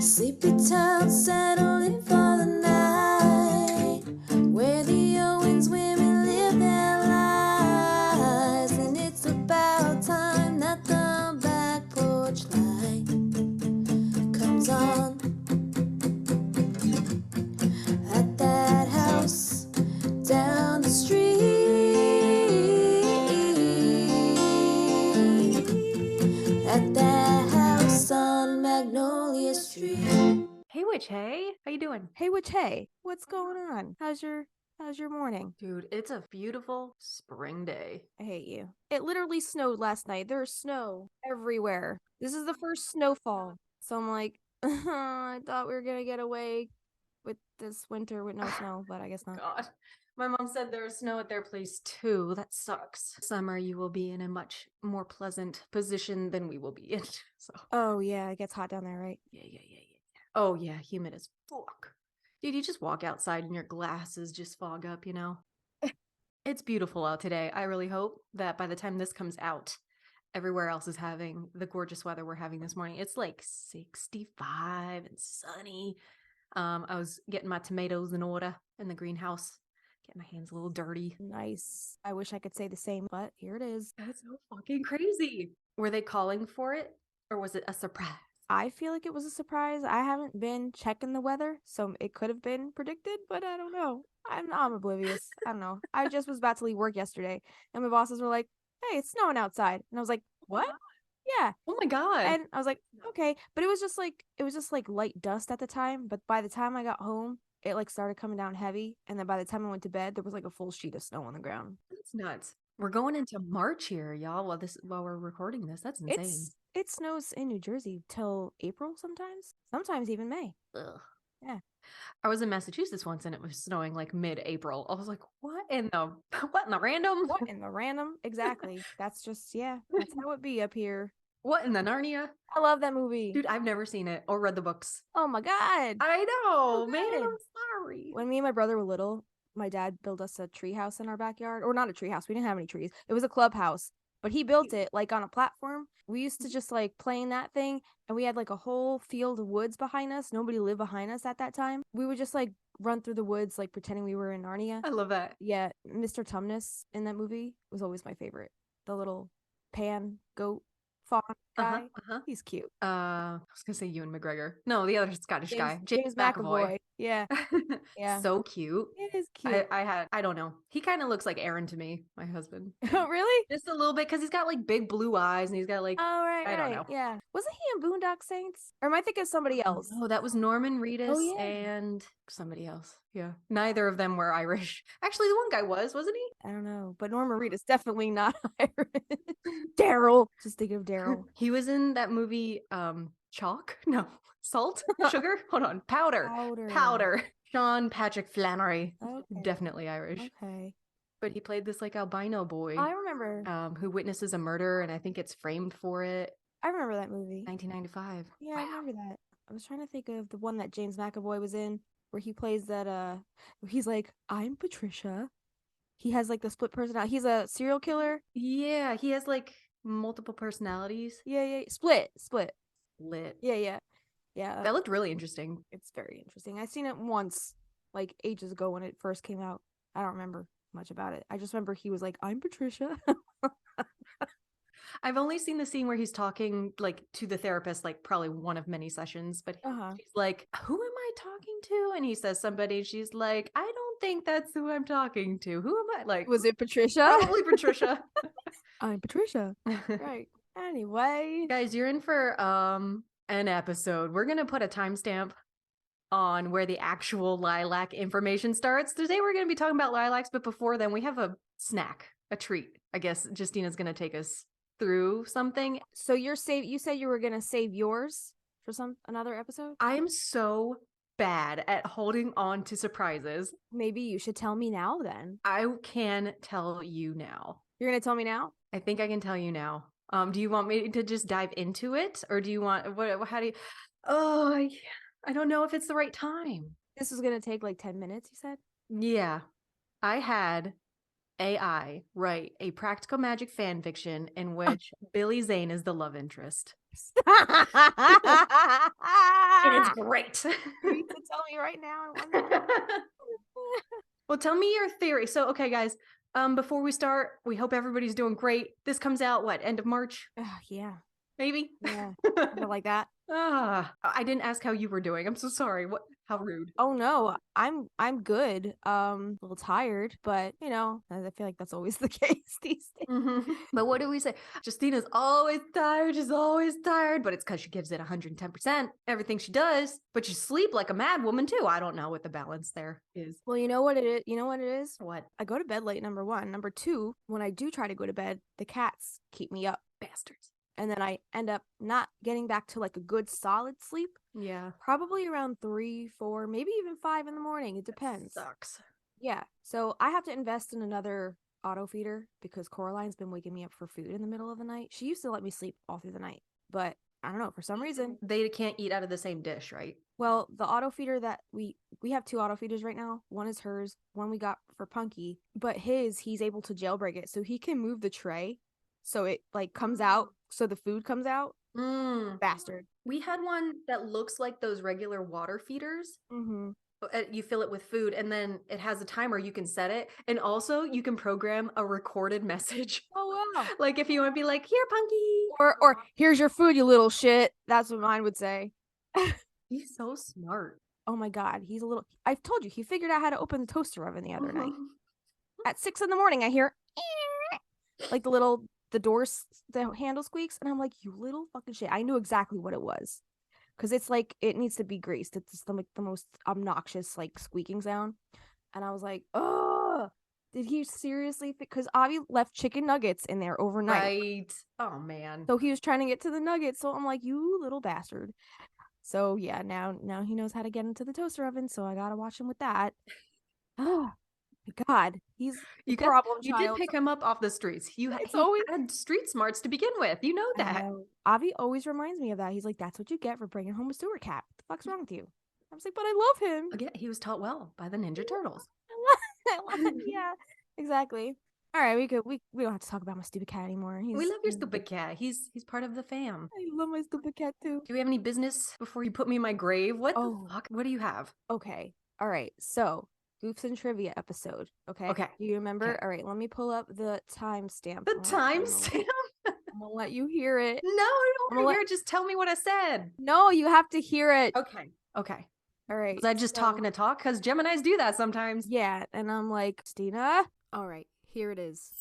Sleepy town settling for the night, where the Owens women live their lives. And it's about time that the back porch light comes on at that house down the street, at that house on Magnolia Street. Hey, Witch, hey, how you doing? Hey, Witch, hey, what's going on? How's your morning? Dude, it's a beautiful spring day. I hate you. It literally snowed last night. There's snow everywhere. This is the first snowfall. So I'm like, I thought we were gonna get away with this winter with no snow, but I guess not. God. My mom said there was snow at their place too. That sucks. Summer, you will be in a much more pleasant position than we will be in. So. Oh yeah, it gets hot down there, right? Yeah. Oh yeah, humid as fuck. Dude, you just walk outside and your glasses just fog up, you know? It's beautiful out today. I really hope that by the time this comes out, everywhere else is having the gorgeous weather we're having this morning. It's like 65 and sunny. I was getting my tomatoes in order in the greenhouse. Getting my hands a little dirty. Nice. I wish I could say the same, but here it is. That's so fucking crazy. Were they calling for it or was it a surprise? I feel like it was a surprise. I haven't been checking the weather, so it could have been predicted, but I don't know. I'm oblivious. I don't know. I just was about to leave work yesterday, and my bosses were like, "Hey, it's snowing outside," and I was like, "What?" Yeah. Oh my God. And I was like, "Okay," but it was just like light dust at the time. But by the time I got home, it like started coming down heavy, and then by the time I went to bed, there was like a full sheet of snow on the ground. That's nuts. We're going into March here, y'all. While we're recording this, that's insane. It snows in New Jersey till April sometimes even May. Ugh. Yeah. I was in Massachusetts once and it was snowing like mid-April. I was like, what in the random? What in the random? Exactly. That's just, yeah, that's how it be up here. What in the Narnia? I love that movie. Dude, I've never seen it or read the books. Oh my God. I know, So man. good. I'm sorry. When me and my brother were little, my dad built us a tree house in our backyard. Or not a tree house. We didn't have any trees. It was a clubhouse. But he built it like on a platform. We used to just like play in that thing, and we had like a whole field of woods behind us. Nobody lived behind us at that time. We would just like run through the woods, like pretending we were in Narnia. I love that. Yeah, Mr. Tumnus in that movie was always my favorite. The little pan goat fawn guy. He's cute. I was gonna say Ewan McGregor. No, the other Scottish guy. James McAvoy. Yeah. Yeah. So cute. It is cute. I don't know. He kind of looks like Aaron to me, my husband. Oh, really? Just a little bit, because he's got like big blue eyes and he's got like, oh, right, I don't know. Yeah. Wasn't he in Boondock Saints? Or am I thinking of somebody else? Oh, that was Norman Reedus yeah. and somebody else. Yeah. Neither of them were Irish. Actually, the one guy wasn't he? I don't know. But Norman Reedus definitely not Irish. Daryl. Just thinking of Daryl. He was in that movie, Chock? No. Salt? Sugar? Hold on. Powder. Sean Patrick Flannery. Okay. Definitely Irish. Okay. But he played this like albino boy. I remember. Who witnesses a murder and I think it's framed for it. I remember that movie. 1995. Yeah, wow. I remember that. I was trying to think of the one that James McAvoy was in, where he plays that where he's like, I'm Patricia. He has like the split personality. He's a serial killer. Yeah, he has like multiple personalities. Yeah. Split. Lit. Yeah. That looked really interesting. It's very interesting. I seen it once, like ages ago when it first came out. I don't remember much about it. I just remember he was like, I'm Patricia. I've only seen the scene where he's talking like to the therapist, like probably one of many sessions, but she's like, who am I talking to? And he says somebody, and she's like, I don't think that's who I'm talking to. Who am I? Like, was it Patricia? Probably Patricia. I'm Patricia. Right. Anyway. Guys, you're in for an episode. We're gonna put a timestamp on where the actual lilac information starts. Today we're gonna be talking about lilacs, but before then we have a snack, a treat. I guess Justina's gonna take us through something. So you said you were gonna save yours for another episode? I'm so bad at holding on to surprises. Maybe you should tell me now then. I can tell you now. You're gonna tell me now? I think I can tell you now. Do you want me to just dive into it, or do you want how do you? Oh, I don't know if it's the right time. This is gonna take like 10 minutes, you said? Yeah, I had AI write a Practical Magic fan fiction in which B-Zane is the love interest. And it's great. You need to tell me right now. I want to- Well, tell me your theory. So, okay, guys, before we start, we hope everybody's doing great. This comes out, what, end of March? Yeah. Maybe? Yeah. Something like that. I didn't ask how you were doing. I'm so sorry. What? How rude. Oh no, I'm good. A little tired, but I feel like that's always the case these days. But what do we say? Justina's always tired. She's always tired, but it's because she gives it 110%. Everything she does, but you sleep like a mad woman too. I don't know what the balance there is. Well, you know what it is? You know what it is? What? I go to bed late, number one. Number two, when I do try to go to bed, the cats keep me up. Bastards. And then I end up not getting back to like a good solid sleep. Yeah. Probably around 3, 4, maybe even 5 in the morning. It depends. Sucks. Yeah. So I have to invest in another auto feeder because Coraline's been waking me up for food in the middle of the night. She used to let me sleep all through the night, but I don't know, for some reason. They can't eat out of the same dish, right? Well, the auto feeder that we have 2 auto feeders right now. One is hers, one we got for Punky, but he's able to jailbreak it so he can move the tray so it like comes out, so the food comes out. Bastard. We had one that looks like those regular water feeders. Mm-hmm. You fill it with food and then it has a timer. You can set it. And also you can program a recorded message. Oh, wow. Like if you want to be like, here, Punky. Or here's your food, you little shit. That's what mine would say. He's so smart. Oh my God. I've told you, he figured out how to open the toaster oven the other night. At 6 in the morning, I hear like the doors, the handle squeaks. And I'm like, you little fucking shit. I knew exactly what it was. Because it's like, it needs to be greased. It's the most obnoxious, like, squeaking sound. And I was like, oh, did he seriously? Because Avi left chicken nuggets in there overnight. Right. Oh, man. So he was trying to get to the nuggets. So I'm like, you little bastard. So yeah, now he knows how to get into the toaster oven. So I got to watch him with that. Oh, my God. He's a problem You child. did pick him up off the streets. He had street smarts to begin with. You know that. Avi always reminds me of that. He's like, that's what you get for bringing home a sewer cat. What the fuck's wrong with you? I was like, but I love him. Again, he was taught well by the Ninja Turtles. Yeah, exactly. All right, we don't have to talk about my stupid cat anymore. We love your stupid cat. He's part of the fam. I love my stupid cat too. Do we have any business before you put me in my grave? What the fuck? What do you have? Okay. All right. So Goofs and Trivia episode. Okay. Do you remember? Okay. All right. Let me pull up the timestamp. The timestamp? I'm gonna let you hear it. No, I don't want to hear it. Just tell me what I said. No, you have to hear it. Okay. All right. Was I just talking to talk? Because Geminis do that sometimes. Yeah. And I'm like, Stina. All right. Here it is.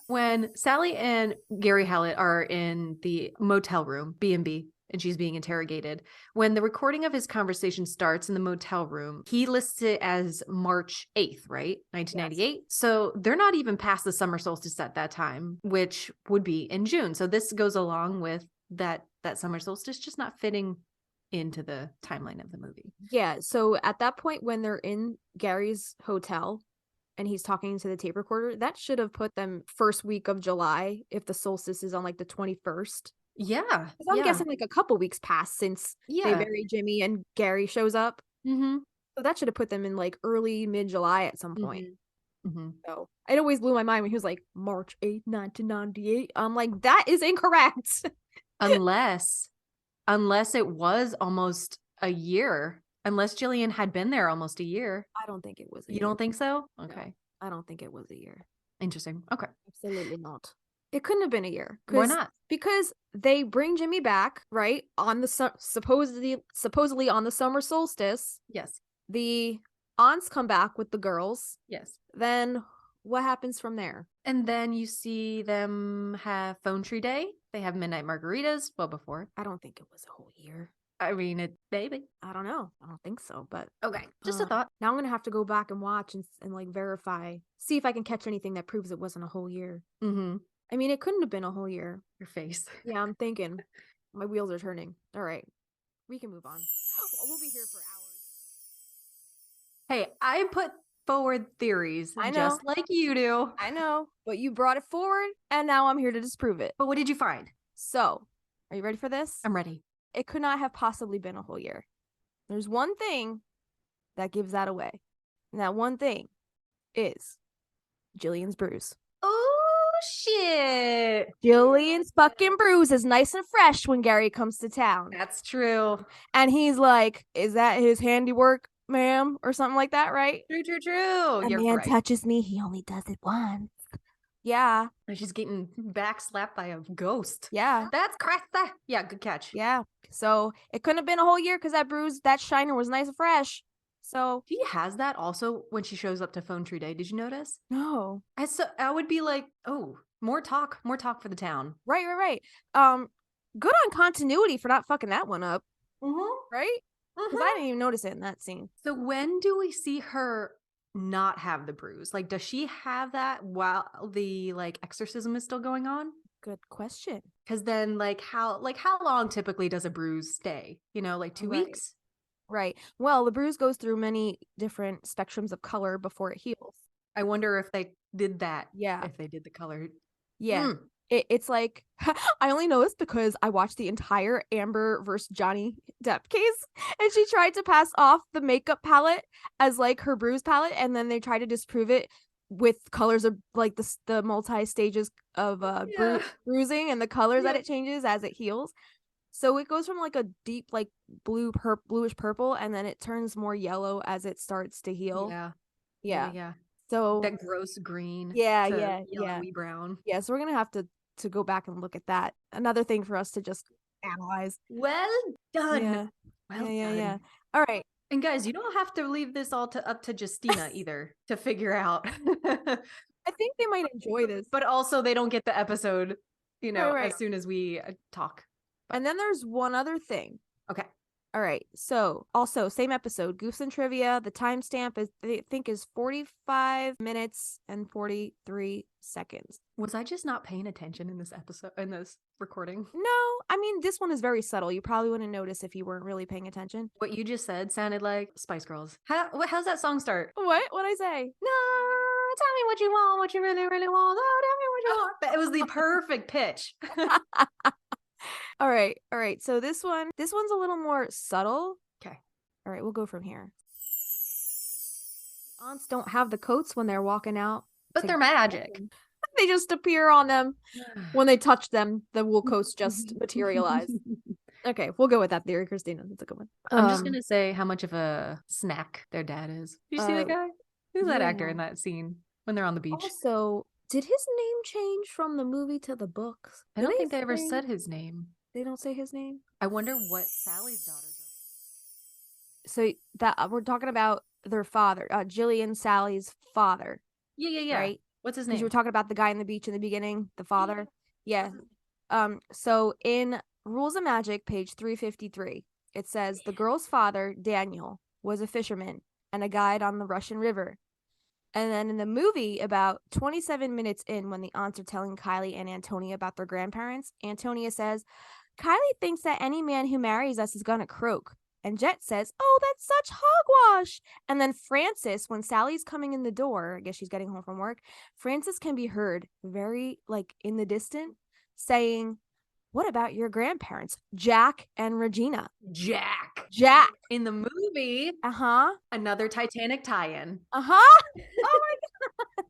When Sally and Gary Hallett are in the motel room, B&B, and she's being interrogated, when the recording of his conversation starts in the motel room, he lists it as March 8th, right? 1998. Yes. So they're not even past the summer solstice at that time, which would be in June. So this goes along with that summer solstice just not fitting into the timeline of the movie. Yeah. So at that point, when they're in Gary's hotel, and he's talking to the tape recorder, that should have put them first week of July if the solstice is on like the 21st. Yeah. Because I'm guessing like a couple weeks passed since they bury Jimmy and Gary shows up. Mm-hmm. So that should have put them in like early mid-July at some point. Mm-hmm. So it always blew my mind when he was like March 8th, 1998. I'm like, that is incorrect. Unless it was almost a year. Unless Jillian had been there almost a year. I don't think it was a year. You don't think so? Okay. No, I don't think it was a year. Interesting. Okay. Absolutely not. It couldn't have been a year. Why not? Because they bring Jimmy back, right? On the supposedly on the summer solstice. Yes. The aunts come back with the girls. Yes. Then what happens from there? And then you see them have phone tree day. They have midnight margaritas. Well, before. I don't think it was a whole year. I mean, maybe. I don't know. I don't think so, but okay. Just a thought. Now I'm going to have to go back and watch and like verify, see if I can catch anything that proves it wasn't a whole year. Mm-hmm. I mean, it couldn't have been a whole year. Your face. Yeah, I'm thinking. My wheels are turning. All right. We can move on. We'll be here for hours. Hey, I put forward theories I know. Just like you do. I know, but you brought it forward and now I'm here to disprove it. But what did you find? So, are you ready for this? I'm ready. It could not have possibly been a whole year. There's one thing that gives that away. And that one thing is Jillian's bruise. Oh, shit. Jillian's fucking bruise is nice and fresh when Gary comes to town. That's true. And he's like, is that his handiwork, ma'am? Or something like that, right? True. A You're man right. touches me, he only does it once. Yeah. And she's getting backslapped by a ghost. Yeah. That's Krista. Yeah, good catch. Yeah. So it couldn't have been a whole year because that bruise, that shiner was nice and fresh. So She has that also when she shows up to Phone Tree Day. Did you notice? no. I would be like, oh, more talk for the town. Right. Good on continuity for not fucking that one up. Mm-hmm. Right? Because I didn't even notice it in that scene. So when do we see her not have the bruise? Like, does she have that while the like exorcism is still going on? Good question. Because then, how long typically does a bruise stay? You know, like 2 Right. weeks. Right. Well, the bruise goes through many different spectrums of color before it heals. I wonder if they did that. Yeah. If they did the color. Yeah. It's like, I only know this because I watched the entire Amber versus Johnny Depp case, and she tried to pass off the makeup palette as like her bruise palette, and then they tried to disprove it with colors of like the multi stages of bruising and the colors that it changes as it heals. So it goes from like a deep like bluish purple, and then it turns more yellow as it starts to heal. Yeah. So that gross green. Yeah. Yellowy brown. Yeah, so we're gonna have to go back and look at that. Another thing for us to just analyze. Well done. Yeah. Well done. Yeah. All right. And guys, you don't have to leave this all up to Justina either to figure out. I think they might enjoy this. But also they don't get the episode, Right. as soon as we talk. And then there's one other thing. Okay. All right. So also same episode, Goofs and Trivia. The timestamp is 45 minutes and 43 seconds. Was I just not paying attention in this episode, in this recording? No, I mean, this one is very subtle. You probably wouldn't notice if you weren't really paying attention. What you just said sounded like Spice Girls. How's that song start? What'd I say? No, tell me what you want, what you really, really want. Oh, tell me what you want. It was the perfect pitch. All right. So this one's a little more subtle. Okay. All right, we'll go from here. Aunts don't have the coats when they're walking out. But they're magic. They just appear on them. When they touch them, the wool coats just materialize. Okay, we'll go with that theory, Kristina. That's a good one. I'm just going to say how much of a snack their dad is. Did you see that guy? Who's that actor in that scene when they're on the beach? Also, did his name change from the movie to the books? I don't think they ever said his name. They don't say his name? I wonder what Sally's daughters are. So that we're talking about their father, Jillian, Sally's father. Yeah. Right? What's his Because name? you were talking about the guy on the beach in the beginning, the father. Yeah. So in Rules of Magic, page 353, it says the girl's father, Daniel, was a fisherman and a guide on the Russian River. And then in the movie, about 27 minutes in, when the aunts are telling Kylie and Antonia about their grandparents, Antonia says, Kylie thinks that any man who marries us is gonna croak. And Jet says, oh, that's such hogwash. And then Frances, when Sally's coming in the door, I guess she's getting home from work, Frances can be heard very, like, in the distance saying, what about your grandparents, Jack and Regina? Jack. In the movie. Uh-huh. Another Titanic tie-in. Uh-huh. Oh my God.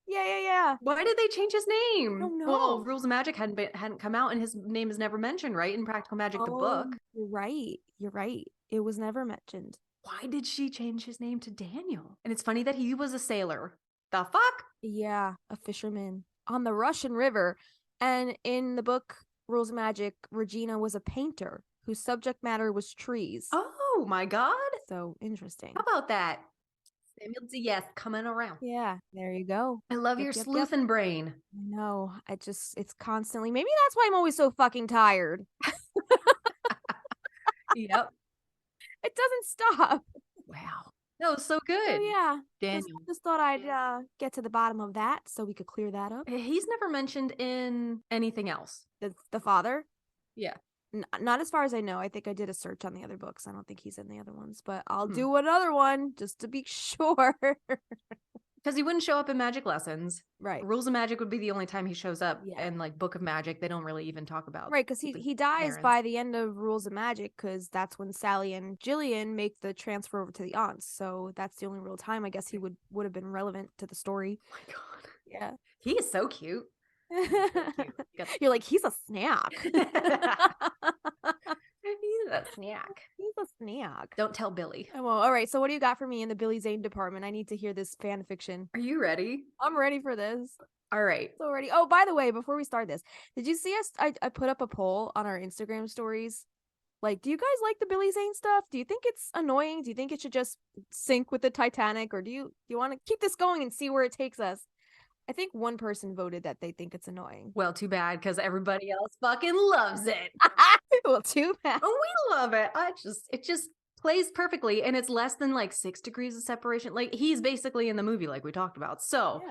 Yeah. Why did they change his name? I don't know. Well, Rules of Magic hadn't come out, and his name is never mentioned, right? In Practical Magic, the book. You're right. It was never mentioned. Why did she change his name to Daniel? And it's funny that he was a sailor. The fuck? Yeah, a fisherman on the Russian River. And in the book Rules of Magic, Regina was a painter whose subject matter was trees. Oh my God. So interesting. How about that? Samuel Diaz coming around. Yeah, there you go. I love your sleuthin' brain. No, it's constantly, maybe that's why I'm always so fucking tired. Yep. It doesn't stop. Wow. No, so good. Oh yeah. Daniel. Just thought I'd get to the bottom of that so we could clear that up. He's never mentioned in anything else. The father? Yeah. Not as far as I know. I think I did a search on the other books. I don't think he's in the other ones, but I'll do another one just to be sure. Because he wouldn't show up in magic lessons. Right. Rules of Magic would be the only time he shows up. Yeah. And like Book of Magic, they don't really even talk about. Right, because he dies by the end of Rules of Magic, because that's when Sally and Jillian make the transfer over to the aunts. So that's the only real time I guess he would have been relevant to the story. Oh my God. Yeah. He is so cute. He's so cute. You're like, he's a snack. He's a snack. He's a snack. Don't tell Billy. Oh, well, all right. So what do you got for me in the Billy Zane department? I need to hear this fan fiction. Are you ready? I'm ready for this. All right. So ready. Oh, by the way, before we start this, did you see us? I put up a poll on our Instagram stories. Like, do you guys like the Billy Zane stuff? Do you think it's annoying? Do you think it should just sync with the Titanic? Or do you want to keep this going and see where it takes us? I think one person voted that they think it's annoying. Well, too bad, because everybody else fucking loves it. Well, too bad. Oh, we love it. It just plays perfectly, and it's less than like 6 degrees of separation. Like, he's basically in the movie, like we talked about. So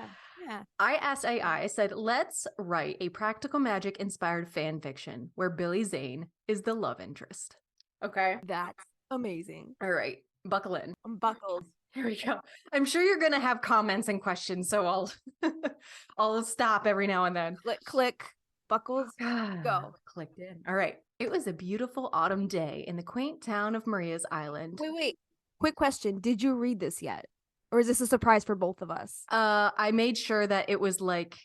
Yeah. I asked AI, I said, let's write a Practical Magic inspired fan fiction where Billy Zane is the love interest. Okay. That's amazing. All right. Buckle in. I'm buckled. Here we go. I'm sure you're gonna have comments and questions, so I'll stop every now and then. Click. Buckles. Go. Clicked in. All right. It was a beautiful autumn day in the quaint town of Maria's Island. Wait. Quick question. Did you read this yet? Or is this a surprise for both of us? I made sure that it was like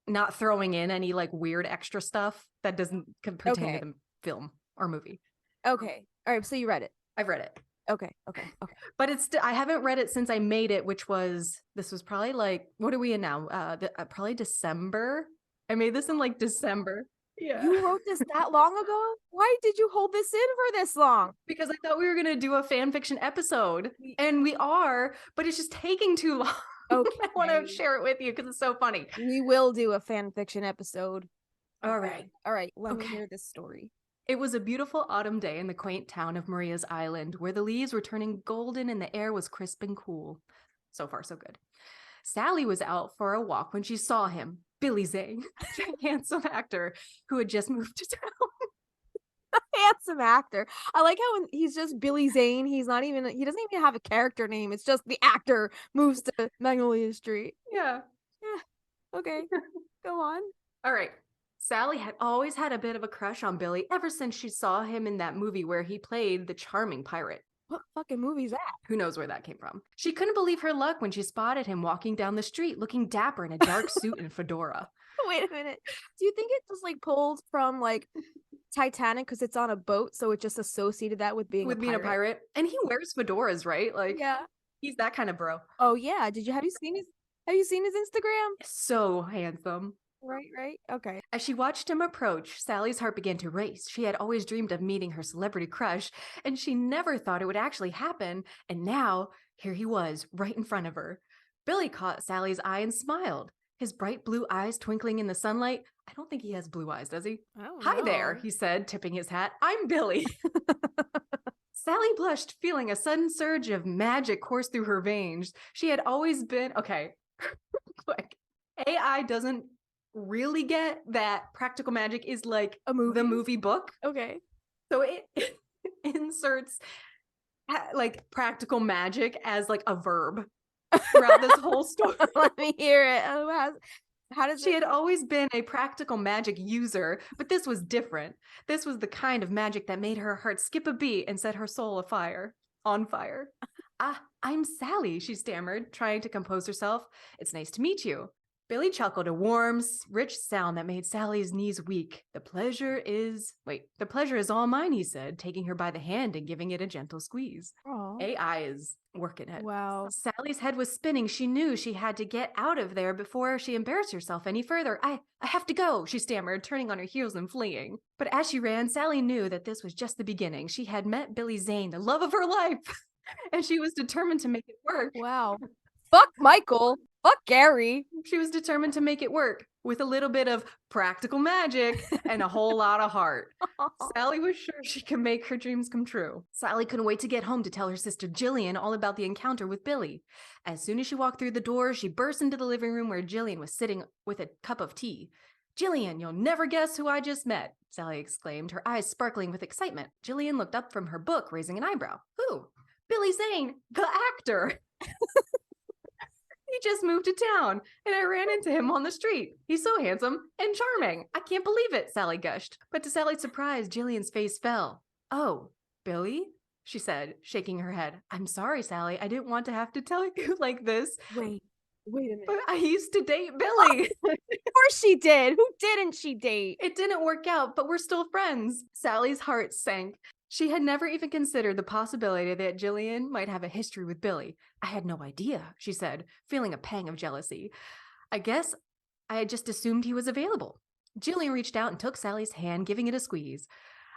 not throwing in any like weird extra stuff that doesn't pertain to the film or movie. Okay. All right. So you read it. I've read it. Okay. But I haven't read it since I made it, this was probably like, what are we in now? Probably December. I made this in like December. Yeah. You wrote this that long ago? Why did you hold this in for this long? Because I thought we were going to do a fan fiction episode, and we are, but it's just taking too long. Okay. I want to share it with you because it's so funny. We will do a fan fiction episode. All right. Let me hear this story. It was a beautiful autumn day in the quaint town of Maria's Island, where the leaves were turning golden and the air was crisp and cool. So far, so good. Sally was out for a walk when she saw him, Billy Zane, a handsome actor who had just moved to town. A handsome actor. I like how when he's just Billy Zane, he doesn't even have a character name. It's just the actor moves to Magnolia Street. Yeah. Okay. Go on. All right. Sally had always had a bit of a crush on Billy ever since she saw him in that movie where he played the charming pirate. What fucking movie is that? Who knows where that came from? She couldn't believe her luck when she spotted him walking down the street looking dapper in a dark suit and fedora. Wait a minute. Do you think it just like pulled from like Titanic because it's on a boat, so it just associated that with being a pirate? And he wears fedoras, right? Like, yeah, he's that kind of bro. Oh yeah. Have you seen his Instagram? So handsome. Right. Okay. As she watched him approach, Sally's heart began to race. She had always dreamed of meeting her celebrity crush, and she never thought it would actually happen. And now, here he was, right in front of her. Billy caught Sally's eye and smiled, his bright blue eyes twinkling in the sunlight. I don't think he has blue eyes, does he? Hi there, he said, tipping his hat. I'm Billy. Sally blushed, feeling a sudden surge of magic course through her veins. She had always been... Okay, quick. AI doesn't really get that Practical Magic is like a movie? The movie book. Okay. So it inserts like Practical Magic as like a verb throughout this whole story. Let me hear it. How does She had always been a Practical Magic user, but this was different. This was the kind of magic that made her heart skip a beat and set her soul on fire. I'm Sally, she stammered, trying to compose herself. It's nice to meet you. Billy chuckled, a warm, rich sound that made Sally's knees weak. The pleasure is all mine, he said, taking her by the hand and giving it a gentle squeeze. Aww. AI is working it. Wow. Sally's head was spinning. She knew she had to get out of there before she embarrassed herself any further. I have to go, she stammered, turning on her heels and fleeing. But as she ran, Sally knew that this was just the beginning. She had met Billy Zane, the love of her life, and she was determined to make it work. Wow. Fuck Michael. Fuck Gary. She was determined to make it work with a little bit of practical magic and a whole lot of heart. Sally was sure she could make her dreams come true. Sally couldn't wait to get home to tell her sister Jillian all about the encounter with Billy. As soon as she walked through the door, she burst into the living room where Jillian was sitting with a cup of tea. Jillian, you'll never guess who I just met, Sally exclaimed, her eyes sparkling with excitement. Jillian looked up from her book, raising an eyebrow. Who? Billy Zane, the actor. He just moved to town, and I ran into him on the street. He's so handsome and charming. I can't believe it, Sally gushed. But to Sally's surprise, Jillian's face fell. Oh, Billy? She said, shaking her head. I'm sorry, Sally. I didn't want to have to tell you like this. Wait, Wait a minute. But I used to date Billy. Of course she did. Who didn't she date? It didn't work out, but we're still friends. Sally's heart sank. She had never even considered the possibility that Jillian might have a history with Billy. I had no idea, she said, feeling a pang of jealousy. I guess I had just assumed he was available. Jillian reached out and took Sally's hand, giving it a squeeze.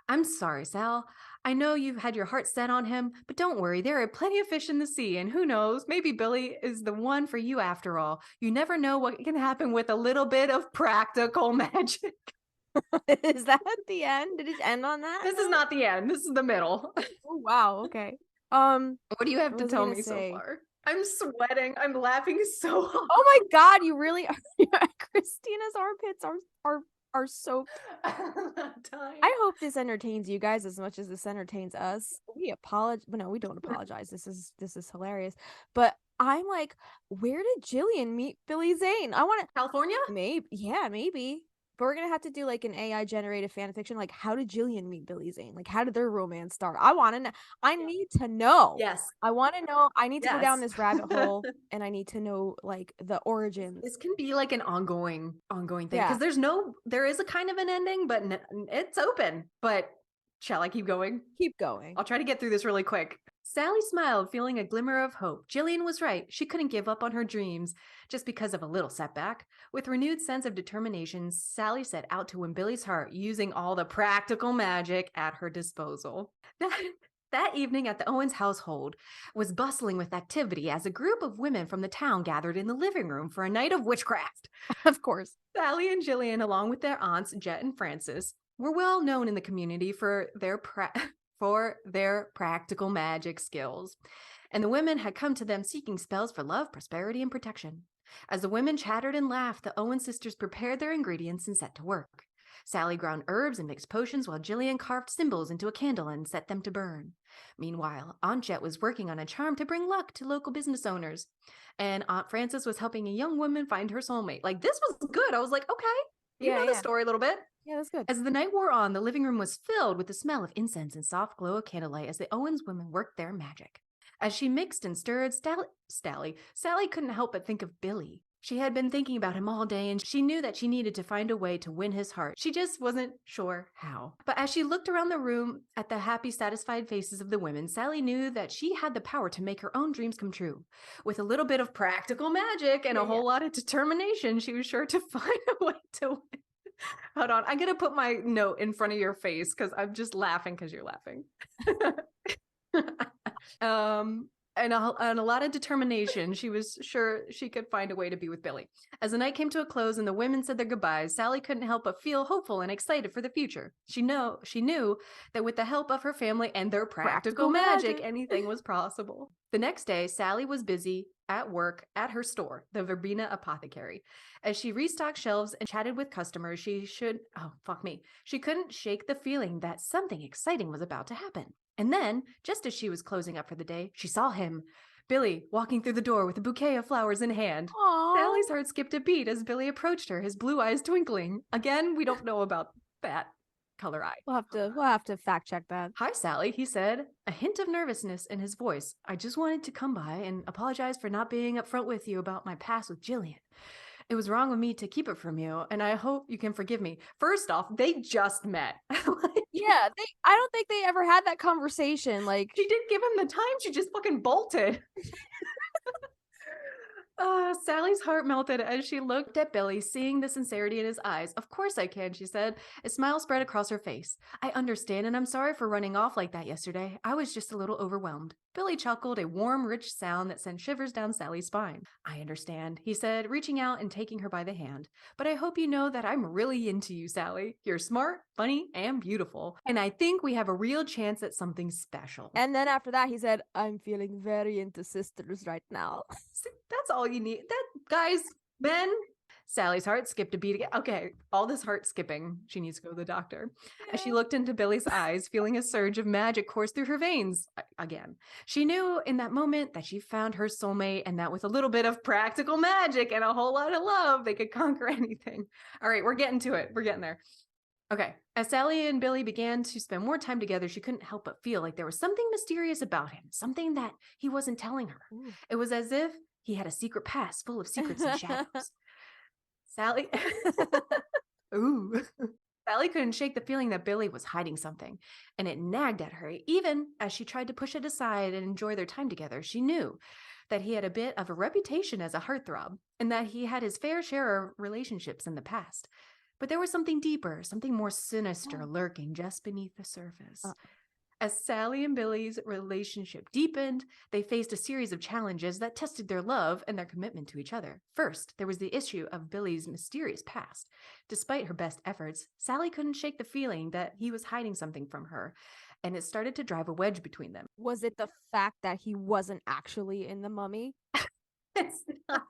I'm sorry, Sal. I know you've had your heart set on him, but don't worry, there are plenty of fish in the sea, and who knows, maybe Billy is the one for you after all. You never know what can happen with a little bit of practical magic. Is that at the end? Did it end on that? This is not the end. This is the middle. Oh wow. Okay. What do you have What to was I tell gonna me say? so far? I'm sweating. I'm laughing so hard. Oh my God! You really are. Christina's armpits are soaked. I'm not dying. I hope this entertains you guys as much as this entertains us. We apologize. No, we don't apologize. This is hilarious. But I'm like, where did Jillian meet Billy Zane? I want to. California? Maybe. Yeah, maybe. But we're gonna have to do like an AI generated fan fiction. Like, how did Jillian meet Billy Zane? Like, how did their romance start? I want to know. I need to know. Yes. I want to know. I need to go down Yes. this rabbit hole, and I need to know like the origins. This can be like an ongoing thing Yeah. because there is a kind of an ending, but it's open. But shall I keep going? Keep going. I'll try to get through this really quick. Sally smiled, feeling a glimmer of hope. Jillian was right. She couldn't give up on her dreams just because of a little setback. With renewed sense of determination, Sally set out to win Billy's heart using all the practical magic at her disposal. That evening at the Owens household was bustling with activity as a group of women from the town gathered in the living room for a night of witchcraft. Of course. Sally and Jillian, along with their aunts, Jet and Frances, were well known in the community for their practical magic skills. And the women had come to them seeking spells for love, prosperity, and protection. As the women chattered and laughed, the Owen sisters prepared their ingredients and set to work. Sally ground herbs and mixed potions while Jillian carved symbols into a candle and set them to burn. Meanwhile, Aunt Jet was working on a charm to bring luck to local business owners. And Aunt Frances was helping a young woman find her soulmate. Like, this was good. I was like, okay, you know the story a little bit. Yeah, that's good. As the night wore on, the living room was filled with the smell of incense and soft glow of candlelight as the Owens women worked their magic. As she mixed and stirred, Sally couldn't help but think of Billy. She had been thinking about him all day, and she knew that she needed to find a way to win his heart. She just wasn't sure how. But as she looked around the room at the happy, satisfied faces of the women, Sally knew that she had the power to make her own dreams come true. With a little bit of practical magic and a whole lot of determination, she was sure to find a way to win. Hold on, I'm gonna put my note in front of your face because I'm just laughing because you're laughing. And a lot of determination, she was sure she could find a way to be with Billy. As the night came to a close and the women said their goodbyes, Sally couldn't help but feel hopeful and excited for the future. She knew that with the help of her family and their practical magic, anything was possible. The next day, Sally was busy at work at her store, the Verbena Apothecary. As she restocked shelves and chatted with customers, she couldn't shake the feeling that something exciting was about to happen. And then, just as she was closing up for the day, she saw him, Billy, walking through the door with a bouquet of flowers in hand. Aww. Sally's heart skipped a beat as Billy approached her, his blue eyes twinkling. Again, we don't know about that color eye. We'll have to fact check that. Hi, Sally, he said, a hint of nervousness in his voice. I just wanted to come by and apologize for not being upfront with you about my past with Jillian. It was wrong of me to keep it from you, and I hope you can forgive me. First off, they just met. Yeah, I don't think they ever had that conversation. Like, she didn't give him the time. She just fucking bolted. Sally's heart melted as she looked at Billy, seeing the sincerity in his eyes. Of course I can, she said. A smile spread across her face. I understand, and I'm sorry for running off like that yesterday. I was just a little overwhelmed. Billy chuckled, a warm, rich sound that sent shivers down Sally's spine. I understand, he said, reaching out and taking her by the hand. But I hope you know that I'm really into you, Sally. You're smart, funny, and beautiful. And I think we have a real chance at something special. And then after that, he said, I'm feeling very into sisters right now. That's all you need. Guys, men. Sally's heart skipped a beat again. Okay, all this heart skipping. She needs to go to the doctor. As she looked into Billy's eyes, feeling a surge of magic course through her veins. Again, she knew in that moment that she found her soulmate and that with a little bit of practical magic and a whole lot of love, they could conquer anything. All right, we're getting to it. We're getting there. Okay, as Sally and Billy began to spend more time together, she couldn't help but feel like there was something mysterious about him, something that he wasn't telling her. It was as if He had a secret past full of secrets and shadows. Sally... Ooh. Sally couldn't shake the feeling that Billy was hiding something, and it nagged at her. Even as she tried to push it aside and enjoy their time together, she knew that he had a bit of a reputation as a heartthrob, and that he had his fair share of relationships in the past. But there was something deeper, something more sinister lurking just beneath the surface. As Sally and Billy's relationship deepened, they faced a series of challenges that tested their love and their commitment to each other. First, there was the issue of Billy's mysterious past. Despite her best efforts, Sally couldn't shake the feeling that he was hiding something from her, and it started to drive a wedge between them. Was it the fact that he wasn't actually in the Mummy? It's not.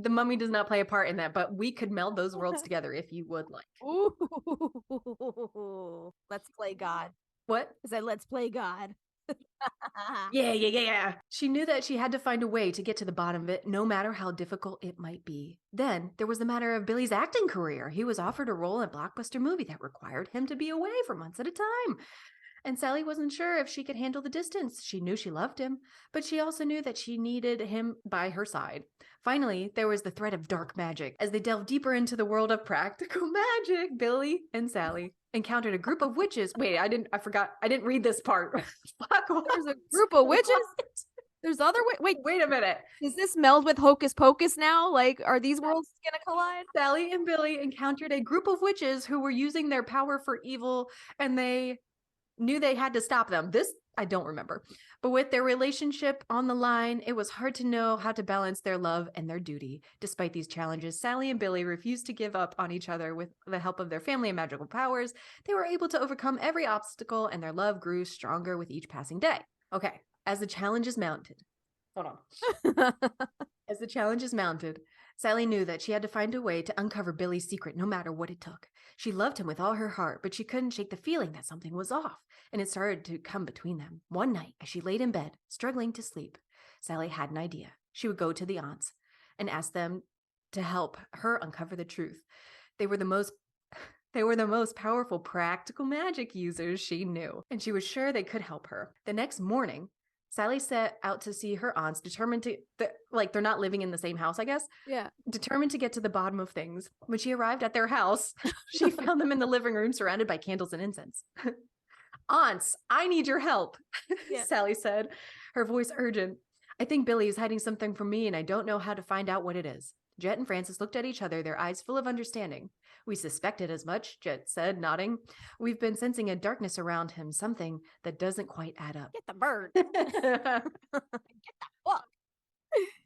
The Mummy does not play a part in that, but we could meld those worlds together if you would like. Ooh, let's play God. What? I said, let's play God. Yeah. She knew that she had to find a way to get to the bottom of it, no matter how difficult it might be. Then there was the matter of Billy's acting career. He was offered a role in a blockbuster movie that required him to be away for months at a time. And Sally wasn't sure if she could handle the distance. She knew she loved him, but she also knew that she needed him by her side. Finally, there was the threat of dark magic. As they delved deeper into the world of practical magic, Billy and Sally encountered a group of witches. Wait, I didn't read this part. Fuck, There's a group of witches? There's other Wait a minute. Does this meld with Hocus Pocus now? Like, are these worlds gonna collide? Sally and Billy encountered a group of witches who were using their power for evil, and they knew they had to stop them. This I don't remember. But with their relationship on the line, it was hard to know how to balance their love and their duty. Despite these challenges, Sally and Billy refused to give up on each other. With the help of their family and magical powers, they were able to overcome every obstacle, and their love grew stronger with each passing day. Okay, as the challenges mounted. Hold on. As the challenges mounted, Sally knew that she had to find a way to uncover Billy's secret no matter what it took. She loved him with all her heart, but she couldn't shake the feeling that something was off, and it started to come between them. One night, as she laid in bed, struggling to sleep, Sally had an idea. She would go to the aunts and ask them to help her uncover the truth. They were the most powerful practical magic users she knew, and she was sure they could help her. The next morning, Sally set out to see her aunts, determined to, they're not living in the same house, I guess. Yeah. Determined to get to the bottom of things. When she arrived at their house, she found them in the living room surrounded by candles and incense. Aunts, I need your help, Yeah. Sally said, her voice urgent. I think Billy is hiding something from me, and I don't know how to find out what it is. Jet and Francis looked at each other, their eyes full of understanding. We suspected as much, Jet said, nodding. We've been sensing a darkness around him, something that doesn't quite add up. Get the bird. Get the fuck.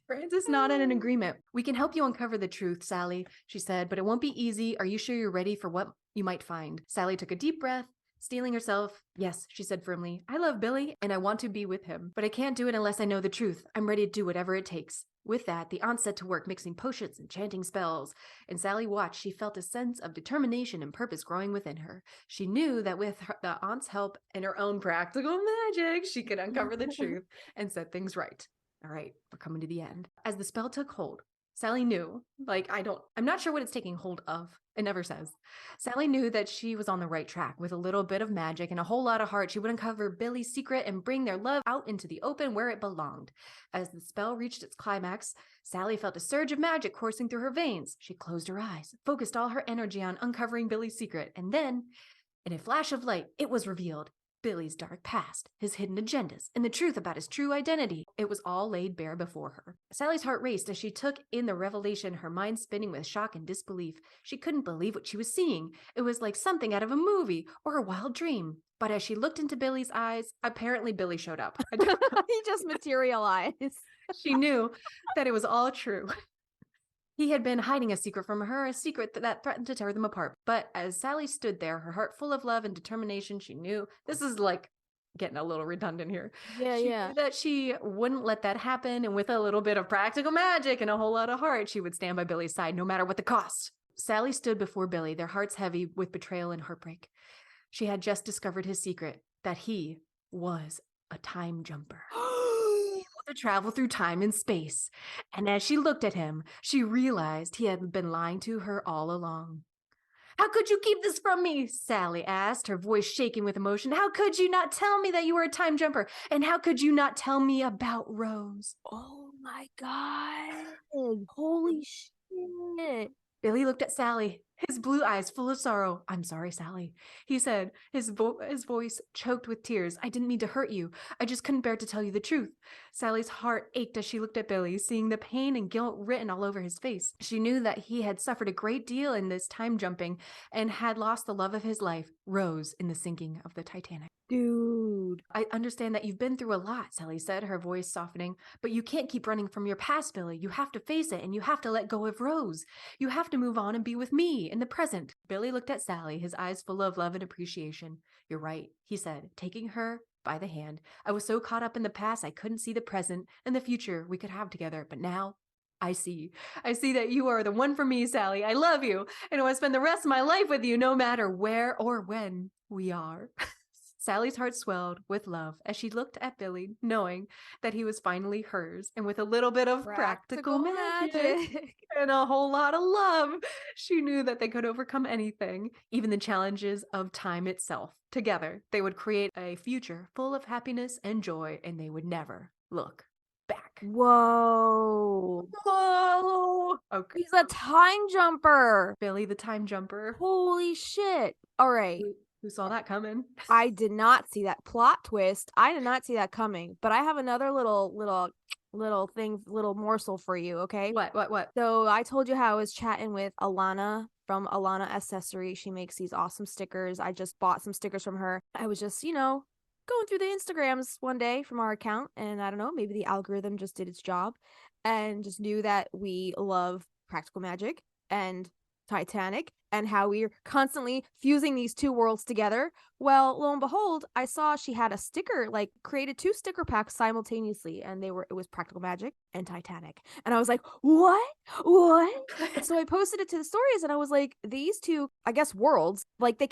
Francis nodded in agreement. We can help you uncover the truth, Sally, she said, but it won't be easy. Are you sure you're ready for what you might find? Sally took a deep breath, steeling herself. Yes, she said firmly. I love Billy, and I want to be with him, but I can't do it unless I know the truth. I'm ready to do whatever it takes. With that, the aunt set to work mixing potions and chanting spells. And Sally watched. She felt a sense of determination and purpose growing within her. She knew that with the aunt's help and her own practical magic, she could uncover the truth and set things right. All right, we're coming to the end. As the spell took hold, Sally knew, I'm not sure what it's taking hold of. It never says. Sally knew that she was on the right track. With a little bit of magic and a whole lot of heart, she would uncover Billy's secret and bring their love out into the open where it belonged. As the spell reached its climax, Sally felt a surge of magic coursing through her veins. She closed her eyes, focused all her energy on uncovering Billy's secret, and then, in a flash of light, it was revealed. Billy's dark past, his hidden agendas, and the truth about his true identity. It was all laid bare before her. Sally's heart raced as she took in the revelation, her mind spinning with shock and disbelief. She couldn't believe what she was seeing. It was like something out of a movie or a wild dream. But as she looked into Billy's eyes, apparently Billy showed up. He just materialized. She knew that it was all true. He had been hiding a secret from her, a secret that threatened to tear them apart. But as Sally stood there, her heart full of love and determination, she knew, this is like getting a little redundant here. Yeah, She knew that she wouldn't let that happen. And with a little bit of practical magic and a whole lot of heart, she would stand by Billy's side no matter what the cost. Sally stood before Billy, their hearts heavy with betrayal and heartbreak. She had just discovered his secret, that he was a time jumper. To travel through time and space. And as she looked at him, she realized he had been lying to her all along. How could you keep this from me? Sally asked, her voice shaking with emotion. How could you not tell me that you were a time jumper? And how could you not tell me about Rose? Oh my God. Holy shit. Billy looked at Sally, his blue eyes full of sorrow. I'm sorry, Sally, he said, his voice choked with tears. I didn't mean to hurt you. I just couldn't bear to tell you the truth. Sally's heart ached as she looked at Billy, seeing the pain and guilt written all over his face. She knew that he had suffered a great deal in this time jumping and had lost the love of his life, Rose, in the sinking of the Titanic. Dude. I understand that you've been through a lot, Sally said, her voice softening, but you can't keep running from your past, Billy. You have to face it, and you have to let go of Rose. You have to move on and be with me in the present. Billy looked at Sally, his eyes full of love and appreciation. You're right, he said, taking her by the hand. I was so caught up in the past, I couldn't see the present and the future we could have together, but now I see. I see that you are the one for me, Sally. I love you, and I want to spend the rest of my life with you, no matter where or when we are. Sally's heart swelled with love as she looked at Billy, knowing that he was finally hers, and with a little bit of practical magic and a whole lot of love, she knew that they could overcome anything, even the challenges of time itself. Together, they would create a future full of happiness and joy, and they would never look back. Whoa. Whoa! Okay. He's a time jumper. Billy the time jumper. Holy shit. All right. Who saw that coming? I did not see that plot twist. I did not see that coming. But I have another little morsel for you, okay? What? So I told you how I was chatting with Alana from Alana Accessory. She makes these awesome stickers. I just bought some stickers from her. I was just, going through the Instagrams one day from our account, and I don't know, maybe the algorithm just did its job and just knew that we love Practical Magic and Titanic and how we're constantly fusing these two worlds together. Well, lo and behold, I saw she had a sticker, like created 2 sticker packs simultaneously, and it was Practical Magic and Titanic. And I was like, what? So I posted it to the stories, and I was like, these two, I guess, worlds, like they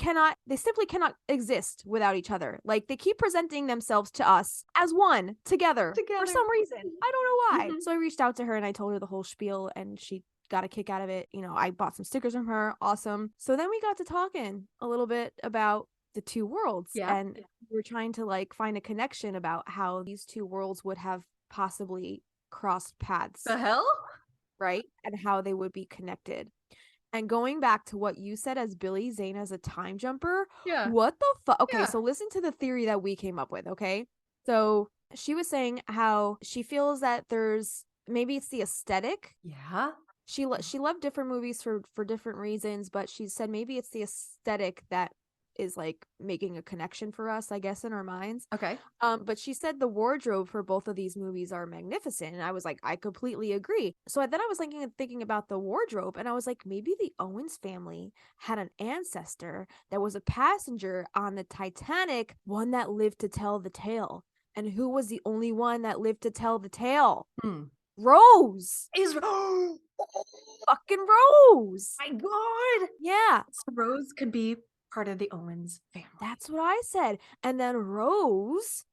simply cannot exist without each other. Like they keep presenting themselves to us as one together. For some reason. I don't know why. So I reached out to her and I told her the whole spiel, and she got a kick out of it. I bought some stickers from her. Awesome. So then we got to talking a little bit about the two worlds. Yeah. And we were trying to find a connection about how these two worlds would have possibly crossed paths. The hell? Right? And how they would be connected. And going back to what you said as B-Zane as a time jumper. Yeah. What the fuck? Okay, Yeah. so listen to the theory that we came up with, okay? So she was saying how she feels that maybe it's the aesthetic. Yeah. She loved different movies for different reasons, but she said maybe it's the aesthetic that is making a connection for us, I guess, in our minds. Okay. But she said the wardrobe for both of these movies are magnificent, and I was like, I completely agree. So then I was thinking about the wardrobe, and I was like, maybe the Owens family had an ancestor that was a passenger on the Titanic, one that lived to tell the tale. And who was the only one that lived to tell the tale? Rose. Is Fucking Rose. my God. Yeah. So Rose could be part of the Owens family. That's what I said. And then Rose,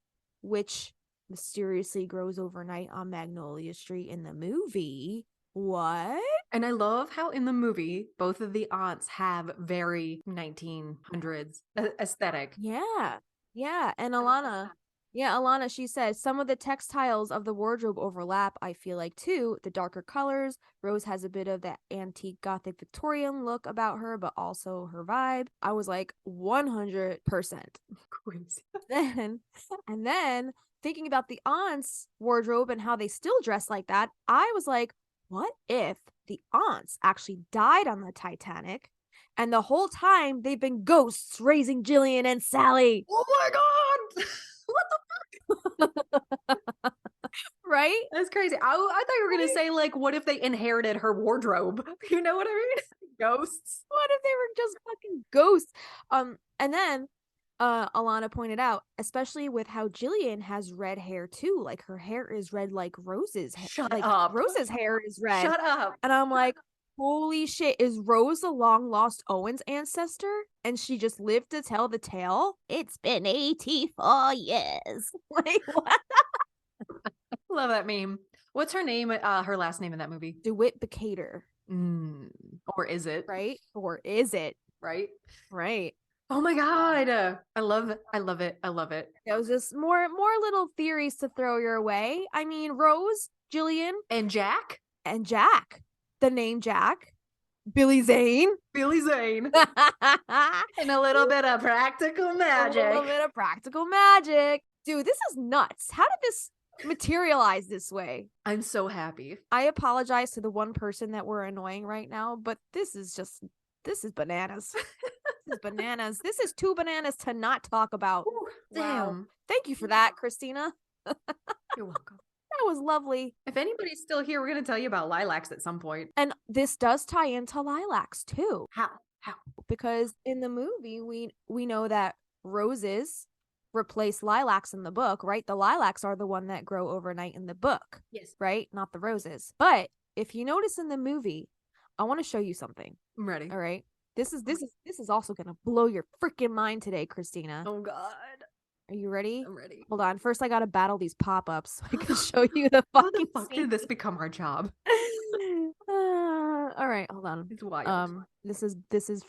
which mysteriously grows overnight on Magnolia Street in the movie. What? And I love how in the movie, both of the aunts have very 1900s aesthetic. Yeah. Yeah. And Alana, she says some of the textiles of the wardrobe overlap, I feel like, too. The darker colors. Rose has a bit of that antique Gothic Victorian look about her, but also her vibe. I was like, 100%. Crazy. And then thinking about the aunts' wardrobe and how they still dress like that, I was like, what if the aunts actually died on the Titanic and the whole time they've been ghosts raising Jillian and Sally? Oh my God. What the fuck? Right? That's crazy. I thought you were going to say, what if they inherited her wardrobe? You know what I mean? Ghosts. What if they were just fucking ghosts? And then Alana pointed out, especially with how Jillian has red hair too, like her hair is red like Rose's hair. Shut up. Rose's hair is red. Shut up. And I'm like, holy shit, is Rose a long lost Owens ancestor? And she just lived to tell the tale? It's been 84 years. Like, what? Love that meme. What's her name? Her last name in that movie? DeWitt Decatur. Or is it? Right? Or is it? Right? Right. Oh my God. I love it. I love it. I love it. It was just more little theories to throw your way. I mean, Rose Jillian, And Jack? and Jack. The name Jack. Billy Zane. Billy Zane. And a little bit of practical A magic. little bit of practical magic. Dude, this is nuts. How did this materialize this way? I'm so happy. I apologize to the one person that we're annoying right now, but this is bananas. This is bananas. This is too bananas to not talk about. Ooh, Wow. damn. Thank you for that, Kristina. You're welcome. That was lovely. If anybody's still here, we're going to tell you about lilacs at some point. And this does tie into lilacs too, How? because in the movie we know that roses replace lilacs in the book, right? The lilacs are the one that grow overnight in the book, Yes. right? Not the roses. But if you notice in the movie, I want to show you something. I'm ready. All right. This is also going to blow your freaking mind today, Kristina. Oh, God. Are you ready? I'm ready. Hold on. First, I got to battle these pop-ups so I can show you the How the fucking fuck scene. did this become our job? All right, hold on. It's wild. This is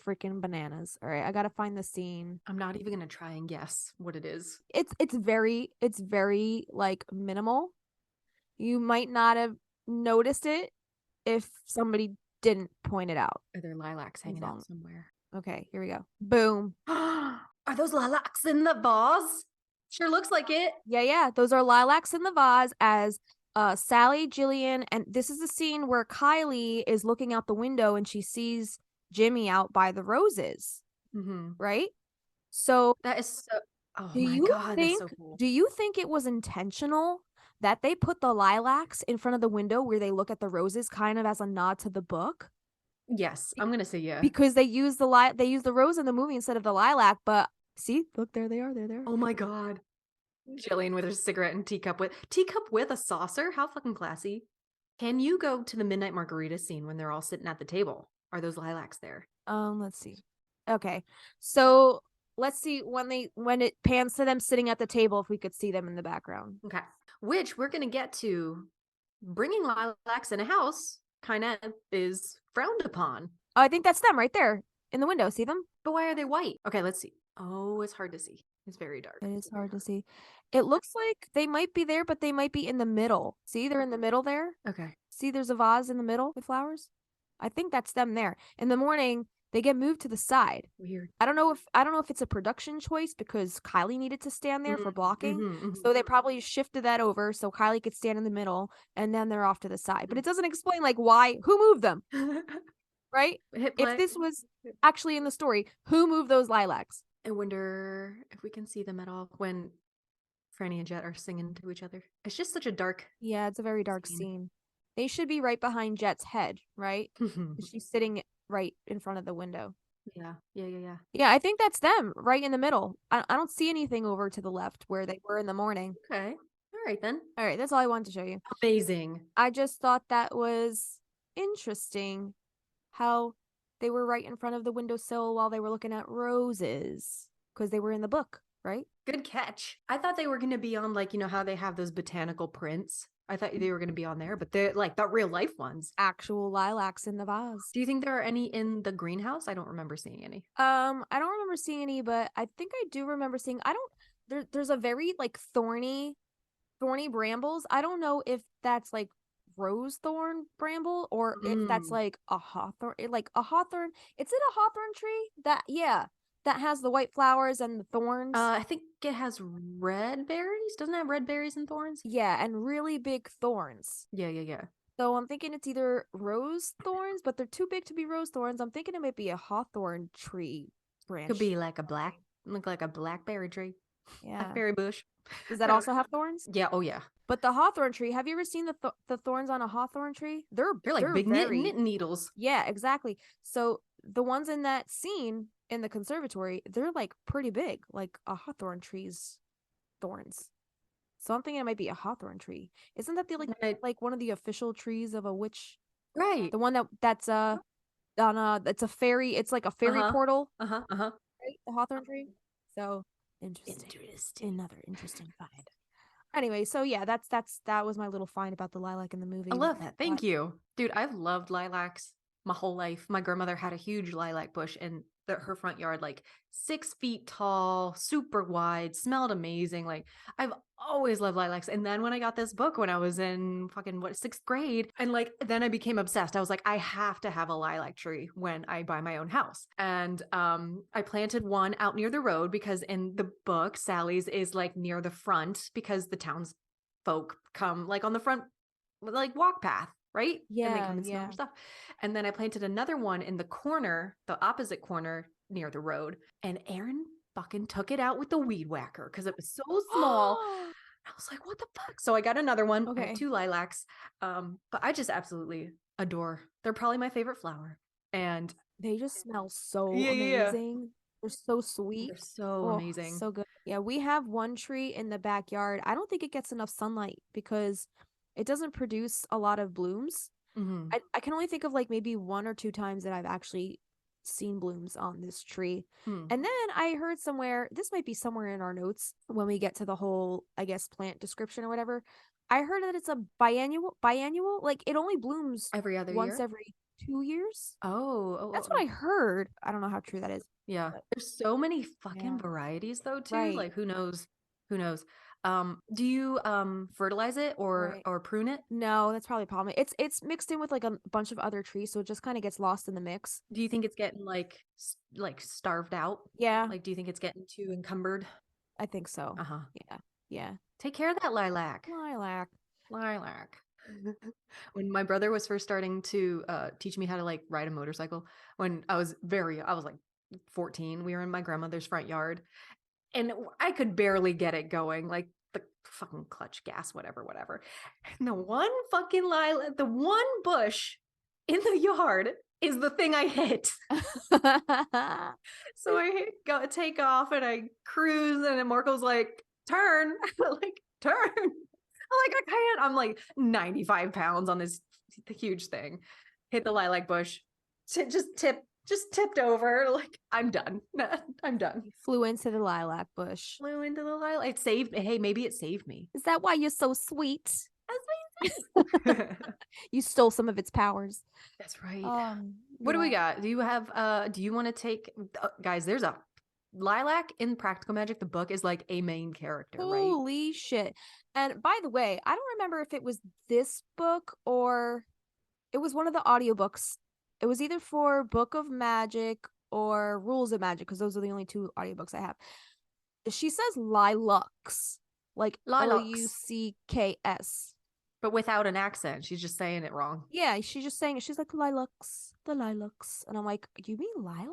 freaking bananas. All right, I gotta find the scene. I'm not even gonna try and guess what it is. It's very like minimal. You might not have noticed it if somebody didn't point it out. Are there lilacs hanging long. out somewhere? Okay, here we go. Boom. Are those lilacs in the vase? Sure looks like it. Yeah. Those are lilacs in the vase as Sally, Jillian, and this is the scene where Kylie is looking out the window and she sees Jimmy out by the roses, Mm-hmm. right? So That is so. Oh do my you God, think that's so cool. do you think it was intentional that they put the lilacs in front of the window where they look at the roses kind of as a nod to the book? Yes, I'm gonna say yeah. Because they use the rose in the movie instead of the lilac, but see, look, there they are. They're there. Oh my God. Jillian with her cigarette and teacup with a saucer. How fucking classy. Can you go to the midnight margarita scene when they're all sitting at the table? Are those lilacs there? Let's see. Okay. So let's see when it pans to them sitting at the table if we could see them in the background. Okay. Which we're gonna get to. Bringing lilacs in a house kind of is frowned upon. Oh, I think that's them right there in the window. See them? But why are they white? Okay, let's see. Oh, it's hard to see. It's very dark. It is hard to see. It looks like they might be there, but they might be in the middle. See, they're in the middle there. Okay. See, there's a vase in the middle with flowers. I think that's them there. In the morning, they get moved to the side. Weird. I don't know if it's a production choice because Kylie needed to stand there for blocking. Mhm, So they probably shifted that over so Kylie could stand in the middle and then they're off to the side. But it doesn't explain like who moved them, mhm. right? Hit play. If this was actually in the story, who moved those lilacs? I wonder if we can see them at all when Franny and Jet are singing to each other. It's just such a dark. Yeah, it's a very dark Scene. scene. They should be right behind Jet's head, right? She's sitting right in front of the window. Yeah. Yeah, I think that's them right in the middle. I don't see anything over to the left where they were in the morning. Okay. All right then. All right, that's all I wanted to show you. Amazing. I just thought that was interesting how they were right in front of the windowsill while they were looking at roses because they were in the book, right? Good catch. I thought they were going to be on like, you know how they have those botanical prints. I thought they were going to be on there, but they're like the real life ones. Actual lilacs in the vase. Do you think there are any in the greenhouse? I don't remember seeing any. I don't remember seeing any, but I think I do remember seeing. There's a very like thorny brambles. I don't know if that's like rose thorn bramble or if that's like a hawthorn. Is it a hawthorn tree? That has the white flowers and the thorns. I think it has red berries. Doesn't it have red berries and thorns? Yeah, and really big thorns. Yeah. So I'm thinking it's either rose thorns, but they're too big to be rose thorns. I'm thinking it might be a hawthorn tree branch. Could be like look like a blackberry tree. Yeah. Blackberry bush. Does that also have thorns? Yeah. Oh yeah. But the hawthorn tree, have you ever seen the thorns on a hawthorn tree? They're like big very... knit needles. Yeah, exactly. So the ones in that scene in the conservatory, they're like pretty big, like a hawthorn tree's thorns. So I'm thinking it might be a hawthorn tree. Isn't that the like one of the official trees of a witch? Right. The one that's on it's a fairy. It's like a fairy portal. Right. The hawthorn tree. So interesting. Another interesting find. Anyway, so yeah, that was my little find about the lilac in the movie. I love that. Thank you. Dude, I've loved lilacs my whole life. My grandmother had a huge lilac bush and her front yard, like 6 feet tall, super wide, smelled amazing. Like I've always loved lilacs. And then when I got this book when I was in fucking 6th grade, and like then I became obsessed. I was like, I have to have a lilac tree when I buy my own house. And I planted one out near the road because in the book, Sally's is like near the front because the townsfolk come like on the front like walk path, right? And they Yeah, come and smell yeah. our stuff. And then I planted another one in the corner, the opposite corner near the road. And Aaron fucking took it out with the weed whacker because it was so small. I was like, what the fuck? So I got another one. I have Okay. 2 lilacs. But I just absolutely adore. They're probably my favorite flower. And They just smell so yeah. amazing. They're so sweet. They're so Oh, amazing. so good. Yeah, we have one tree in the backyard. I don't think it gets enough sunlight because it doesn't produce a lot of blooms. Mhm. I can only think of like maybe 1 or 2 times that I've actually seen blooms on this tree. Hmm. And then I heard somewhere, this might be somewhere in our notes when we get to the whole, I guess, plant description or whatever. I heard that it's a biannual, like it only blooms Every other once year? every 2 years. Oh. That's what I heard. I don't know how true that is. Yeah. But There's so many fucking yeah. varieties though too. Right. Like who knows? Who knows? Do you fertilize it Right. or prune it? No, that's probably a problem. It's mixed in with like a bunch of other trees, so it just kind of gets lost in the mix. Do you think it's getting like like starved out? Yeah, Like do you think it's getting too encumbered? I think so. Uh-huh. Yeah. Yeah. Take care of that lilac. Lilac. Lilac. When my brother was first starting to teach me how to like ride a motorcycle, when I was like 14, we were in my grandmother's front yard and I could barely get it going, like the fucking clutch gas, whatever. And the one fucking lilac, the one bush in the yard is the thing I hit. So I take off and I cruise, and then Marco's like, turn, like, turn. I'm like, I can't. I'm like 95 pounds on this huge thing. Hit the lilac bush, just tipped over. Like, I'm done. I'm done. Flew into the lilac bush. Flew into the lilac. It saved me. Hey, maybe it saved me. Is that why you're so sweet? That's You stole some of its powers. right. What do Yeah. we got? Do you have do you want to take guys, there's a Lilac in Practical Magic, the book is like a main character, right? Holy shit. And by the way, I don't remember if it was this book or it was one of the audiobooks. It was either for Book of Magic or Rules of Magic, because those are the only 2 audiobooks I have. She says Lilacs, like Lilacs. Lucks, But without an accent. She's just saying it wrong. yeah, she's just saying it. She's like Lilacs, the Lilacs, and I'm like, you mean lilac?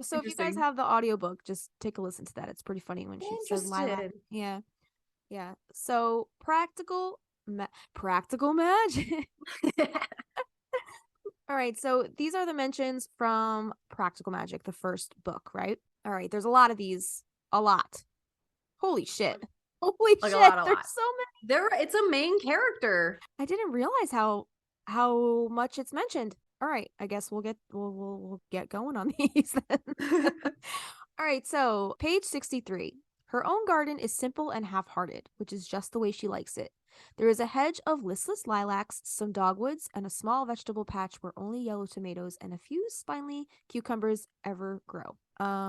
So if you guys Interesting. have the audiobook, just take a listen to that. It's pretty funny when she says lilac. Interested. Yeah. So practical magic. All right, so these are the mentions from Practical Magic, the first book, right? All right, there's a lot of these. A lot. Holy shit. Holy Like shit. a lot. There's so many. It's a main character. I didn't realize how much it's mentioned. All right, I guess we'll get going on these then. All right, so page 63. Her own garden is simple and half-hearted, which is just the way she likes it. There is a hedge of listless lilacs, some dogwoods, and a small vegetable patch where only yellow tomatoes and a few spiny cucumbers ever grow.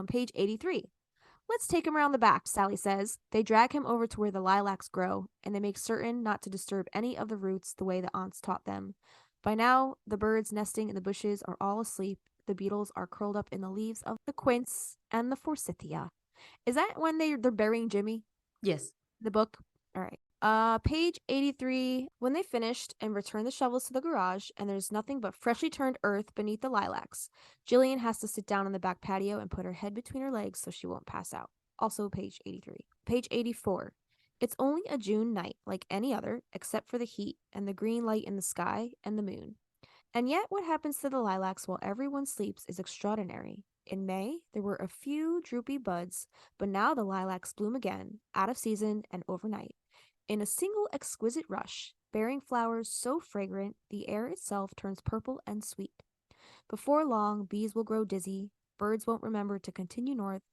Page 83. Let's take him around the back, Sally says. They drag him over to where the lilacs grow, and they make certain not to disturb any of the roots the way the aunts taught them. By now, the birds nesting in the bushes are all asleep. The beetles are curled up in the leaves of the quince and the forsythia. Is that when they're burying Jimmy? Yes. The book? All right. Page 83. When they finished and returned the shovels to the garage, and there's nothing but freshly turned earth beneath the lilacs, Jillian has to sit down on the back patio and put her head between her legs so she won't pass out. Also, page 83. Page 84. It's only a June night, like any other, except for the heat and the green light in the sky and the moon. And yet, what happens to the lilacs while everyone sleeps is extraordinary. In May, there were a few droopy buds, but now the lilacs bloom again, out of season and overnight. In a single exquisite rush, bearing flowers so fragrant the air itself turns purple and sweet. Before long, bees will grow dizzy, birds won't remember to continue north.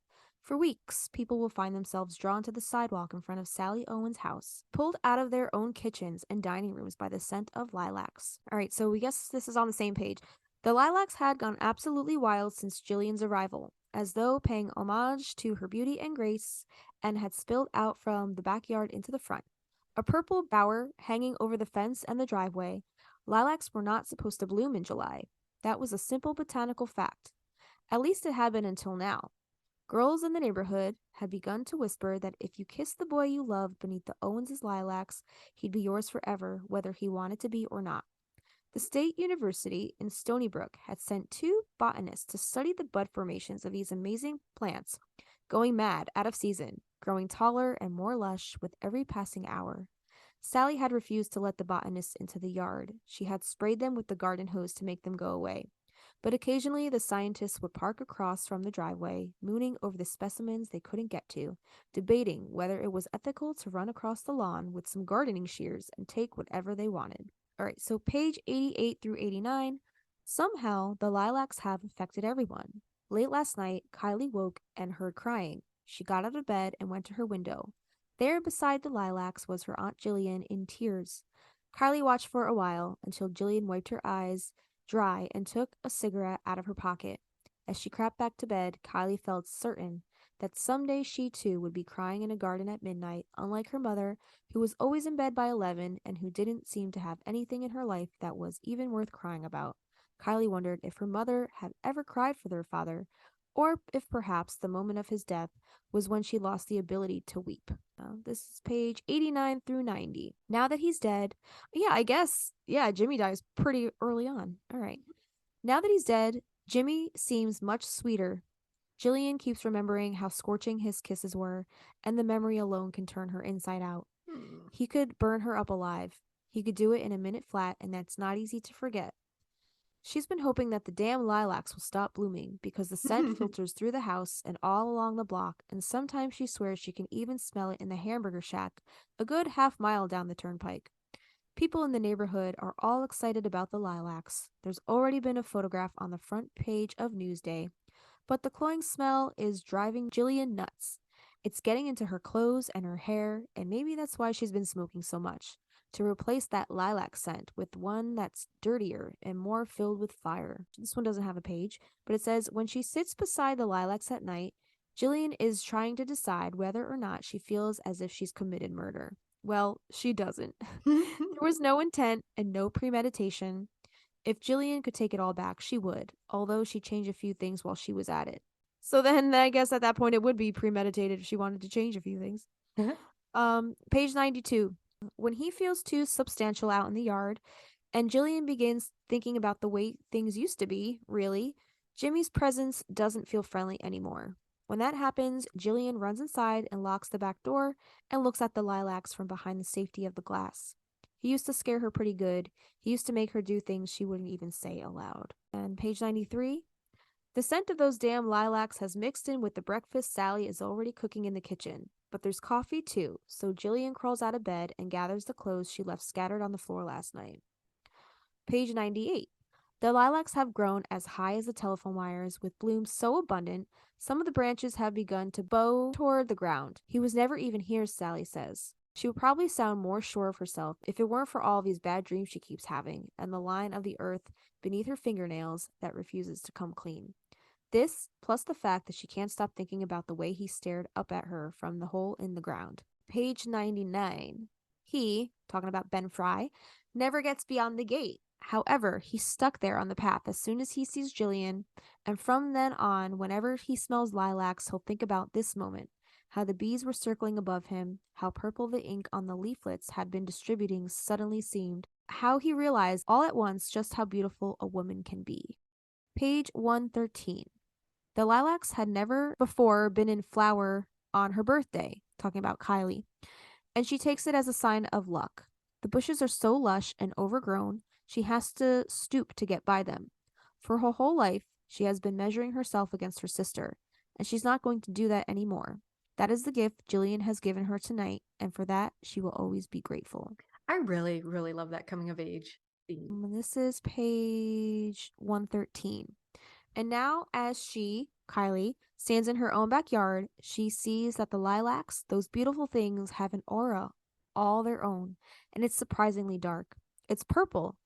For weeks, people will find themselves drawn to the sidewalk in front of Sally Owen's house, pulled out of their own kitchens and dining rooms by the scent of lilacs. All right, so we guess this is on the same page. The lilacs had gone absolutely wild since Jillian's arrival, as though paying homage to her beauty and grace, and had spilled out from the backyard into the front. A purple bower hanging over the fence and the driveway. Lilacs were not supposed to bloom in July. That was a simple botanical fact. At least it had been until now. Girls in the neighborhood had begun to whisper that if you kissed the boy you loved beneath the Owens' lilacs, he'd be yours forever, whether he wanted to be or not. The State University in Stony Brook had sent 2 botanists to study the bud formations of these amazing plants, going mad, out of season, growing taller and more lush with every passing hour. Sally had refused to let the botanists into the yard. She had sprayed them with the garden hose to make them go away. But occasionally the scientists would park across from the driveway, mooning over the specimens they couldn't get to, debating whether it was ethical to run across the lawn with some gardening shears and take whatever they wanted. All right, so page 88 through 89. Somehow, the lilacs have affected everyone. Late last night, Kylie woke and heard crying. She got out of bed and went to her window. There beside the lilacs was her Aunt Jillian in tears. Kylie watched for a while until Jillian wiped her eyes dry and took a cigarette out of her pocket. As she crept back to bed, Kylie felt certain that someday she too would be crying in a garden at midnight, unlike her mother, who was always in bed by 11 and who didn't seem to have anything in her life that was even worth crying about. Kylie wondered if her mother had ever cried for their father, or if perhaps the moment of his death was when she lost the ability to weep. This is page 89 through 90. Now that he's dead, Jimmy dies pretty early on. All right. Now that he's dead, Jimmy seems much sweeter. Jillian keeps remembering how scorching his kisses were, and the memory alone can turn her inside out. He could burn her up alive. He could do it in a minute flat, and that's not easy to forget. She's been hoping that the damn lilacs will stop blooming because the scent filters through the house and all along the block, and sometimes she swears she can even smell it in the hamburger shack a good half-mile down the turnpike. People in the neighborhood are all excited about the lilacs. There's already been a photograph on the front page of Newsday, but the cloying smell is driving Jillian nuts. It's getting into her clothes and her hair, and maybe that's why she's been smoking so much, to replace that lilac scent with one that's dirtier and more filled with fire. This one doesn't have a page, but it says, when she sits beside the lilacs at night, Jillian is trying to decide whether or not she feels as if she's committed murder. Well, she doesn't. There was no intent and no premeditation. If Jillian could take it all back, she would, although she changed a few things while she was at it. So then I guess at that point it would be premeditated if she wanted to change a few things. Page 92. When he feels too substantial out in the yard, and Jillian begins thinking about the way things used to be, really, Jimmy's presence doesn't feel friendly anymore. When that happens, Jillian runs inside and locks the back door and looks at the lilacs from behind the safety of the glass. He used to scare her pretty good. He used to make her do things she wouldn't even say aloud. And page 93. The scent of those damn lilacs has mixed in with the breakfast Sally is already cooking in the kitchen. But there's coffee too, so Jillian crawls out of bed and gathers the clothes she left scattered on the floor last night. Page 98. The lilacs have grown as high as the telephone wires, with blooms so abundant, some of the branches have begun to bow toward the ground. He was never even here, Sally says. She would probably sound more sure of herself if it weren't for all these bad dreams she keeps having, and the line of the earth beneath her fingernails that refuses to come clean. This, plus the fact that she can't stop thinking about the way he stared up at her from the hole in the ground. Page 99. He, talking about Ben Fry, never gets beyond the gate. However, he's stuck there on the path as soon as he sees Jillian, and from then on, whenever he smells lilacs, he'll think about this moment, how the bees were circling above him, how purple the ink on the leaflets had been distributing suddenly seemed, how he realized all at once just how beautiful a woman can be. Page 113. The lilacs had never before been in flower on her birthday, talking about Kylie, and she takes it as a sign of luck. The bushes are so lush and overgrown, she has to stoop to get by them. For her whole life, she has been measuring herself against her sister, and she's not going to do that anymore. That is the gift Jillian has given her tonight, and for that, she will always be grateful. I really, really love that coming of age theme. This is page 113. And now, as she, Kylie, stands in her own backyard, she sees that the lilacs, those beautiful things, have an aura all their own, and it's surprisingly dark. It's purple,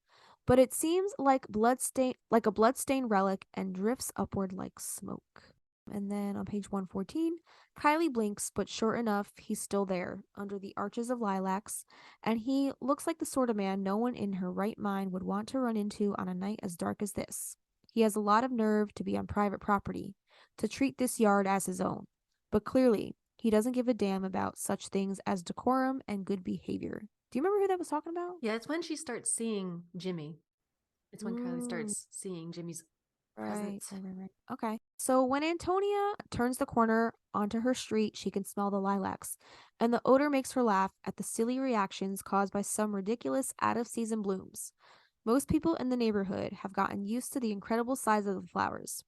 but it seems like a bloodstained relic and drifts upward like smoke. And then on page 114, Kylie blinks, but sure enough, he's still there under the arches of lilacs, and he looks like the sort of man no one in her right mind would want to run into on a night as dark as this. He has a lot of nerve to be on private property, to treat this yard as his own, but clearly he doesn't give a damn about such things as decorum and good behavior. Do you remember who that was talking about? Yeah, it's when she starts seeing Jimmy. It's when Kylie starts seeing Jimmy's presence. Right. Okay. So when Antonia turns the corner onto her street, she can smell the lilacs, and the odor makes her laugh at the silly reactions caused by some ridiculous out-of-season blooms. Most people in the neighborhood have gotten used to the incredible size of the flowers.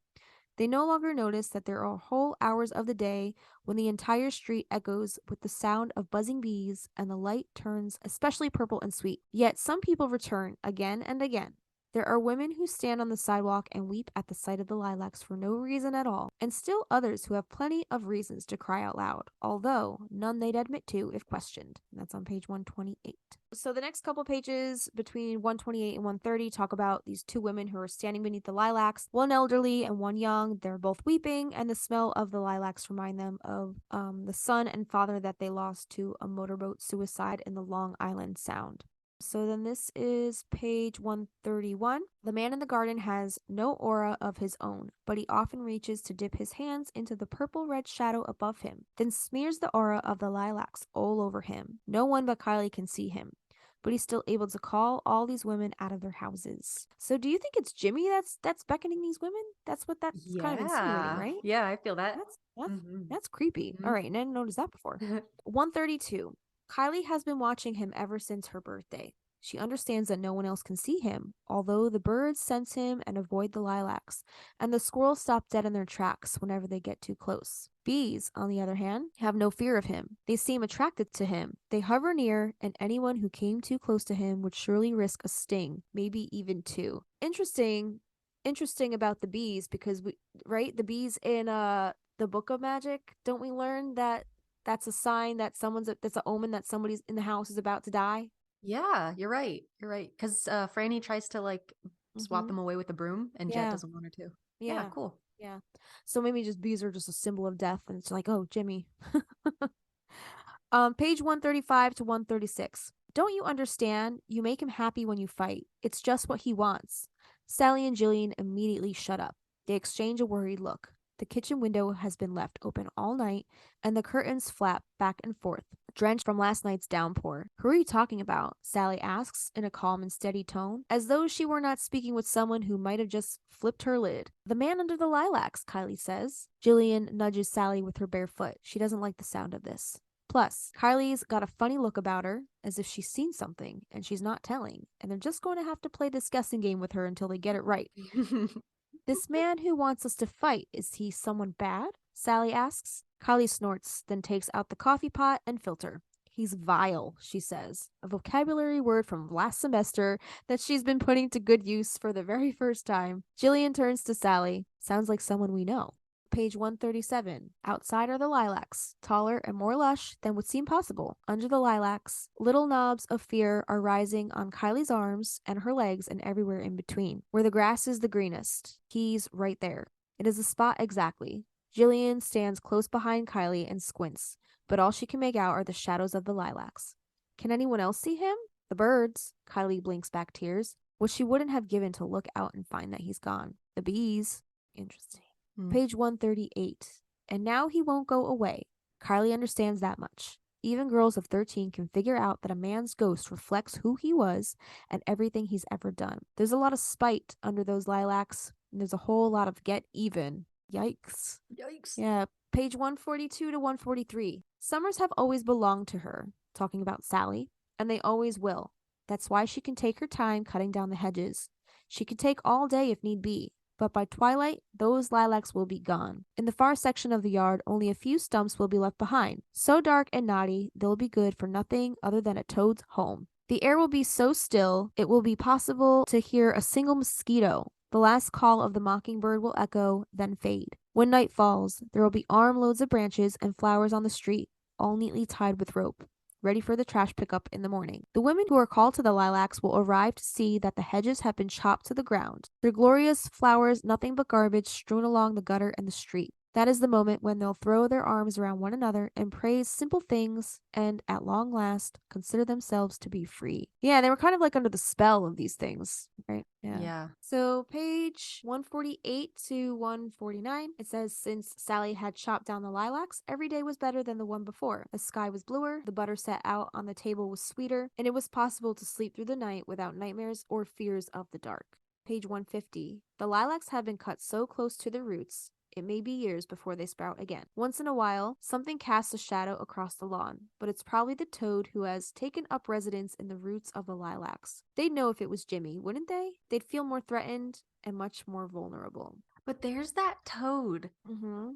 They no longer notice that there are whole hours of the day when the entire street echoes with the sound of buzzing bees and the light turns especially purple and sweet. Yet some people return again and again. There are women who stand on the sidewalk and weep at the sight of the lilacs for no reason at all, and still others who have plenty of reasons to cry out loud, although none they'd admit to if questioned. And that's on page 128. So the next couple pages between 128 and 130 talk about these two women who are standing beneath the lilacs, one elderly and one young. They're both weeping, and the smell of the lilacs remind them of the son and father that they lost to a motorboat suicide in the Long Island Sound. So then this is page 131. The man in the garden has no aura of his own, but he often reaches to dip his hands into the purple-red shadow above him, then smears the aura of the lilacs all over him. No one but Kylie can see him, but he's still able to call all these women out of their houses. So do you think it's Jimmy that's beckoning these women? That's what that's kind of insinuating, right? Yeah, I feel that. That's creepy. All right, and I didn't notice that before. 132. Kylie has been watching him ever since her birthday. She understands that no one else can see him, although the birds sense him and avoid the lilacs, and the squirrels stop dead in their tracks whenever they get too close. Bees, on the other hand, have no fear of him. They seem attracted to him. They hover near, and anyone who came too close to him would surely risk a sting, maybe even two. Interesting about the bees, because the bees in the Book of Magic, don't we learn that that's a sign that that's an omen that somebody's in the house is about to die? Yeah, you're right. You're right. Because Franny tries to like swat them away with the broom, and Jet doesn't want her to. Yeah, cool. Yeah. So maybe just bees are just a symbol of death, and it's like, oh, Jimmy. Page 135 to 136. Don't you understand? You make him happy when you fight. It's just what he wants. Sally and Jillian immediately shut up. They exchange a worried look. The kitchen window has been left open all night, and the curtains flap back and forth, drenched from last night's downpour. Who are you talking about? Sally asks in a calm and steady tone, as though she were not speaking with someone who might have just flipped her lid. The man under the lilacs, Kylie says. Jillian nudges Sally with her bare foot. She doesn't like the sound of this. Plus, Kylie's got a funny look about her, as if she's seen something, and she's not telling, and they're just going to have to play this guessing game with her until they get it right. This man who wants us to fight, is he someone bad? Sally asks. Kylie snorts, then takes out the coffee pot and filter. He's vile, she says, a vocabulary word from last semester that she's been putting to good use for the very first time. Jillian turns to Sally. Sounds like someone we know. Page 137. Outside are the lilacs, taller and more lush than would seem possible. Under the lilacs, little knobs of fear are rising on Kylie's arms and her legs and everywhere in between. Where the grass is the greenest, he's right there. It is the spot exactly. Jillian stands close behind Kylie and squints, but all she can make out are the shadows of the lilacs. Can anyone else see him? The birds. Kylie blinks back tears, what she wouldn't have given to look out and find that he's gone. The bees. Interesting. Page 138. And now he won't go away. Kylie understands that much. Even girls of 13 can figure out that a man's ghost reflects who he was and everything he's ever done. There's a lot of spite under those lilacs, and there's a whole lot of get even. Yikes. Yeah, page 142 to 143. Summers have always belonged to her, talking about Sally, and they always will. That's why she can take her time cutting down the hedges. She can take all day if need be. But by twilight, those lilacs will be gone. In the far section of the yard, only a few stumps will be left behind. So dark and knotty, they'll be good for nothing other than a toad's home. The air will be so still, it will be possible to hear a single mosquito. The last call of the mockingbird will echo, then fade. When night falls, there will be armloads of branches and flowers on the street, all neatly tied with rope. ready for the trash pickup in the morning. The women who are called to the lilacs will arrive to see that the hedges have been chopped to the ground, their glorious flowers nothing but garbage strewn along the gutter and the street. That is the moment when they'll throw their arms around one another and praise simple things and, at long last, consider themselves to be free. Yeah, they were kind of like under the spell of these things, right? Yeah. So page 148 to 149, it says, since Sally had chopped down the lilacs, every day was better than the one before. The sky was bluer, the butter set out on the table was sweeter, and it was possible to sleep through the night without nightmares or fears of the dark. Page 150. The lilacs had been cut so close to the roots, it may be years before they sprout again. Once in a while, something casts a shadow across the lawn, but it's probably the toad who has taken up residence in the roots of the lilacs. They'd know if it was Jimmy, wouldn't they? They'd feel more threatened and much more vulnerable. But there's that toad. Mm-hmm.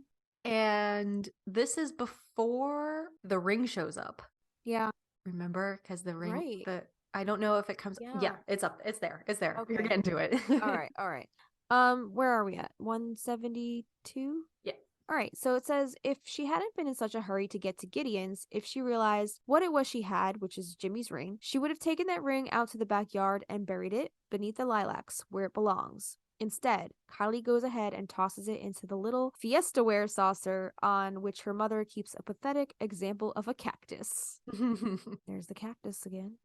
And this is before the ring shows up. Yeah. Remember? Because the ring, Right. I don't know if it comes. Yeah, it's up. It's there. It's there. You're Okay. getting to it. All right. Where are we at? 172? Yeah. All right, so it says, if she hadn't been in such a hurry to get to Gideon's, if she realized what it was she had, which is Jimmy's ring, she would have taken that ring out to the backyard and buried it beneath the lilacs, where it belongs. Instead, Kylie goes ahead and tosses it into the little fiesta-ware saucer on which her mother keeps a pathetic example of a cactus. There's the cactus again.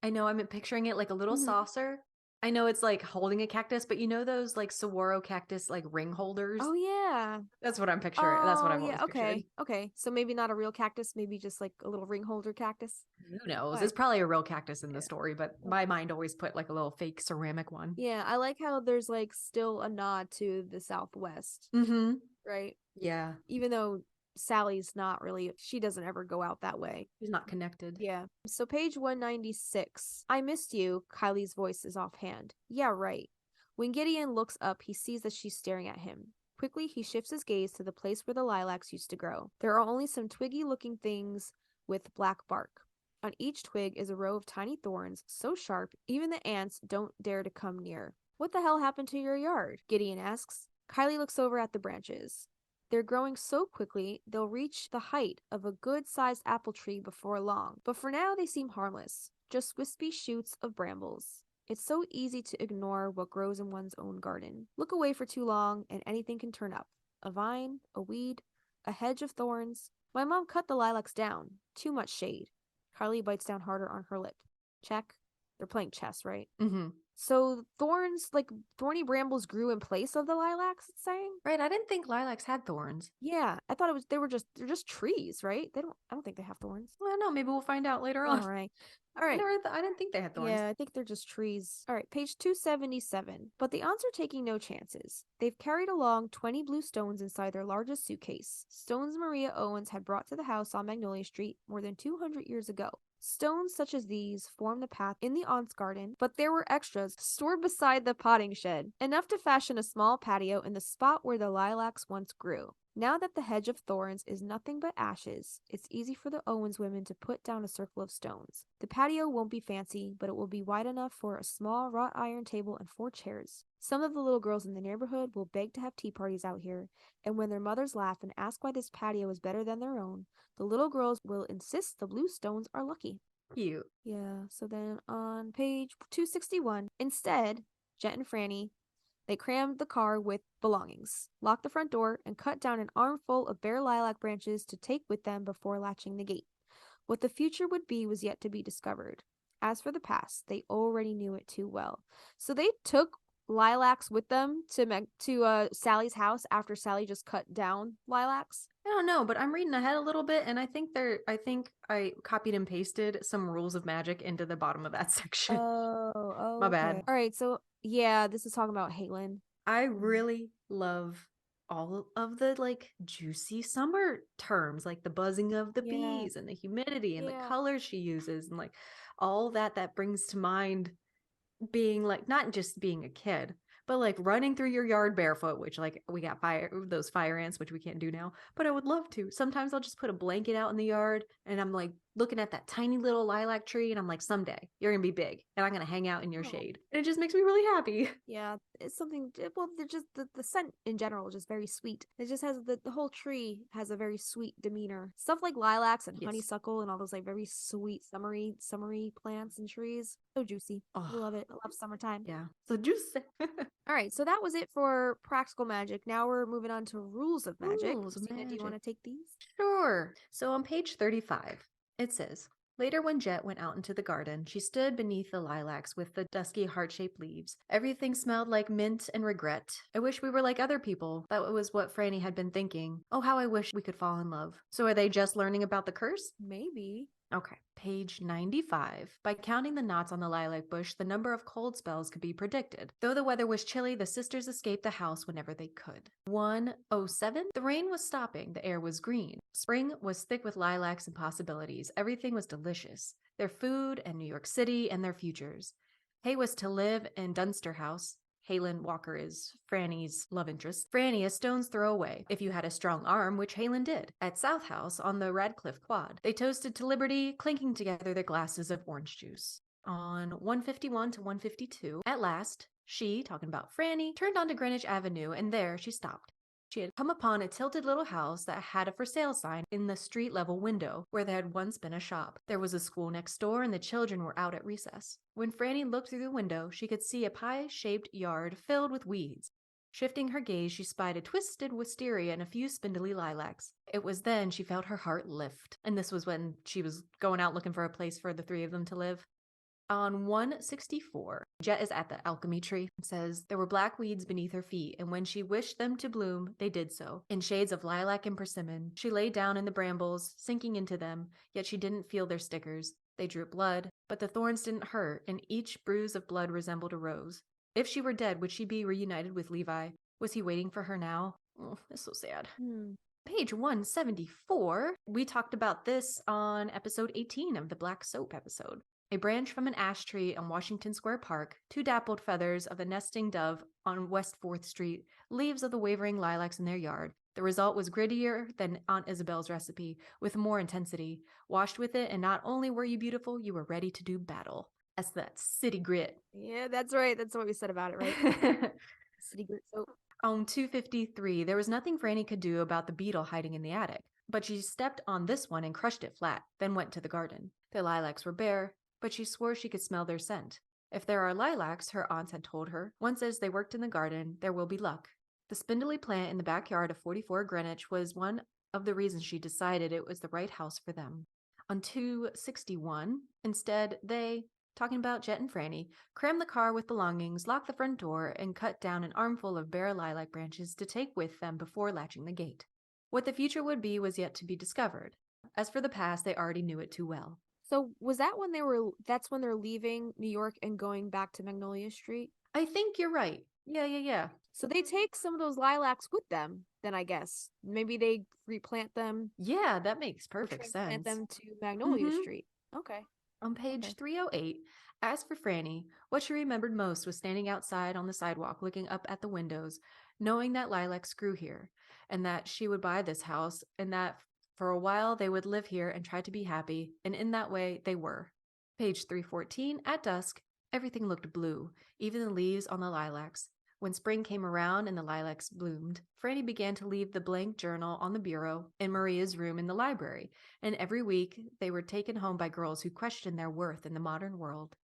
I know, I'm picturing it like a little saucer. I know it's like holding a cactus, but you know those like saguaro cactus like ring holders? Oh, yeah. That's what I'm picturing. That's what I've always pictured. Okay. So maybe not a real cactus, maybe just like a little ring holder cactus. Who knows? But It's probably a real cactus in the story, but my mind always put like a little fake ceramic one. Yeah, I like how there's like still a nod to the Southwest. Right? Yeah. Even though Sally's not really, she doesn't ever go out that way. She's not connected. Yeah. So page 196. I missed you. Kylie's voice is offhand. Yeah, right. When Gideon looks up, he sees that she's staring at him. Quickly, he shifts his gaze to the place where the lilacs used to grow. There are only some twiggy-looking things with black bark. On each twig is a row of tiny thorns, so sharp, even the ants don't dare to come near. What the hell happened to your yard? Gideon asks. Kylie looks over at the branches. They're growing so quickly, they'll reach the height of a good-sized apple tree before long. But for now, they seem harmless. Just wispy shoots of brambles. It's so easy to ignore what grows in one's own garden. Look away for too long, and anything can turn up. A vine, a weed, a hedge of thorns. My mom cut the lilacs down. Too much shade. Kylie bites down harder on her lip. Check. They're playing chess, right? So thorns, like thorny brambles, grew in place of the lilacs, it's saying? Right, I didn't think lilacs had thorns. Yeah, I thought they're just trees, right? I don't think they have thorns. Well, no, maybe we'll find out later on. All right. I didn't think they had thorns. Yeah, I think they're just trees. All right, page 277. But the aunts are taking no chances. They've carried along 20 blue stones inside their largest suitcase. Stones Maria Owens had brought to the house on Magnolia Street more than 200 years ago. Stones such as these form the path in the aunt's garden, but there were extras stored beside the potting shed, enough to fashion a small patio in the spot where the lilacs once grew. Now that the hedge of thorns is nothing but ashes, it's easy for the Owens women to put down a circle of stones. The patio won't be fancy, but it will be wide enough for a small wrought iron table and 4 chairs. Some of the little girls in the neighborhood will beg to have tea parties out here, and when their mothers laugh and ask why this patio is better than their own, the little girls will insist the blue stones are lucky. Cute. Yeah, so then on page 261, instead, Jet and Franny, they crammed the car with belongings, locked the front door, and cut down an armful of bare lilac branches to take with them before latching the gate. What the future would be was yet to be discovered. As for the past, they already knew it too well. So they took lilacs with them to Sally's house after Sally just cut down lilacs. I don't know, but I'm reading ahead a little bit, and I think I copied and pasted some rules of magic into the bottom of that section. Oh, My bad. All right, so yeah, this is talking about Halen. I really love all of the like juicy summer terms, like the buzzing of the bees and the humidity and the colors she uses, and like all that brings to mind being like not just being a kid, but like running through your yard barefoot, which like we got those fire ants, which we can't do now, but I would love to. Sometimes I'll just put a blanket out in the yard and I'm like looking at that tiny little lilac tree, and I'm like, someday you're going to be big and I'm going to hang out in your Oh. shade. And it just makes me really happy. Yeah, it's something. Well, they're just the scent in general is just very sweet. It just has the whole tree has a very sweet demeanor. Stuff like lilacs and Yes. honeysuckle and all those like very sweet summery plants and trees. So juicy. I Oh. love it. I love summertime. Yeah. So juicy. All right, so that was it for practical magic. Now we're moving on to rules of magic. Rules of Christina, do you want to magic. take these? Sure. So on page 35, it says, later when Jet went out into the garden, she stood beneath the lilacs with the dusky heart-shaped leaves. Everything smelled like mint and regret. I wish we were like other people. That was what Franny had been thinking. Oh, how I wish we could fall in love. So are they just learning about the curse? Maybe. Okay, page 95. By counting the knots on the lilac bush, the number of cold spells could be predicted. Though the weather was chilly, the sisters escaped the house whenever they could. 107. The rain was stopping. The air was green. Spring was thick with lilacs and possibilities. Everything was delicious. Their food and New York City and their futures. Hay was to live in Dunster House. Halen Walker is Franny's love interest. Franny a stone's throw away, if you had a strong arm, which Halen did. At South House on the Radcliffe Quad, they toasted to liberty, clinking together their glasses of orange juice. On 151 to 152, at last, she, talking about Franny, turned onto Greenwich Avenue, and there she stopped. She had come upon a tilted little house that had a for sale sign in the street level window where there had once been a shop. There was a school next door and the children were out at recess. When Franny looked through the window, she could see a pie-shaped yard filled with weeds. Shifting her gaze, she spied a twisted wisteria and a few spindly lilacs. It was then she felt her heart lift. And this was when she was going out looking for a place for the three of them to live. On 164, Jet is at the alchemy tree. It says, there were black weeds beneath her feet, and when she wished them to bloom, they did so. In shades of lilac and persimmon, she lay down in the brambles, sinking into them, yet she didn't feel their stickers. They drew blood, but the thorns didn't hurt, and each bruise of blood resembled a rose. If she were dead, would she be reunited with Levi? Was he waiting for her now? Oh, that's so sad. Page 174, we talked about this on episode 18 of the Black Soap episode. A branch from an ash tree on Washington Square Park, two dappled feathers of a nesting dove on West 4th Street, leaves of the wavering lilacs in their yard. The result was grittier than Aunt Isabel's recipe, with more intensity. Washed with it, and not only were you beautiful, you were ready to do battle. That's that city grit. Yeah, that's right. That's what we said about it, right? City grit soap. On 253, there was nothing Franny could do about the beetle hiding in the attic, but she stepped on this one and crushed it flat, then went to the garden. The lilacs were bare, but she swore she could smell their scent. If there are lilacs, her aunts had told her, once as they worked in the garden, there will be luck. The spindly plant in the backyard of 44 Greenwich was one of the reasons she decided it was the right house for them. On 261, instead, they, talking about Jet and Franny, crammed the car with belongings, locked the front door, and cut down an armful of bare lilac branches to take with them before latching the gate. What the future would be was yet to be discovered. As for the past, they already knew it too well. So was that when that's when they're leaving New York and going back to Magnolia Street? I think you're right. Yeah. So they take some of those lilacs with them, then I guess. Maybe they replant them. Yeah, that makes Or perfect transplant sense. them to Magnolia Mhm. Street. Okay. On page Okay. 308, as for Franny, what she remembered most was standing outside on the sidewalk looking up at the windows, knowing that lilacs grew here, and that she would buy this house, and that for a while they would live here and try to be happy, and in that way they were. Page 314, at dusk, everything looked blue, even the leaves on the lilacs. When spring came around and the lilacs bloomed, Franny began to leave the blank journal on the bureau in Maria's room in the library, and every week they were taken home by girls who questioned their worth in the modern world.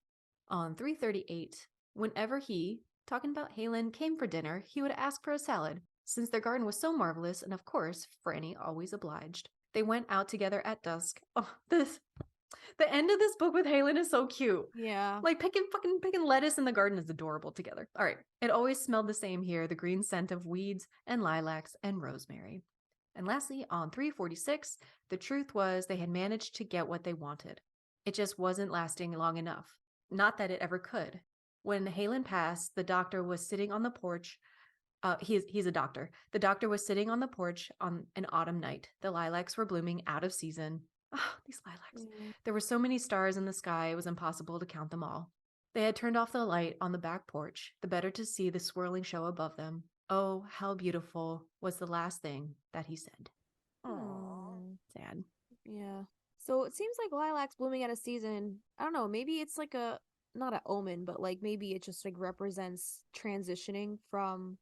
On 338, whenever he, talking about Halen, came for dinner, he would ask for a salad, since their garden was so marvelous, and of course, Franny always obliged. They went out together at dusk. Oh, the end of this book with Halen is so cute. Yeah. Like picking lettuce in the garden is adorable together. All right. It always smelled the same here, the green scent of weeds and lilacs and rosemary. And lastly, on 346, the truth was they had managed to get what they wanted. It just wasn't lasting long enough. Not that it ever could. When Halen passed, the doctor was sitting on the porch. He's a doctor. The doctor was sitting on the porch on an autumn night. The lilacs were blooming out of season. Oh, these lilacs. There were so many stars in the sky, it was impossible to count them all. They had turned off the light on the back porch, the better to see the swirling show above them. Oh, how beautiful was the last thing that he said. Aww. Sad. Yeah. So it seems like lilacs blooming at a season, I don't know, maybe it's like a, not an omen, but like maybe it just like represents transitioning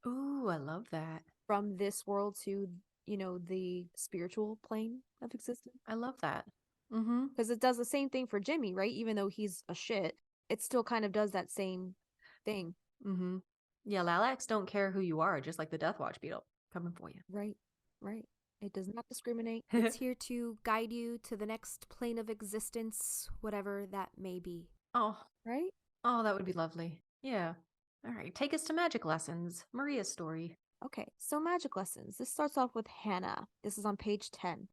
Ooh, I love that. from this world to, the spiritual plane of existence. I love that. Mm-hmm. Because it does the same thing for Jimmy, right? Even though he's a shit, it still kind of does that same thing. Mm-hmm. Yeah, lilacs don't care who you are, just like the Death Watch beetle coming for you. Right, right. It does not discriminate. It's here to guide you to the next plane of existence, whatever that may be. Oh, Right? oh, that would be lovely. Yeah. All right, take us to magic lessons. Maria's story. Okay, so magic lessons. This starts off with Hannah. This is on page 10.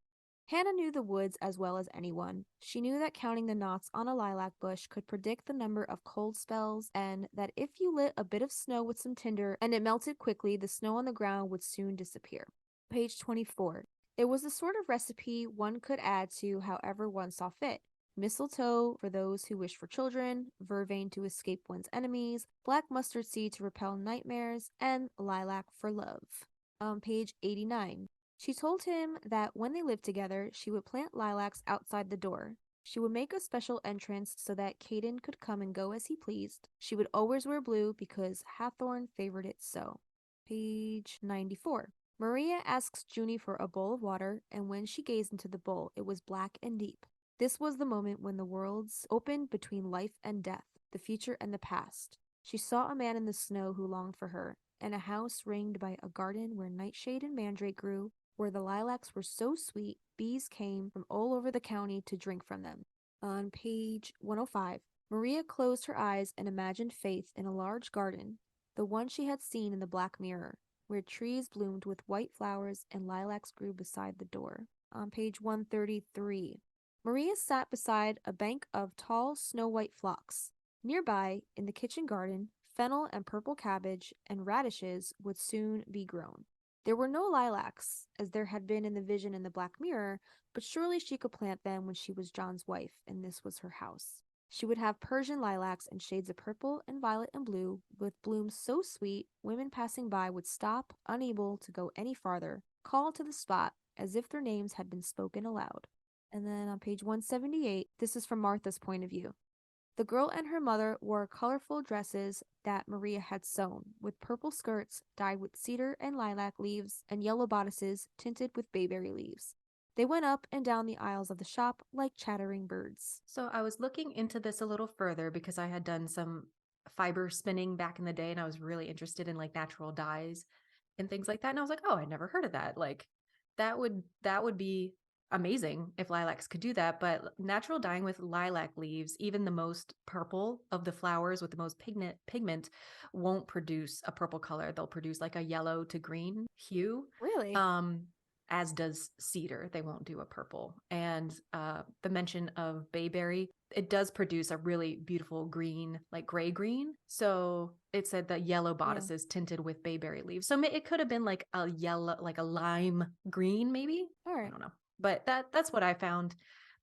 Hannah knew the woods as well as anyone. She knew that counting the knots on a lilac bush could predict the number of cold spells, and that if you lit a bit of snow with some tinder and it melted quickly, the snow on the ground would soon disappear. Page 24. It was the sort of recipe one could add to however one saw fit. Mistletoe for those who wish for children, vervain to escape one's enemies, black mustard seed to repel nightmares, and lilac for love. On page 89. She told him that when they lived together, she would plant lilacs outside the door. She would make a special entrance so that Caden could come and go as he pleased. She would always wear blue because Hathorn favored it so. Page 94. Maria asks Junie for a bowl of water, and when she gazed into the bowl, it was black and deep. This was the moment when the worlds opened between life and death, the future and the past. She saw a man in the snow who longed for her, and a house ringed by a garden where nightshade and mandrake grew, where the lilacs were so sweet, bees came from all over the county to drink from them. On page 105, Maria closed her eyes and imagined Faith in a large garden, the one she had seen in the black mirror, where trees bloomed with white flowers and lilacs grew beside the door. On page 133, Maria sat beside a bank of tall snow-white phlox. Nearby, in the kitchen garden, fennel and purple cabbage and radishes would soon be grown. There were no lilacs, as there had been in the vision in the black mirror, but surely she could plant them when she was John's wife, and this was her house. She would have Persian lilacs in shades of purple and violet and blue, with blooms so sweet, women passing by would stop, unable to go any farther, call to the spot, as if their names had been spoken aloud. And then on page 178, this is from Martha's point of view. The girl and her mother wore colorful dresses that Maria had sewn, with purple skirts dyed with cedar and lilac leaves and yellow bodices tinted with bayberry leaves. They went up and down the aisles of the shop like chattering birds. So I was looking into this a little further because I had done some fiber spinning back in the day and I was really interested in like natural dyes and things like that. And I was like, oh, I'd never heard of that. Like that would be amazing if lilacs could do that. But natural dyeing with lilac leaves, even the most purple of the flowers with the most pigment won't produce a purple color. They'll produce like a yellow to green hue. Really? As does cedar. They won't do a purple. And the mention of bayberry, it does produce a really beautiful green, like gray green. So it said that yellow bodices tinted with bayberry leaves. So it could have been like a yellow, like a lime green, maybe. All right. I don't know. But that's what I found.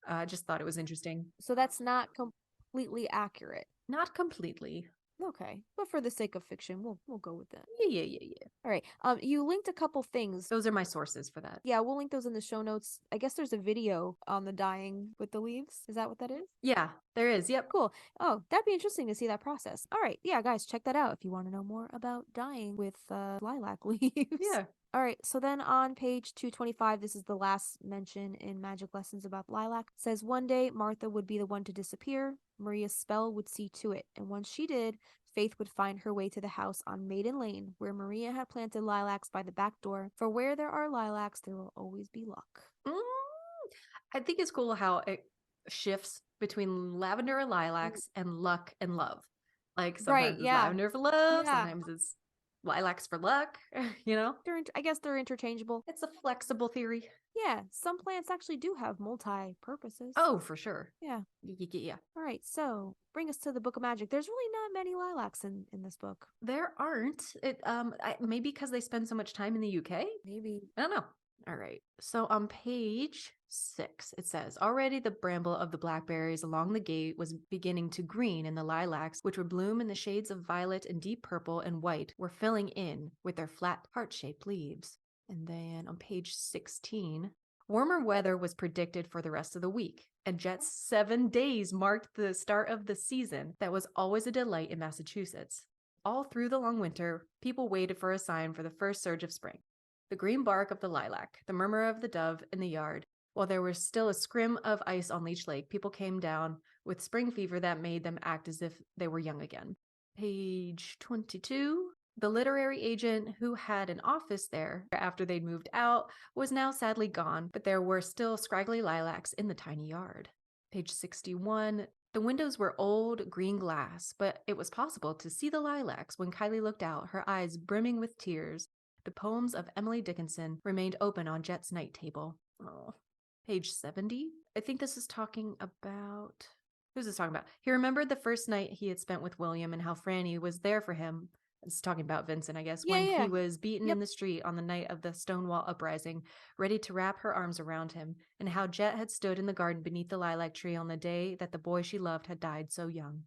I just thought it was interesting. So that's not completely accurate. Not completely. Okay, but for the sake of fiction, we'll go with that. Yeah. All right. You linked a couple things. Those are my sources for that. Yeah, we'll link those in the show notes. I guess there's a video on the dyeing with the leaves. Is that what that is? Yeah, there is. Yep. Cool. Oh, that'd be interesting to see that process. All right. Yeah, guys, check that out if you want to know more about dyeing with lilac leaves. Yeah. All right, so then on page 225, this is the last mention in Magic Lessons about lilac. It says one day Martha would be the one to disappear. Maria's spell would see to it, and once she did, Faith would find her way to the house on Maiden Lane, where Maria had planted lilacs by the back door. For where there are lilacs, there will always be luck. I think it's cool how it shifts between lavender and lilacs and luck and love. Like sometimes it's lavender for love, sometimes it's lilacs for luck, you know? I guess they're interchangeable. It's a flexible theory. Yeah, some plants actually do have multi-purposes. Oh, for sure. Yeah. Yeah. All right, so bring us to the Book of Magic. There's really not many lilacs in this book. There aren't. Maybe because they spend so much time in the UK? Maybe. I don't know. All right. So on page 6, it says, already the bramble of the blackberries along the gate was beginning to green, and the lilacs, which would bloom in the shades of violet and deep purple and white, were filling in with their flat heart-shaped leaves. And then on page 16, Warmer weather was predicted for the rest of the week, and Jet's 7 days marked the start of the season that was always a delight in Massachusetts. All through the long winter, people waited for a sign for the first surge of spring. The green bark of the lilac, the murmur of the dove in the yard. While there was still a scrim of ice on Leech Lake, people came down with spring fever that made them act as if they were young again. Page 22. The literary agent who had an office there after they'd moved out was now sadly gone, but there were still scraggly lilacs in the tiny yard. Page 61. The windows were old green glass, but it was possible to see the lilacs when Kylie looked out, her eyes brimming with tears. The poems of Emily Dickinson remained open on Jet's night table. Oh. Page 70. I think this is talking about... Who's this talking about? He remembered the first night he had spent with William and how Franny was there for him. It's talking about Vincent, I guess, Yeah, when yeah. he was beaten Yep. in the street on the night of the Stonewall Uprising, ready to wrap her arms around him, and how Jet had stood in the garden beneath the lilac tree on the day that the boy she loved had died so young.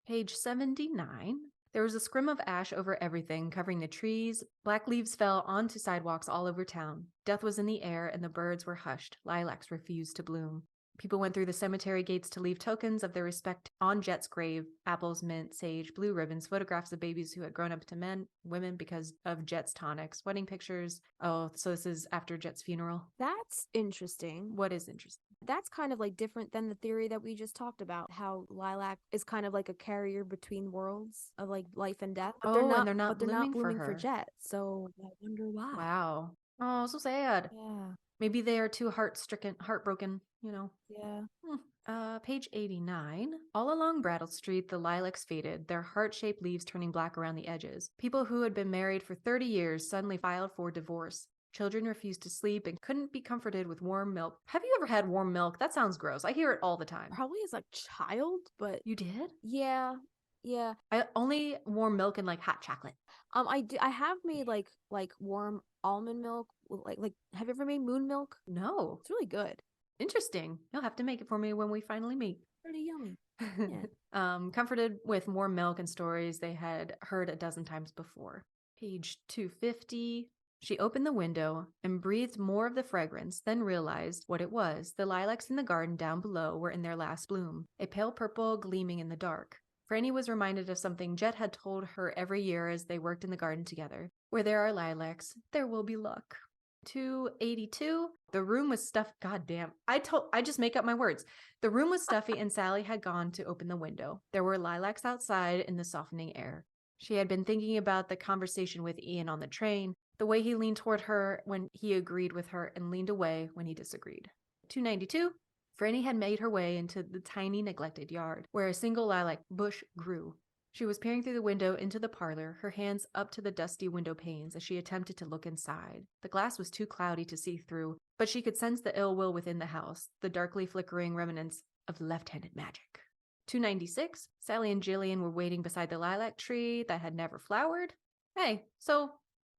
Page 79. There was a scrim of ash over everything, covering the trees. Black leaves fell onto sidewalks all over town. Death was in the air, and the birds were hushed. Lilacs refused to bloom. People went through the cemetery gates to leave tokens of their respect on Jet's grave: apples, mint, sage, blue ribbons, photographs of babies who had grown up to men, women because of Jet's tonics, wedding pictures. Oh, so this is after Jet's funeral. That's interesting. What is interesting? That's kind of like different than the theory that we just talked about, how lilac is kind of like a carrier between worlds of like life and death. But Oh, and they're not blooming for blooming her. Jet. So I wonder why. Wow. Oh, so sad. Yeah. Maybe they are too heartbroken, you know. Yeah. Page 89. All along Brattle Street, the lilacs faded, their heart-shaped leaves turning black around the edges. People who had been married for 30 years suddenly filed for divorce. Children refused to sleep and couldn't be comforted with warm milk. Have you ever had warm milk? That sounds gross. I hear it all the time. Probably as a child, but You did? yeah. Yeah. I only warm milk and like hot chocolate. I have made like warm almond milk with like have you ever made moon milk? No. It's really good. Interesting. You'll have to make it for me when we finally meet. Pretty yummy. Yeah. Comforted with more milk and stories they had heard a dozen times before. Page 250. She opened the window and breathed more of the fragrance, then realized what it was. The lilacs in the garden down below were in their last bloom, a pale purple gleaming in the dark. Franny was reminded of something Jet had told her every year as they worked in the garden together. Where there are lilacs, there will be luck. 282. The room was stuffed. Goddamn. I just make up my words. The room was stuffy and Sally had gone to open the window. There were lilacs outside in the softening air. She had been thinking about the conversation with Ian on the train, the way he leaned toward her when he agreed with her and leaned away when he disagreed. 292. Franny had made her way into the tiny neglected yard, where a single lilac bush grew. She was peering through the window into the parlor, her hands up to the dusty window panes as she attempted to look inside. The glass was too cloudy to see through, but she could sense the ill will within the house, the darkly flickering remnants of left-handed magic. 296. Sally and Jillian were waiting beside the lilac tree that had never flowered. Hey, so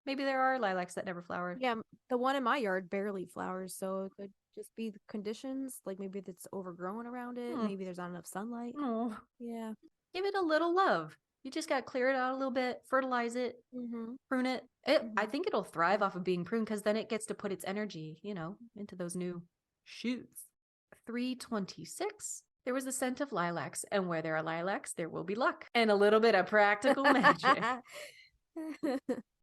maybe there are lilacs that never flowered. Yeah, the one in my yard barely flowers, so it could just be the conditions. Like maybe it's overgrown around it. Maybe there's not enough sunlight. Oh, Yeah. give it a little love. You just got to clear it out a little bit, fertilize it, prune it. I think it'll thrive off of being pruned because then it gets to put its energy, into those new shoots. 326. There was the scent of lilacs, and where there are lilacs, there will be luck. And a little bit of practical magic.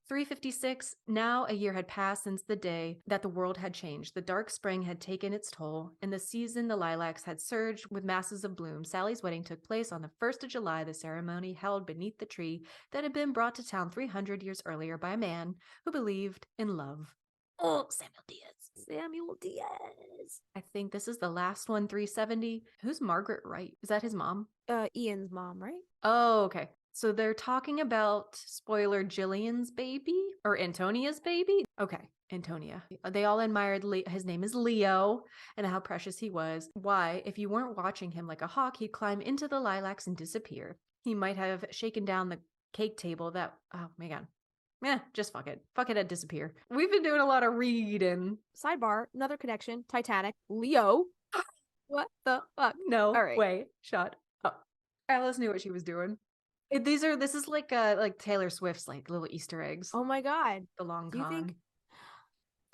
356. Now a year had passed since the day that the world had changed. The dark spring had taken its toll. In the season, the lilacs had surged with masses of bloom. Sally's wedding took place on the 1st of July, the ceremony held beneath the tree that had been brought to town 300 years earlier by a man who believed in love. Oh, Samuel Diaz. Samuel Diaz. I think this is the last one, 370. Who's Margaret Wright? Is that his mom? Ian's mom, right? Oh, okay. So they're talking about, spoiler, Jillian's baby or Antonia's baby? Okay, Antonia. They all admired his name is Leo and how precious he was. Why, if you weren't watching him like a hawk, he'd climb into the lilacs and disappear. He might have shaken down the cake table that, oh my God. Just fuck it. Fuck it and disappear. We've been doing a lot of reading. Sidebar, another connection. Titanic. Leo. What the fuck? No All right. way. Shut up. Alice knew what she was doing. This is like Taylor Swift's like little Easter eggs. Oh my God. The long Do con.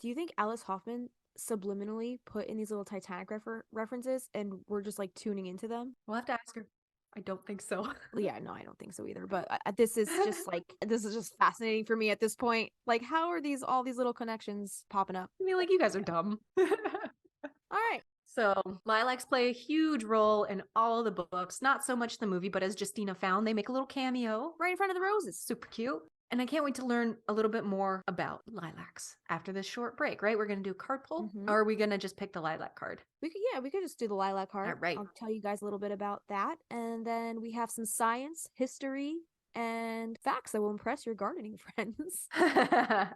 you think Alice Hoffman subliminally put in these little Titanic references and we're just like tuning into them? We'll have to ask her. I don't think so. Yeah, no, I don't think so either. But this is just fascinating for me at this point. Like, how are all these little connections popping up? I mean, like, you guys are dumb. All right. So lilacs play a huge role in all of the books, not so much the movie, but as Justina found, they make a little cameo. Right in front of the roses. Super cute. And I can't wait to learn a little bit more about lilacs after this short break, right? We're going to do a card pull, or are we going to just pick the lilac card? We could just do the lilac card. All right. I'll tell you guys a little bit about that. And then we have some science, history, and facts that will impress your gardening friends. And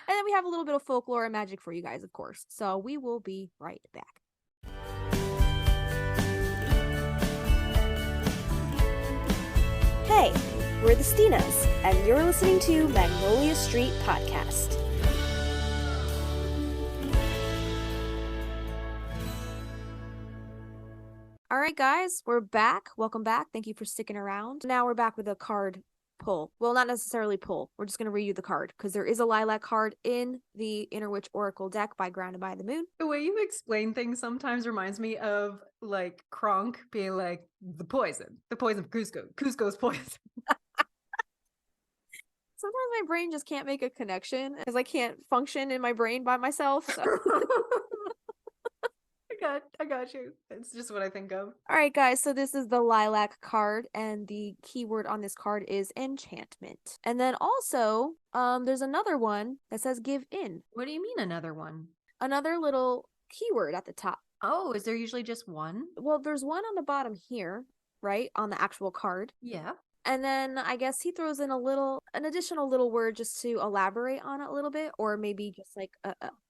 then we have a little bit of folklore and magic for you guys, of course. So we will be right back. Hey, we're the Stinas, and you're listening to Magnolia Street Podcast. All right, guys, we're back. Welcome back. Thank you for sticking around. Now we're back with a card pull. Well, not necessarily pull. We're just going to read you the card because there is a lilac card in the Inner Witch Oracle deck by Grounded by the Moon. The way you explain things sometimes reminds me of like Kronk being like the poison for Cusco. Cusco's poison. Sometimes my brain just can't make a connection because I can't function in my brain by myself. So. I got you. It's just what I think of. All right, guys. So this is the lilac card, and the keyword on this card is enchantment. And then also, there's another one that says give in. What do you mean another one? Another little keyword at the top. Oh, is there usually just one? Well, there's one on the bottom here, right? On the actual card. Yeah. And then I guess he throws in an additional little word just to elaborate on it a little bit, or maybe just like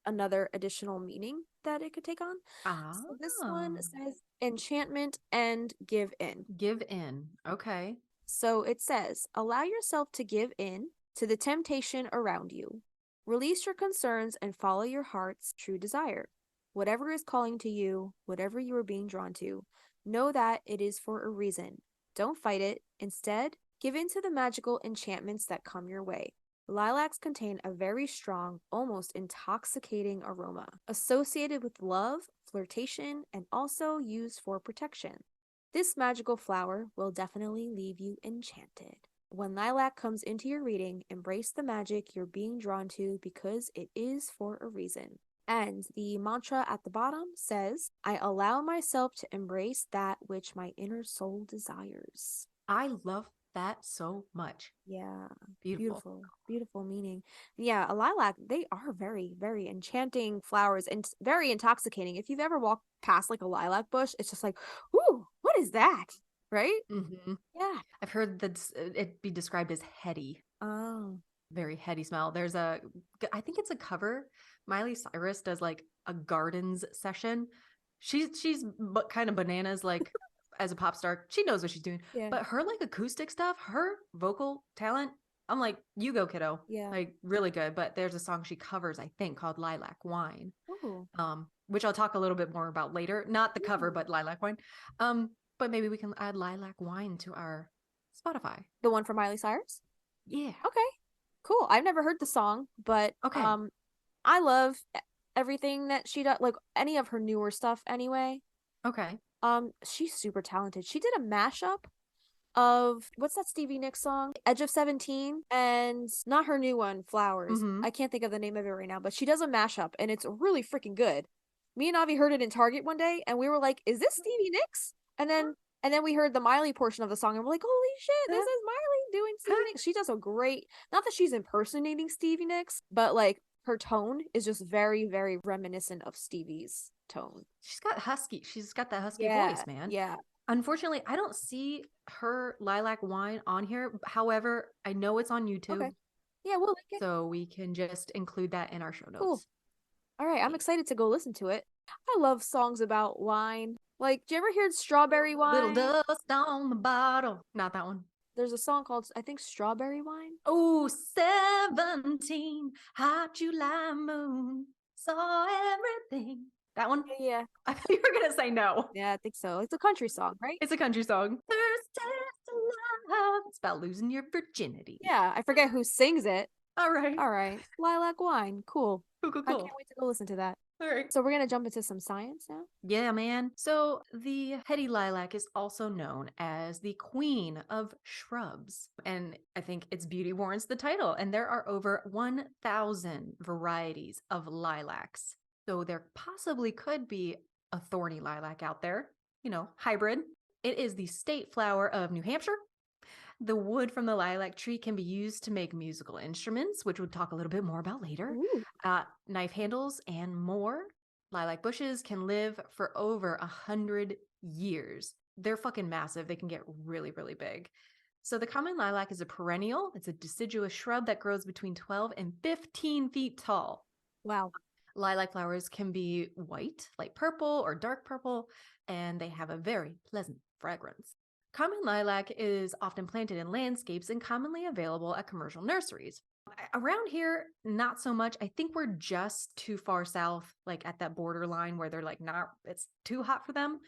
another additional meaning that it could take on. So this one says enchantment and give in. Give in. Okay. So it says, allow yourself to give in to the temptation around you. Release your concerns and follow your heart's true desire. Whatever is calling to you, whatever you are being drawn to, know that it is for a reason. Don't fight it. Instead, give in to the magical enchantments that come your way. Lilacs contain a very strong, almost intoxicating aroma, associated with love, flirtation, and also used for protection. This magical flower will definitely leave you enchanted. When lilac comes into your reading, embrace the magic you're being drawn to because it is for a reason. And the mantra at the bottom says, I allow myself to embrace that which my inner soul desires. I love that so much. Yeah. Beautiful. Beautiful meaning. Yeah, a lilac, they are very, very enchanting flowers and very intoxicating. If you've ever walked past like a lilac bush, it's just like, ooh, what is that? Right? Mm-hmm. Yeah. I've heard that it be described as heady. Oh. Very heady smell. I think it's a cover. Miley Cyrus does like a gardens session. She's kind of bananas, like as a pop star. She knows what she's doing. Yeah. But her like acoustic stuff, her vocal talent, I'm like, you go, kiddo. Yeah. Like really good. But there's a song she covers, I think, called Lilac Wine. Ooh. Which I'll talk a little bit more about later. Not the cover, but Lilac Wine. But maybe we can add Lilac Wine to our Spotify. The one from Miley Cyrus? Yeah. Okay. Cool. I've never heard the song, but okay. I love everything that she does, like any of her newer stuff anyway. Okay. She's super talented. She did a mashup of what's that Stevie Nicks song? Edge of 17, and not her new one, Flowers. Mm-hmm. I can't think of the name of it right now, but she does a mashup and it's really freaking good. Me and Avi heard it in Target one day and we were like, is this Stevie Nicks? And then we heard the Miley portion of the song and we're like, holy shit, this is Miley doing Stevie Nicks. She does a great, not that she's impersonating Stevie Nicks, but like her tone is just very, very reminiscent of Stevie's tone. She's got that husky voice, man. Yeah. Unfortunately, I don't see her Lilac Wine on here. However, I know it's on YouTube. Okay. Yeah, we'll link it. So we can just include that in our show notes. Cool. All right, I'm excited to go listen to it. I love songs about wine. Like, do you ever hear Strawberry Wine? Little dust on the bottle. Not that one. There's a song called, I think, Strawberry Wine. Oh, 17, hot July moon, saw everything. That one? Yeah. I thought you were going to say no. Yeah, I think so. It's a country song, right? It's a country song. Thirsty to love. It's about losing your virginity. Yeah, I forget who sings it. All right. Lilac Wine. Cool. Cool. I can't wait to go listen to that. All right. So we're going to jump into some science now. Yeah, man. So the heady lilac is also known as the queen of shrubs. And I think its beauty warrants the title. And there are over 1,000 varieties of lilacs. So there possibly could be a thorny lilac out there, hybrid. It is the state flower of New Hampshire. The wood from the lilac tree can be used to make musical instruments, which we'll talk a little bit more about later, Ooh. knife handles, and more. Lilac bushes can live for over 100 years. They're fucking massive. They can get really, really big. So the common lilac is a perennial. It's a deciduous shrub that grows between 12 and 15 feet tall. Wow. Lilac flowers can be white, light purple, or dark purple, and they have a very pleasant fragrance. Common lilac is often planted in landscapes and commonly available at commercial nurseries. Around here, not so much. I think we're just too far south, like at that borderline where they're like it's too hot for them.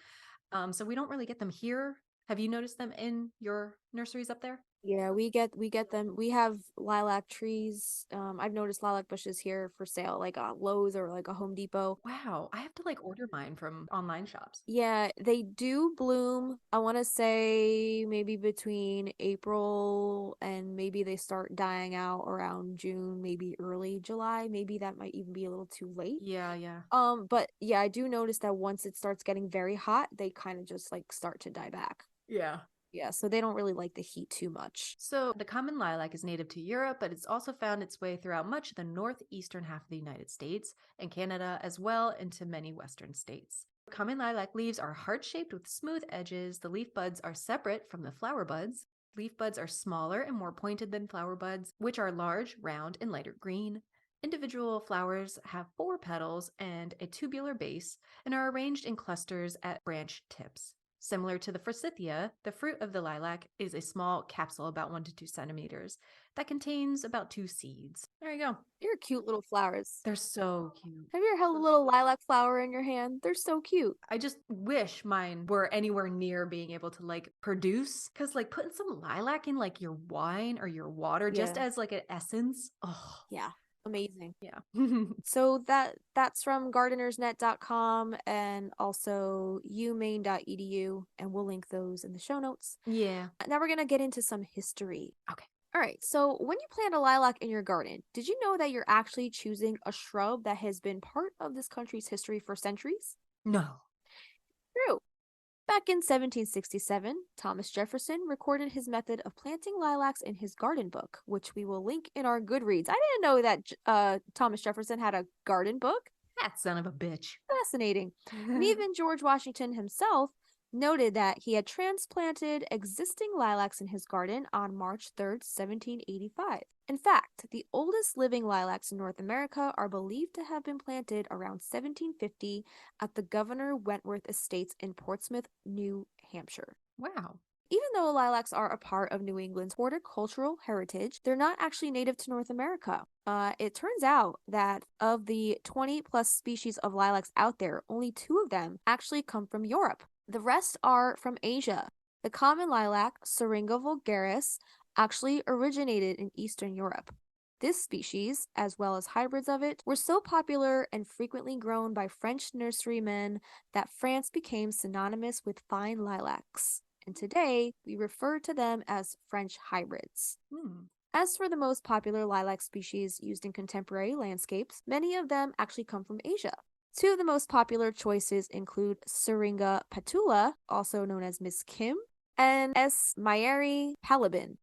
So we don't really get them here. Have you noticed them in your nurseries up there? Yeah, we get them. We have lilac trees. I've noticed lilac bushes here for sale, like a Lowe's or like a Home Depot. Wow, I have to like order mine from online shops. Yeah, they do bloom. I want to say maybe between April and maybe they start dying out around June, maybe early July. Maybe that might even be a little too late. Yeah, yeah. But yeah, I do notice that once it starts getting very hot, they kind of just like start to die back. Yeah. Yeah, so they don't really like the heat too much. So the common lilac is native to Europe, but it's also found its way throughout much of the northeastern half of the United States and Canada, as well into many western states. Common lilac leaves are heart-shaped with smooth edges. The leaf buds are separate from the flower buds. Leaf buds are smaller and more pointed than flower buds, which are large, round, and lighter green. Individual flowers have 4 petals and a tubular base and are arranged in clusters at branch tips. Similar to the forsythia, the fruit of the lilac is a small capsule about 1 to 2 centimeters that contains about 2 seeds. There you go. They're cute little flowers. They're so cute. Have you ever held a little lilac flower in your hand? They're so cute. I just wish mine were anywhere near being able to like produce, because like putting some lilac in like your wine or your water just Yeah. as like an essence. Oh, Yeah. Amazing. yeah. So that's from gardenersnet.com and also umaine.edu, and we'll link those in the show notes. Yeah. Now we're going to get into some history. Okay. All right. So when you plant a lilac in your garden, did you know that you're actually choosing a shrub that has been part of this country's history for centuries? No. True. Back in 1767, Thomas Jefferson recorded his method of planting lilacs in his garden book, which we will link in our Goodreads. I didn't know that Thomas Jefferson had a garden book. That son of a bitch. Fascinating. And even George Washington himself noted that he had transplanted existing lilacs in his garden on March 3rd, 1785. In fact, the oldest living lilacs in North America are believed to have been planted around 1750 at the Governor Wentworth Estates in Portsmouth, New Hampshire. Wow. Even though lilacs are a part of New England's horticultural heritage, they're not actually native to North America. It turns out that of the 20 plus species of lilacs out there, only 2 of them actually come from Europe. The rest are from Asia. The common lilac, Syringa vulgaris, actually originated in Eastern Europe. This species, as well as hybrids of it, were so popular and frequently grown by French nurserymen that France became synonymous with fine lilacs. And today, we refer to them as French hybrids. As for the most popular lilac species used in contemporary landscapes, many of them actually come from Asia. 2 of the most popular choices include Syringa patula, also known as Miss Kim, and S. Mayeri palabin.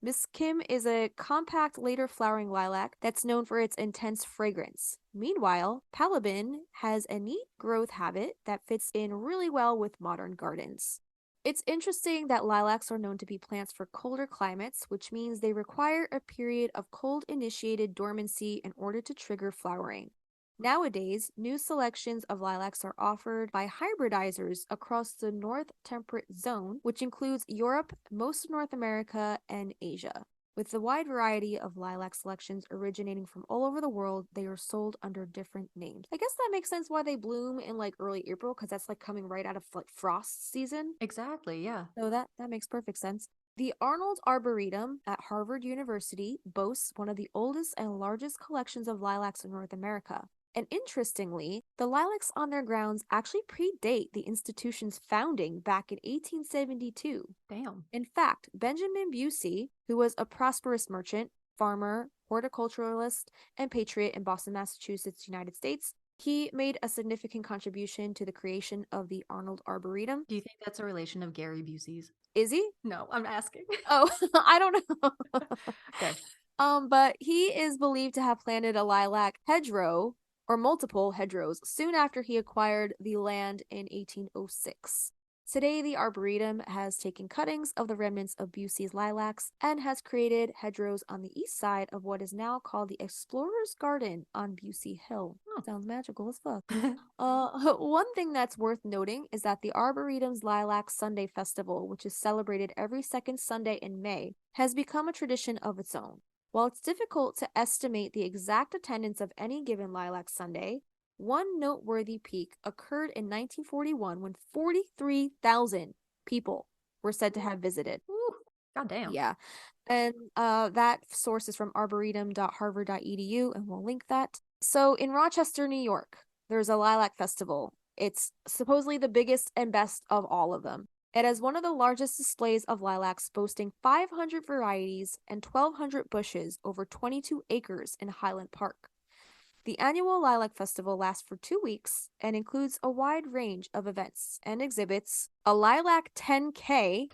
Miss Kim is a compact, later flowering lilac that's known for its intense fragrance. Meanwhile, palabin has a neat growth habit that fits in really well with modern gardens. It's interesting that lilacs are known to be plants for colder climates, which means they require a period of cold-initiated dormancy in order to trigger flowering. Nowadays, new selections of lilacs are offered by hybridizers across the North Temperate Zone, which includes Europe, most of North America, and Asia. With the wide variety of lilac selections originating from all over the world, they are sold under different names. I guess that makes sense why they bloom in like early April, because that's like coming right out of like frost season. Exactly, yeah. So that makes perfect sense. The Arnold Arboretum at Harvard University boasts one of the oldest and largest collections of lilacs in North America. And interestingly, the lilacs on their grounds actually predate the institution's founding back in 1872. Damn. In fact, Benjamin Busey, who was a prosperous merchant, farmer, horticulturalist, and patriot in Boston, Massachusetts, United States, he made a significant contribution to the creation of the Arnold Arboretum. Do you think that's a relation of Gary Busey's? Is he? No, I'm asking. Oh, I don't know. Okay. But he is believed to have planted a lilac hedgerow or multiple hedgerows soon after he acquired the land in 1806. Today, the Arboretum has taken cuttings of the remnants of Busey's lilacs and has created hedgerows on the east side of what is now called the Explorer's Garden on Busey Hill. Oh. Sounds magical as fuck. One thing that's worth noting is that the Arboretum's Lilac Sunday Festival, which is celebrated every second Sunday in May, has become a tradition of its own. While it's difficult to estimate the exact attendance of any given Lilac Sunday, one noteworthy peak occurred in 1941 when 43,000 people were said to have visited. Ooh, goddamn. Yeah. And that source is from arboretum.harvard.edu, and we'll link that. So in Rochester, New York, there's a Lilac Festival. It's supposedly the biggest and best of all of them. It has one of the largest displays of lilacs, boasting 500 varieties and 1,200 bushes over 22 acres in Highland Park. The annual Lilac Festival lasts for 2 weeks and includes a wide range of events and exhibits, a Lilac 10K,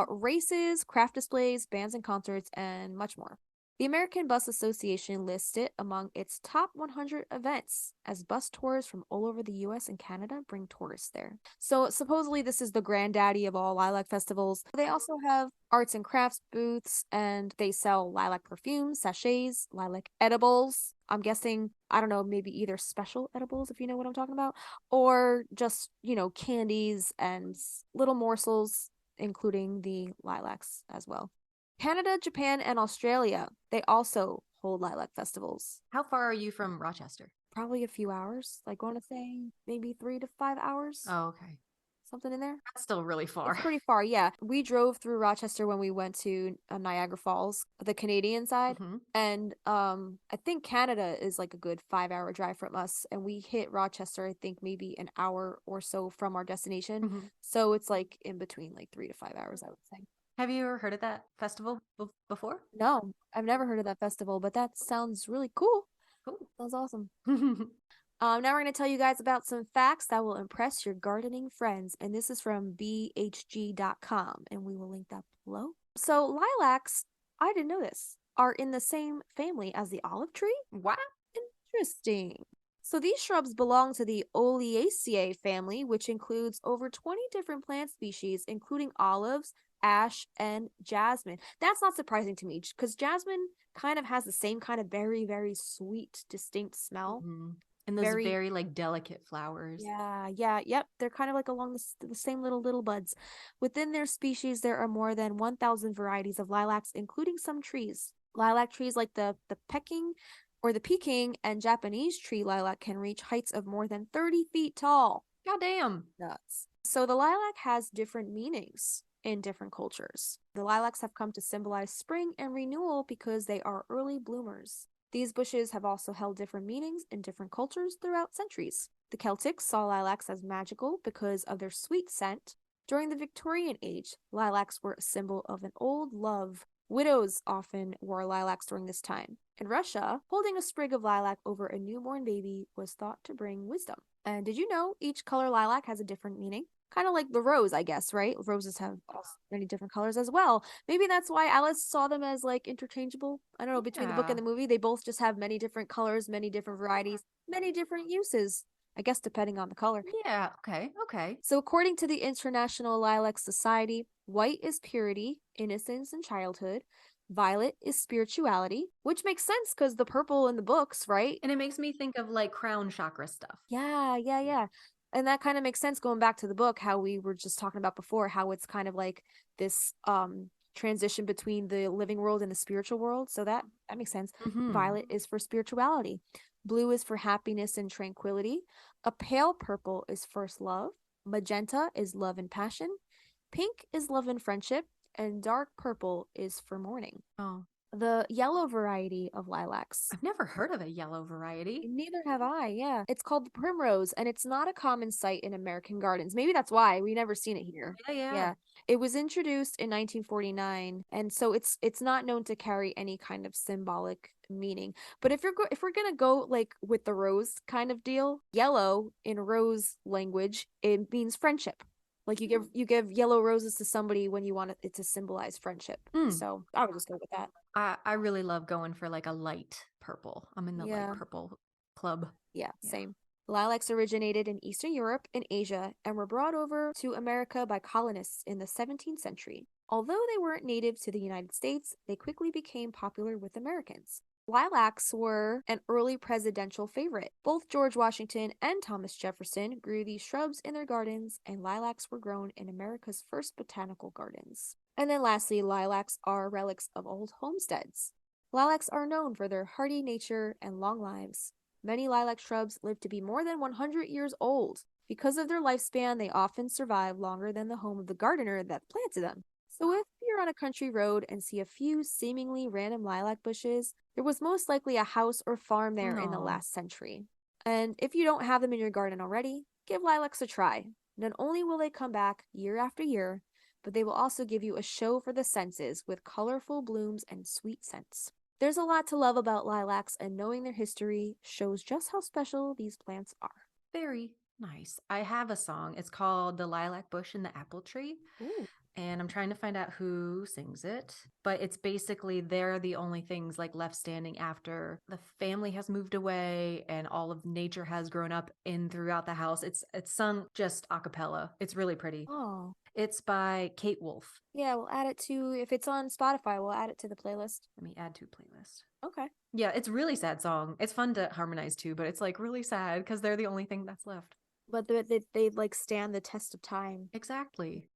races, craft displays, bands and concerts, and much more. The American Bus Association lists it among its top 100 events, as bus tours from all over the US and Canada bring tourists there. So supposedly this is the granddaddy of all lilac festivals. They also have arts and crafts booths, and they sell lilac perfumes, sachets, lilac edibles. I'm guessing, I don't know, maybe either special edibles, if you know what I'm talking about, or just, candies and little morsels, including the lilacs as well. Canada, Japan, and Australia, they also hold lilac festivals. How far are you from Rochester? Probably a few hours. Like, I want to say maybe 3 to 5 hours. Oh, okay. Something in there. That's still really far. It's pretty far, yeah. We drove through Rochester when we went to Niagara Falls, the Canadian side. Mhm. And I think Canada is like a good 5-hour drive from us. And we hit Rochester, I think maybe an hour or so from our destination. Mhm. So it's like in between like 3 to 5 hours, I would say. Have you ever heard of that festival before? No, I've never heard of that festival, but that sounds really cool. Cool. Sounds awesome. Now we're going to tell you guys about some facts that will impress your gardening friends. And this is from bhg.com, and we will link that below. So lilacs, I didn't know this, are in the same family as the olive tree. What? Interesting. So these shrubs belong to the Oleaceae family, which includes over 20 different plant species, including olives, ash, and jasmine. That's not surprising to me, because jasmine kind of has the same kind of very, very sweet, distinct smell. Mhm. And those very like delicate flowers. Yep. They're kind of like along the same little buds. Within their species, there are more than 1,000 varieties of lilacs, including some trees. Lilac trees like the Peking and Japanese tree lilac can reach heights of more than 30 feet tall. Goddamn. Nuts. So the lilac has different meanings in different cultures. The lilacs have come to symbolize spring and renewal because they are early bloomers. These bushes have also held different meanings in different cultures throughout centuries. The Celtics saw lilacs as magical because of their sweet scent. During the Victorian age, lilacs were a symbol of an old love. Widows often wore lilacs during this time. In Russia, holding a sprig of lilac over a newborn baby was thought to bring wisdom. And did you know each color lilac has a different meaning? Kind of like the rose, I guess, right? Roses have many different colors as well. Maybe that's why Alice saw them as like interchangeable. I don't know, between the book and the movie, they both just have many different colors, many different varieties, many different uses. I guess depending on the color. Yeah, okay. So according to the International Lilac Society, white is purity, innocence, and childhood. Violet is spirituality, which makes sense because the purple in the books, right? And it makes me think of like crown chakra stuff. Yeah. And that kind of makes sense going back to the book, how we were just talking about before, how it's kind of like this transition between the living world and the spiritual world. So that makes sense. Mhm. Violet is for spirituality. Blue is for happiness and tranquility. A pale purple is first love. Magenta is love and passion. Pink is love and friendship. And dark purple is for mourning. Oh. the yellow variety of lilacs. I've never heard of a yellow variety. Neither have I, yeah. It's called the primrose, and it's not a common sight in American gardens. Maybe that's why we never seen it here. Yeah. It was introduced in 1949, and so it's not known to carry any kind of symbolic meaning. But if we're gonna go like with the rose kind of deal, yellow in rose language, it means friendship. Like you give yellow roses to somebody when you want it to symbolize friendship. So I would just go with that. I really love going for like a light purple. I'm in the light purple club. Yeah, same. Lilacs originated in Eastern Europe and Asia and were brought over to America by colonists in the 17th century. Although they weren't native to the United States, they quickly became popular with Americans. Lilacs were an early presidential favorite. Both George Washington and Thomas Jefferson grew these shrubs in their gardens, and lilacs were grown in America's first botanical gardens. And then lastly, lilacs are relics of old homesteads. Lilacs are known for their hardy nature and long lives. Many lilac shrubs live to be more than 100 years old. Because of their lifespan, they often survive longer than the home of the gardener that planted them. So if you're on a country road and see a few seemingly random lilac bushes, there was most likely a house or farm there in the last century. And if you don't have them in your garden already, give lilacs a try. Not only will they come back year after year, but they will also give you a show for the senses with colorful blooms and sweet scents. There's a lot to love about lilacs, and knowing their history shows just how special these plants are. Very nice. I have a song. It's called The Lilac Bush and the Apple Tree. Ooh. And I'm trying to find out who sings it, but it's basically they're the only things like left standing after the family has moved away and all of nature has grown up in throughout the house. It's sung just a cappella. It's really pretty. Oh. It's by Kate Wolf. Yeah, we'll add it to, if it's on Spotify, we'll add it to the playlist. Let me add to playlist. Okay. Yeah, it's a really sad song. It's fun to harmonize too, but it's like really sad because they're the only thing that's left. But they like stand the test of time. Exactly.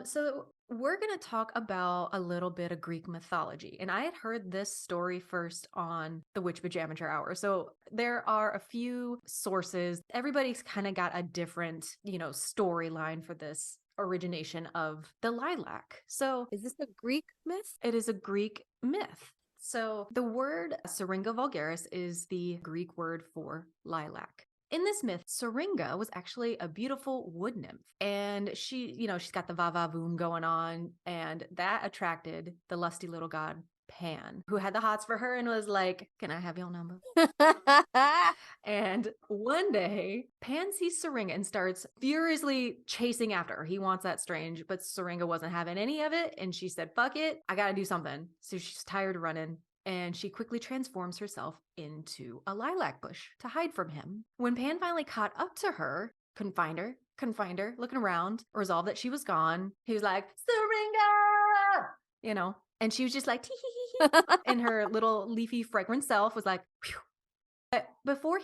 So we're going to talk about a little bit of Greek mythology. And I had heard this story first on the Witch Pajamature Hour. So there are a few sources. Everybody's kind of got a different, storyline for this origination of the lilac. So is this a Greek myth? It is a Greek myth. So the word Syringa vulgaris is the Greek word for lilac. In this myth, Syringa was actually a beautiful wood nymph, and she's got the va-va-voom going on, and that attracted the lusty little god Pan, who had the hots for her and was like, "Can I have your number?" And one day, Pan sees Syringa and starts furiously chasing after her. He wants that strange, but Syringa wasn't having any of it, and she said, "Fuck it, I gotta do something." So she's tired of running, and she quickly transforms herself into a lilac bush to hide from him. When Pan finally caught up to her, couldn't find her, looking around, resolved that she was gone. He was like, "Syringa!" And she was just like, tee-hee-hee-hee. And her little leafy fragrant self was like, phew. But before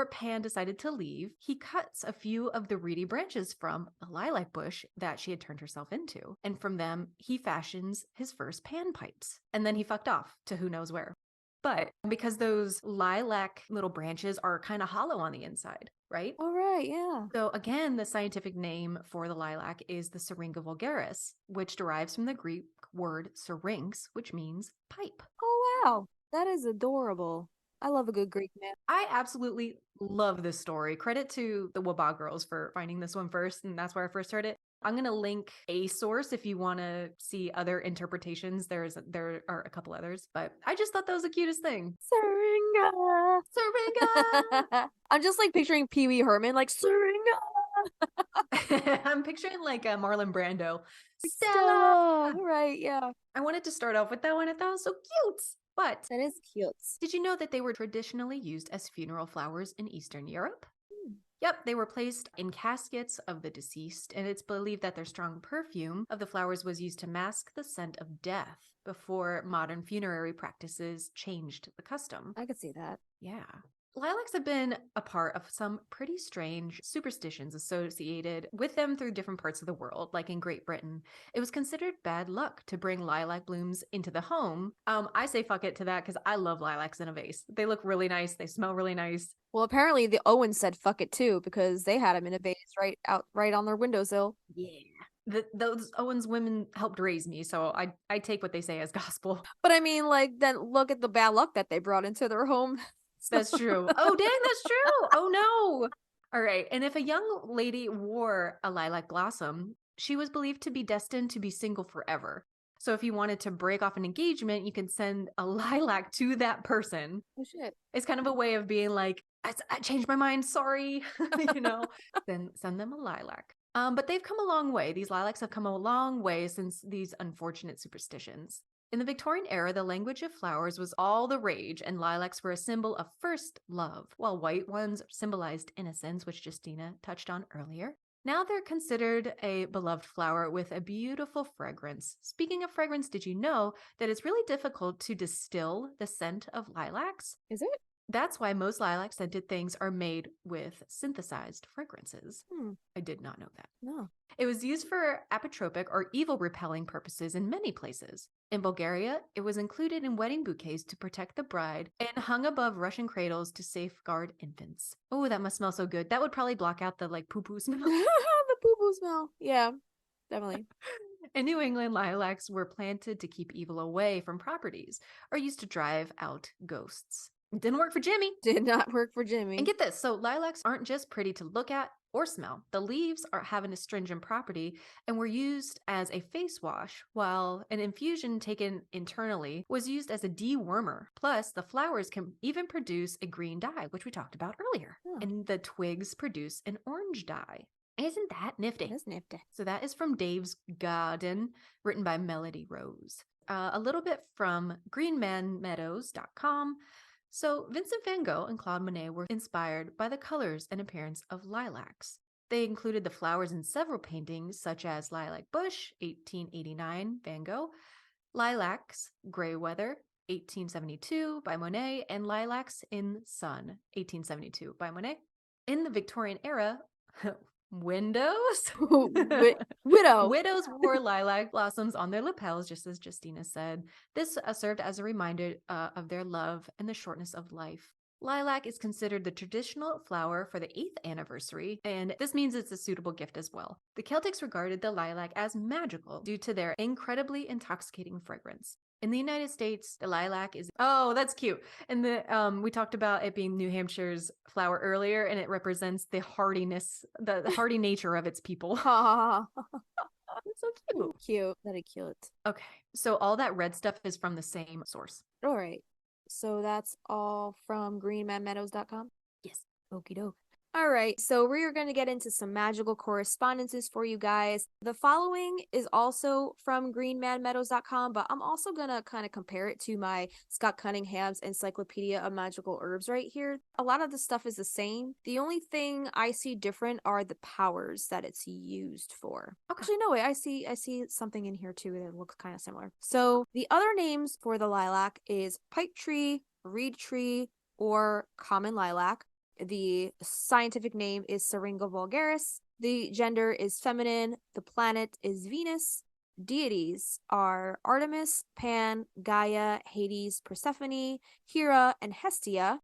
Pan decided to leave, he cuts a few of the reedy branches from the lilac bush that she had turned herself into. And from them, he fashions his first pan pipes. And then he fucked off to who knows where. But because those lilac little branches are kind of hollow on the inside, right? All right, yeah. So again, the scientific name for the lilac is the Syringa vulgaris, which derives from the Greek word syrinx, which means pipe. Oh, wow. That is adorable. I love a good Greek myth. I absolutely love this story. Credit to the Waba girls for finding this one first, and that's where I first heard it. I'm going to link a source if you want to see other interpretations. There are a couple others, but I just thought that was the cutest thing. Syringa! I'm just like picturing Pee Wee Herman, like, Syringa! I'm picturing like Marlon Brando. Stella! Right, yeah. I wanted to start off with that one. I thought it was so cute. But that is cute. Did you know that they were traditionally used as funeral flowers in Eastern Europe? Yep, they were placed in caskets of the deceased, and it's believed that their strong perfume of the flowers was used to mask the scent of death before modern funerary practices changed the custom. I could see that. Yeah. Lilacs have been a part of some pretty strange superstitions associated with them through different parts of the world. Like in Great Britain, it was considered bad luck to bring lilac blooms into the home. I say fuck it to that because I love lilacs in a vase. They look really nice. They smell really nice. Well, apparently the Owens said fuck it too because they had them in a vase right on their windowsill. Yeah. Those Owens women helped raise me, so I take what they say as gospel. But I mean, like, then look at the bad luck that they brought into their home. That's true. Oh, dang, that's true. Oh, no. All right. And if a young lady wore a lilac blossom, she was believed to be destined to be single forever. So if you wanted to break off an engagement, you can send a lilac to that person. Oh, shit. It's kind of a way of being like, I changed my mind. Sorry. Then send them a lilac. But they've come a long way. These lilacs have come a long way since these unfortunate superstitions. In the Victorian era, the language of flowers was all the rage, and lilacs were a symbol of first love, while white ones symbolized innocence, which Justina touched on earlier. Now they're considered a beloved flower with a beautiful fragrance. Speaking of fragrance, did you know that it's really difficult to distill the scent of lilacs? Is it? That's why most lilac scented things are made with synthesized fragrances. I did not know that. No. It was used for apotropic or evil repelling purposes in many places. In Bulgaria, it was included in wedding bouquets to protect the bride and hung above Russian cradles to safeguard infants. Oh, that must smell so good. That would probably block out the poo-poo smell. The poo-poo smell. Yeah, definitely. In New England, lilacs were planted to keep evil away from properties or used to drive out ghosts. It didn't work for Jimmy. Did not work for Jimmy. And get this, so lilacs aren't just pretty to look at or smell. The leaves have an astringent property and were used as a face wash, while an infusion taken internally was used as a dewormer. Plus, the flowers can even produce a green dye, which we talked about earlier. Oh. And the twigs produce an orange dye. Isn't that nifty? That is nifty. So that is from Dave's Garden, written by Melody Rose. A little bit from greenmanmeadows.com. So Vincent van Gogh and Claude Monet were inspired by the colors and appearance of lilacs. They included the flowers in several paintings, such as Lilac Bush, 1889, Van Gogh, Lilacs, Grey Weather, 1872 by Monet, and Lilacs in Sun, 1872 by Monet. In the Victorian era, Widows wore lilac blossoms on their lapels, just as Justina said. This served as a reminder of their love and the shortness of life. Lilac is considered the traditional flower for the 8th anniversary, and this means it's a suitable gift as well. The Celtics regarded the lilac as magical due to their incredibly intoxicating fragrance. In the United States, the lilac is, oh, that's cute. And we talked about it being New Hampshire's flower earlier, and it represents the hardiness, the hardy nature of its people. It's so cute. Cute. Very cute. Okay, so all that red stuff is from the same source. All right. So that's all from greenmanmeadows.com? Yes. Okie doke. All right, so we're going to get into some magical correspondences for you guys. The following is also from greenmanmeadows.com, but I'm also going to kind of compare it to my Scott Cunningham's Encyclopedia of Magical Herbs right here. A lot of the stuff is the same. The only thing I see different are the powers that it's used for. Okay. Actually, no, wait, I see something in here too that looks kind of similar. So the other names for the lilac is pipe tree, reed tree, or common lilac. The scientific name is Syringa vulgaris. The gender is feminine. The planet is Venus. Deities are Artemis, Pan, Gaia, Hades, Persephone, Hera, and Hestia,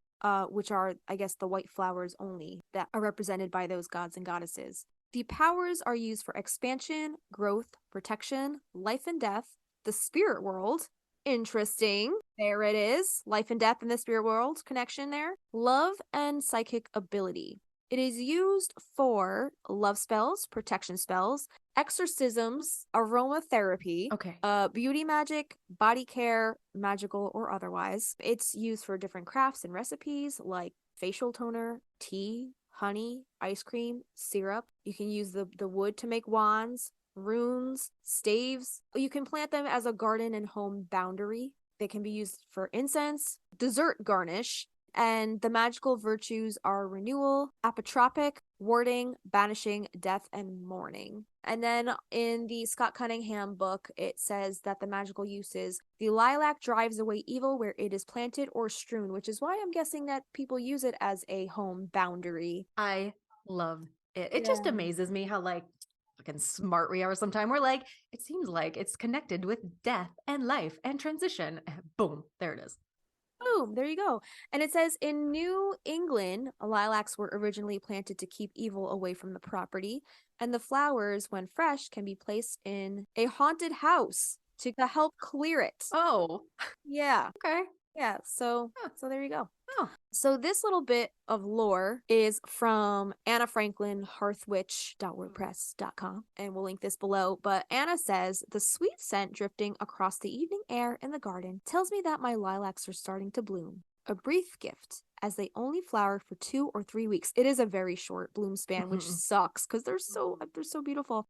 which are, I guess, the white flowers only that are represented by those gods and goddesses. The powers are used for expansion, growth, protection, life and death, the spirit world. Interesting. There it is. Life and death in the spirit world connection there. Love and psychic ability. It is used for love spells, protection spells, exorcisms, aromatherapy, beauty magic, body care, magical or otherwise. It's used for different crafts and recipes like facial toner, tea, honey, ice cream, syrup. You can use the wood to make wands, runes, staves. You can plant them as a garden and home boundary. They can be used for incense, dessert garnish, and the magical virtues are renewal, apotropic, warding, banishing, death, and mourning. And then in the Scott Cunningham book, it says that the magical uses, the lilac drives away evil where it is planted or strewn, which is why I'm guessing that people use it as a home boundary. I love it. It just amazes me how fucking smart we are sometimes. We're like, it seems like it's connected with death and life and transition. Boom, there it is. Boom, there you go. And it says in New England, lilacs were originally planted to keep evil away from the property, and the flowers, when fresh, can be placed in a haunted house to help clear it. Oh, Yeah. okay. Yeah, so Huh. so there you go. Oh. So this little bit of lore is from Anna Franklin, hearthwitch.wordpress.com, and we'll link this below. But Anna says, the sweet scent drifting across the evening air in the garden tells me that my lilacs are starting to bloom. A brief gift, as they only flower for 2 or 3 weeks. It is a very short bloom span, which sucks because they're so beautiful.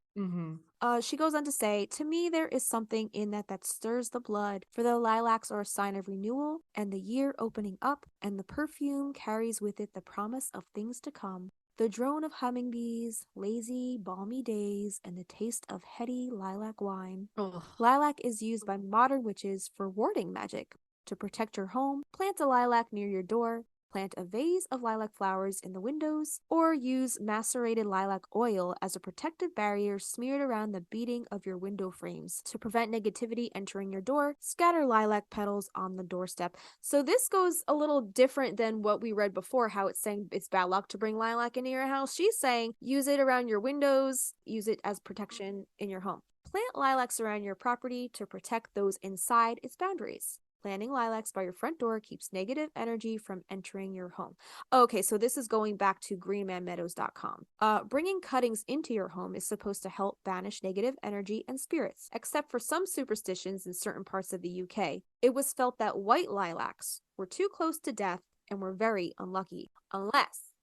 She goes on to say, to me, there is something in that stirs the blood, for the lilacs are a sign of renewal and the year opening up, and the perfume carries with it the promise of things to come. The drone of hummingbees, lazy, balmy days, and the taste of heady lilac wine. Ugh. Lilac is used by modern witches for warding magic. To protect your home, plant a lilac near your door. Plant a vase of lilac flowers in the windows, or use macerated lilac oil as a protective barrier smeared around the beading of your window frames. To prevent negativity entering your door, scatter lilac petals on the doorstep. So this goes a little different than what we read before, how it's saying it's bad luck to bring lilac into your house. She's saying use it around your windows, use it as protection in your home. Plant lilacs around your property to protect those inside its boundaries. Planting lilacs by your front door keeps negative energy from entering your home. Okay, so this is going back to greenmanmeadows.com. Bringing cuttings into your home is supposed to help banish negative energy and spirits. Except for some superstitions in certain parts of the UK, it was felt that white lilacs were too close to death and were very unlucky, unless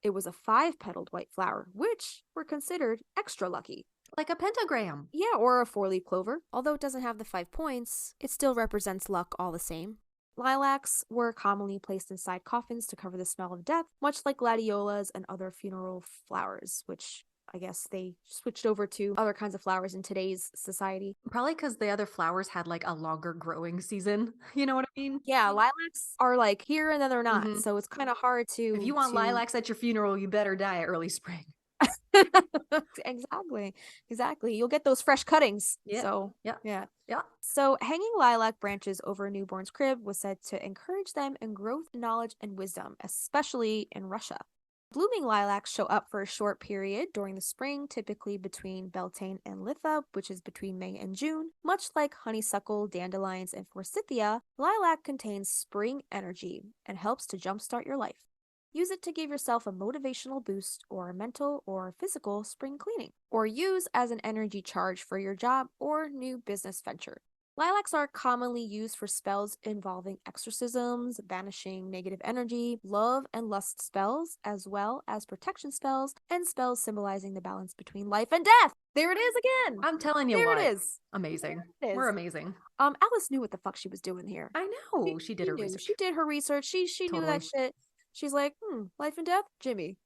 it was a 5-petaled white flower, which were considered extra lucky. Like a pentagram. Yeah, or a 4-leaf clover. Although it doesn't have the 5 points, it still represents luck all the same. Lilacs were commonly placed inside coffins to cover the smell of death, much like gladiolas and other funeral flowers, which I guess they switched over to other kinds of flowers in today's society. Probably because the other flowers had like a longer growing season. You know what I mean? Yeah, lilacs are like here and then they're not, so it's kind of hard to... If you want lilacs at your funeral, you better die at early spring. Exactly. You'll get those fresh cuttings. Yeah. So yeah. So hanging lilac branches over a newborn's crib was said to encourage them in growth, knowledge, and wisdom, especially in Russia. Blooming lilacs show up for a short period during the spring, typically between Beltane and Litha, which is between May and June. Much like honeysuckle, dandelions, and forsythia, lilac contains spring energy and helps to jumpstart your life. Use it to give yourself a motivational boost or a mental or physical spring cleaning, or use as an energy charge for your job or new business venture. Lilacs are commonly used for spells involving exorcisms, banishing negative energy, love and lust spells, as well as protection spells and spells symbolizing the balance between life and death. There it is again. I'm telling you there what. It is. Amazing. There it is. We're amazing. Alice knew what the fuck she was doing here. I know. She did her knew. research. She did her research. She knew that shit. She's like, life and death, Jimmy.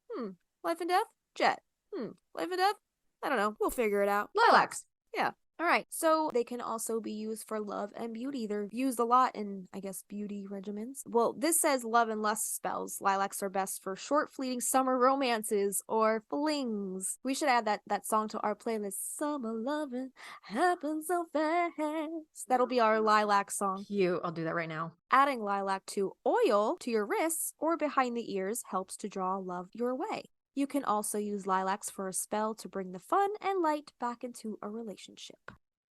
Life and death, Jet. Life and death, I don't know. We'll figure it out. Lilacs. Yeah. All right. So they can also be used for love and beauty. They're used a lot in, I guess, beauty regimens. Well, this says love and lust spells. Lilacs are best for short, fleeting summer romances or flings. We should add that song to our playlist. Summer loving happens so fast. That'll be our lilac song. Cute. I'll do that right now. Adding lilac to oil to your wrists or behind the ears helps to draw love your way. You can also use lilacs for a spell to bring the fun and light back into a relationship.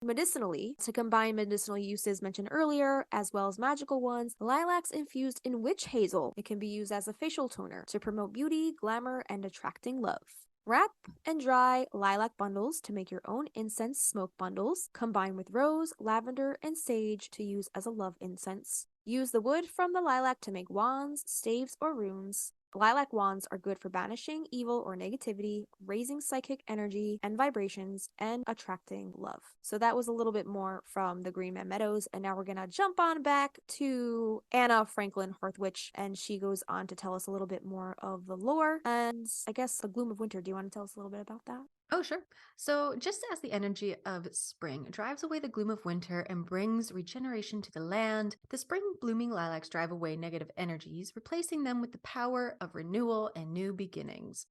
Medicinally, to combine medicinal uses mentioned earlier, as well as magical ones, lilacs infused in witch hazel. It can be used as a facial toner to promote beauty, glamour, and attracting love. Wrap and dry lilac bundles to make your own incense smoke bundles. Combine with rose, lavender, and sage to use as a love incense. Use the wood from the lilac to make wands, staves, or runes. Lilac wands are good for banishing evil or negativity, raising psychic energy and vibrations, and attracting love. So that was a little bit more from the Green Man Meadows, and now we're gonna jump on back to Anna Franklin Hearthwitch, and she goes on to tell us a little bit more of the lore and I guess the gloom of winter. Do you want to tell us a little bit about that? Oh, sure. So, just as the energy of spring drives away the gloom of winter and brings regeneration to the land, the spring blooming lilacs drive away negative energies, replacing them with the power of renewal and new beginnings.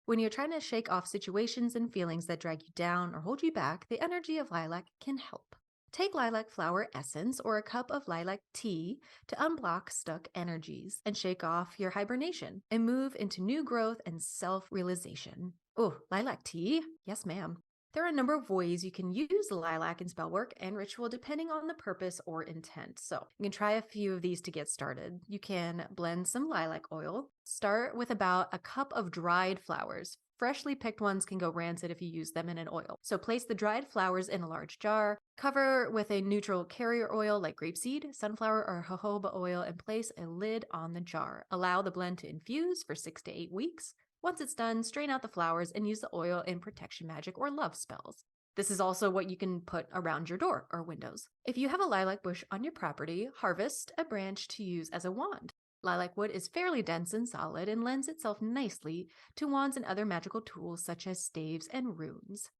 When you're trying to shake off situations and feelings that drag you down or hold you back, the energy of lilac can help. Take lilac flower essence or a cup of lilac tea to unblock stuck energies and shake off your hibernation and move into new growth and self-realization. Oh, lilac tea? Yes, ma'am. There are a number of ways you can use lilac in spell work and ritual depending on the purpose or intent. So you can try a few of these to get started. You can blend some lilac oil. Start with about a cup of dried flowers. Freshly picked ones can go rancid if you use them in an oil. So place the dried flowers in a large jar, cover with a neutral carrier oil like grapeseed, sunflower, or jojoba oil, and place a lid on the jar. Allow the blend to infuse for 6 to 8 weeks. Once it's done, strain out the flowers and use the oil in protection magic or love spells. This is also what you can put around your door or windows. If you have a lilac bush on your property, harvest a branch to use as a wand. Lilac wood is fairly dense and solid and lends itself nicely to wands and other magical tools such as staves and runes.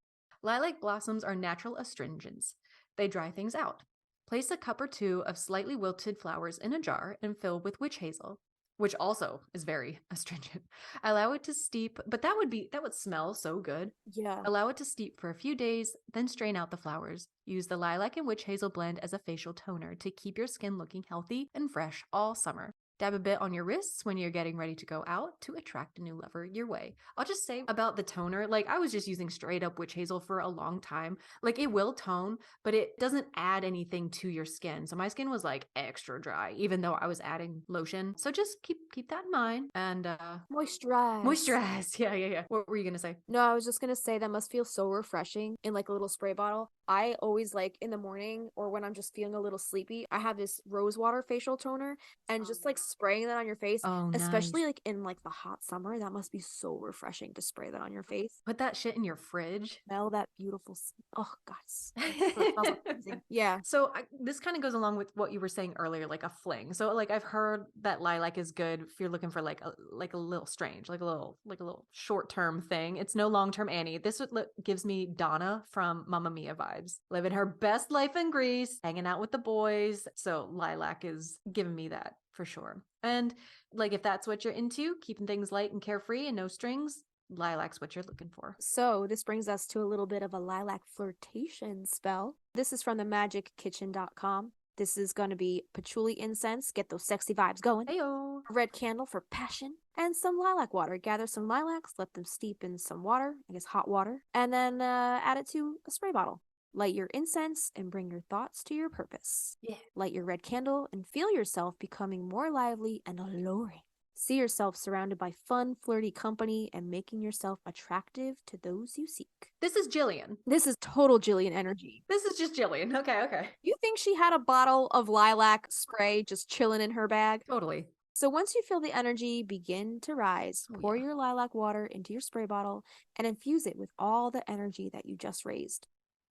Lilac blossoms are natural astringents. They dry things out. Place a cup or two of slightly wilted flowers in a jar and fill with witch hazel, which also is very astringent. Allow it to steep, but that would smell so good. Yeah. Allow it to steep for a few days, then strain out the flowers. Use the lilac and witch hazel blend as a facial toner to keep your skin looking healthy and fresh all summer. Dab a bit on your wrists when you're getting ready to go out to attract a new lover your way. I'll just say about the toner, like I was just using straight up witch hazel for a long time. Like it will tone, but it doesn't add anything to your skin. So my skin was like extra dry, even though I was adding lotion. So just keep that in mind and Moisturize. moisturize. Yeah. What were you gonna say? No, I was just gonna say that must feel so refreshing in like a little spray bottle. I always like in the morning or when I'm just feeling a little sleepy, I have this rose water facial toner and just like spraying that on your face, Oh, especially nice. like in like the hot summer, that must be so refreshing to spray that on your face. Put that shit in your fridge. Smell that beautiful. Oh God, it smells amazing. Yeah. So this kind of goes along with what you were saying earlier, like a fling. So like I've heard that lilac is good if you're looking for like a little strange, like a little short term thing. It's no long term Annie. This gives me Donna from Mamma Mia vibes, living her best life in Greece, hanging out with the boys. So lilac is giving me that for sure. And like if that's what you're into, keeping things light and carefree and no strings, lilac's what you're looking for. So this brings us to a little bit of a lilac flirtation spell. This is from the magickitchen.com. This is going to be patchouli incense, get those sexy vibes going. Heyo. A red candle for passion, and some lilac water. Gather some lilacs, let them steep in some water, I guess hot water, and then add it to a spray bottle. Light your incense and bring your thoughts to your purpose. Yeah. Light your red candle and feel yourself becoming more lively and alluring. See yourself surrounded by fun, flirty company and making yourself attractive to those you seek. This is Jillian. This is total Jillian energy. This is just Jillian. Okay. You think she had a bottle of lilac spray just chilling in her bag? Totally. So once you feel the energy begin to rise, Oh, pour yeah. your lilac water into your spray bottle and infuse it with all the energy that you just raised.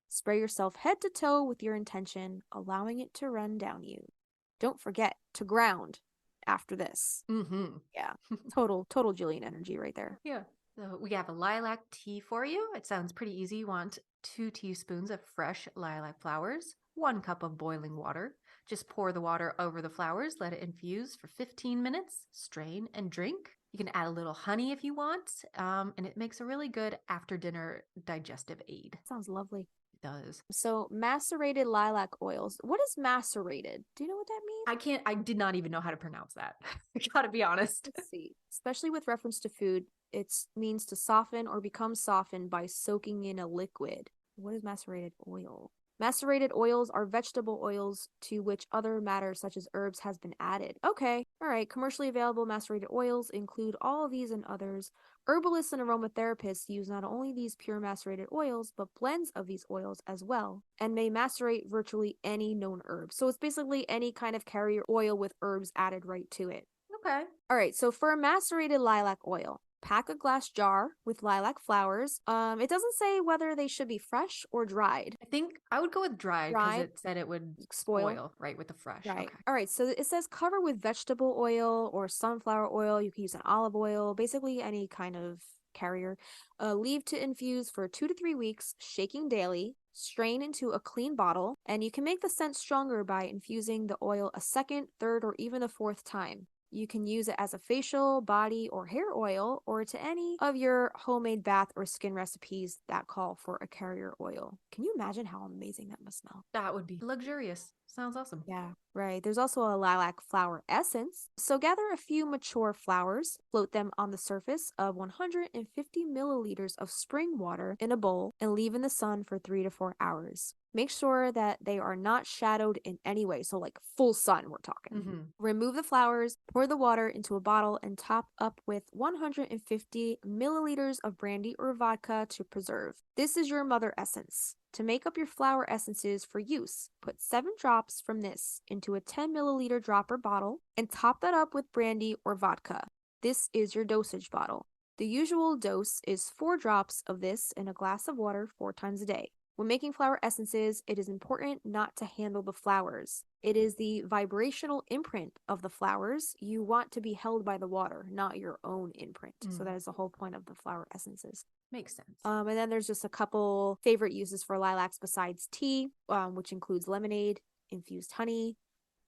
Spray yourself head to toe with your intention, allowing it to run down you. Don't forget to ground after this. Mm-hmm. Yeah, total Jillian energy right there. Yeah. So we have a lilac tea for you. It sounds pretty easy. You want 2 teaspoons of fresh lilac flowers, 1 cup of boiling water. Just pour the water over the flowers, let it infuse for 15 minutes, strain and drink. You can add a little honey if you want, and it makes a really good after-dinner digestive aid. Sounds lovely. It does. So macerated lilac oils. What is macerated? Do you know what that means? I did not even know how to pronounce that. I gotta be honest. Let's see. Especially with reference to food, it means to soften or become softened by soaking in a liquid. What is macerated oil? Macerated oils are vegetable oils to which other matter such as herbs has been added. Okay. All right. Commercially available macerated oils include all of these and others. Herbalists and aromatherapists use not only these pure macerated oils, but blends of these oils as well, and may macerate virtually any known herb. So it's basically any kind of carrier oil with herbs added right to it. Okay. All right, so for a macerated lilac oil, pack a glass jar with lilac flowers. It doesn't say whether they should be fresh or dried. I think I would go with dried because it said it would spoil right with the fresh. Right. Okay. All right, so it says cover with vegetable oil or sunflower oil. You can use an olive oil, basically any kind of carrier. Leave to infuse for 2 to 3 weeks, shaking daily. Strain into a clean bottle, and you can make the scent stronger by infusing the oil a second, third, or even a fourth time. You can use it as a facial, body, or hair oil, or to any of your homemade bath or skin recipes that call for a carrier oil. Can you imagine how amazing that must smell? That would be luxurious. Sounds awesome. Yeah, right. There's also a lilac flower essence. So gather a few mature flowers, float them on the surface of 150 milliliters of spring water in a bowl, and leave in the sun for 3 to 4 hours. Make sure that they are not shadowed in any way. So, like full sun, we're talking. Remove the flowers, pour the water into a bottle, and top up with 150 milliliters of brandy or vodka to preserve. This is your mother essence. To make up your flower essences for use, put 7 drops from this into a 10 milliliter dropper bottle and top that up with brandy or vodka. This is your dosage bottle. The usual dose is 4 drops of this in a glass of water 4 times a day. When making flower essences, it is important not to handle the flowers. It is the vibrational imprint of the flowers you want to be held by the water, not your own imprint. So that is the whole point of the flower essences. Makes sense. And then there's just a couple favorite uses for lilacs besides tea, which includes lemonade, infused honey,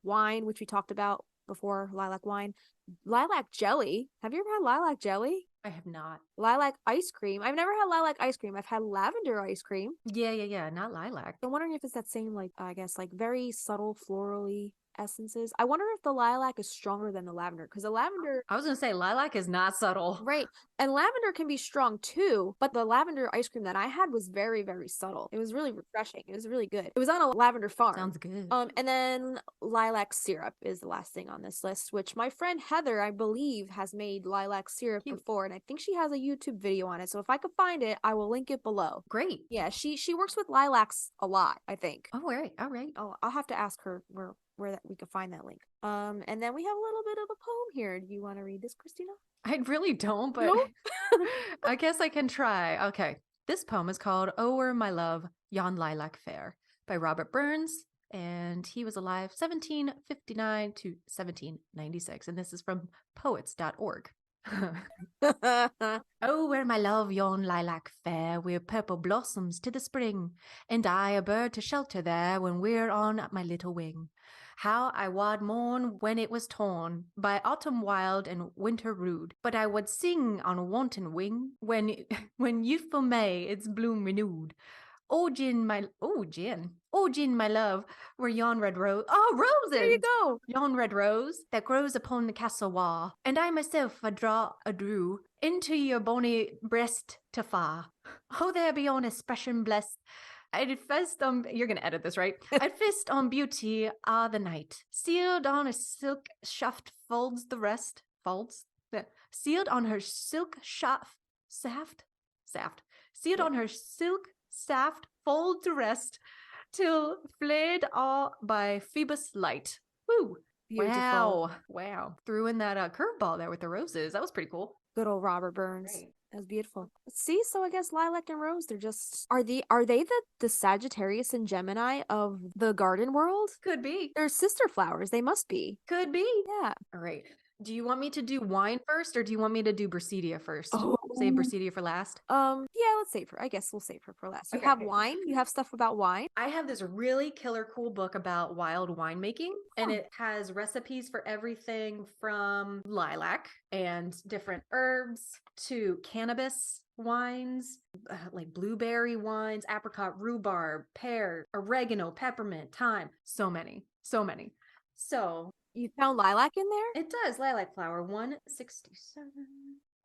wine, which we talked about before, lilac wine, lilac jelly. Have you ever had lilac jelly? I have not. Lilac ice cream. I've never had lilac ice cream. I've had lavender ice cream. Yeah. Not lilac. I'm wondering if it's that same, like, I guess, like very subtle florally essences. I wonder if the lilac is stronger than the lavender, because the lavender, I was going to say lilac is not subtle. right, and lavender can be strong too, but the lavender ice cream that I had was very, very subtle. It was really refreshing. It was really good. It was on a lavender farm. Sounds good. And then lilac syrup is the last thing on this list, which my friend Heather, I believe, has made lilac syrup before, and I think she has a YouTube video on it. So if I could find it, I will link it below. Great. Yeah, she works with lilacs a lot, I think. Oh, all right. Oh, I'll have to ask her where that we could find that link. And then we have a little bit of a poem here. Do you want to read this, Kristina? I really don't, but No? I guess I can try. Okay. This poem is called O'er My Love, Yon Lilac Fair by Robert Burns, and he was alive 1759 to 1796, and this is from poets.org. Oh, where my love yon lilac fair, we're purple blossoms to the spring, and I a bird to shelter there when we're on my little wing. How I wad mourn when it was torn by autumn wild and winter rude, but I would sing on wanton wing when youthful May its bloom renewed. Oh, Gin, my love, where yon red rose, roses! There you go! Yon red rose that grows upon the castle wall, and I myself drew into your bonny breast to fa. Oh, there beyond expression blessed, I'd fest on, you're gonna edit this, right? I'd fist on beauty the night, sealed on a silk shaft folds the rest, sealed on her silk saft, sealed on her silk saft fold to rest, till flayed all by Phoebus' light. Woo! Beautiful. Wow. Threw in that curveball there with the roses. That was pretty cool. Good old Robert Burns. Right. That was beautiful. See, so I guess lilac and rose, they're just are they the Sagittarius and Gemini of the garden world? Could be. They're sister flowers. They must be. Could be. Yeah. All right. Do you want me to do wine first, or do you want me to do Brassidia first? Oh. Save Brassidia for last? Yeah, let's save her. I guess we'll save her for last. You Okay. have wine? You have stuff about wine? I have this really killer cool book about wild winemaking, and it has recipes for everything from lilac and different herbs to cannabis wines, like blueberry wines, apricot, rhubarb, pear, oregano, peppermint, thyme. So many. So You found lilac in there? it does. Lilac flower, 167.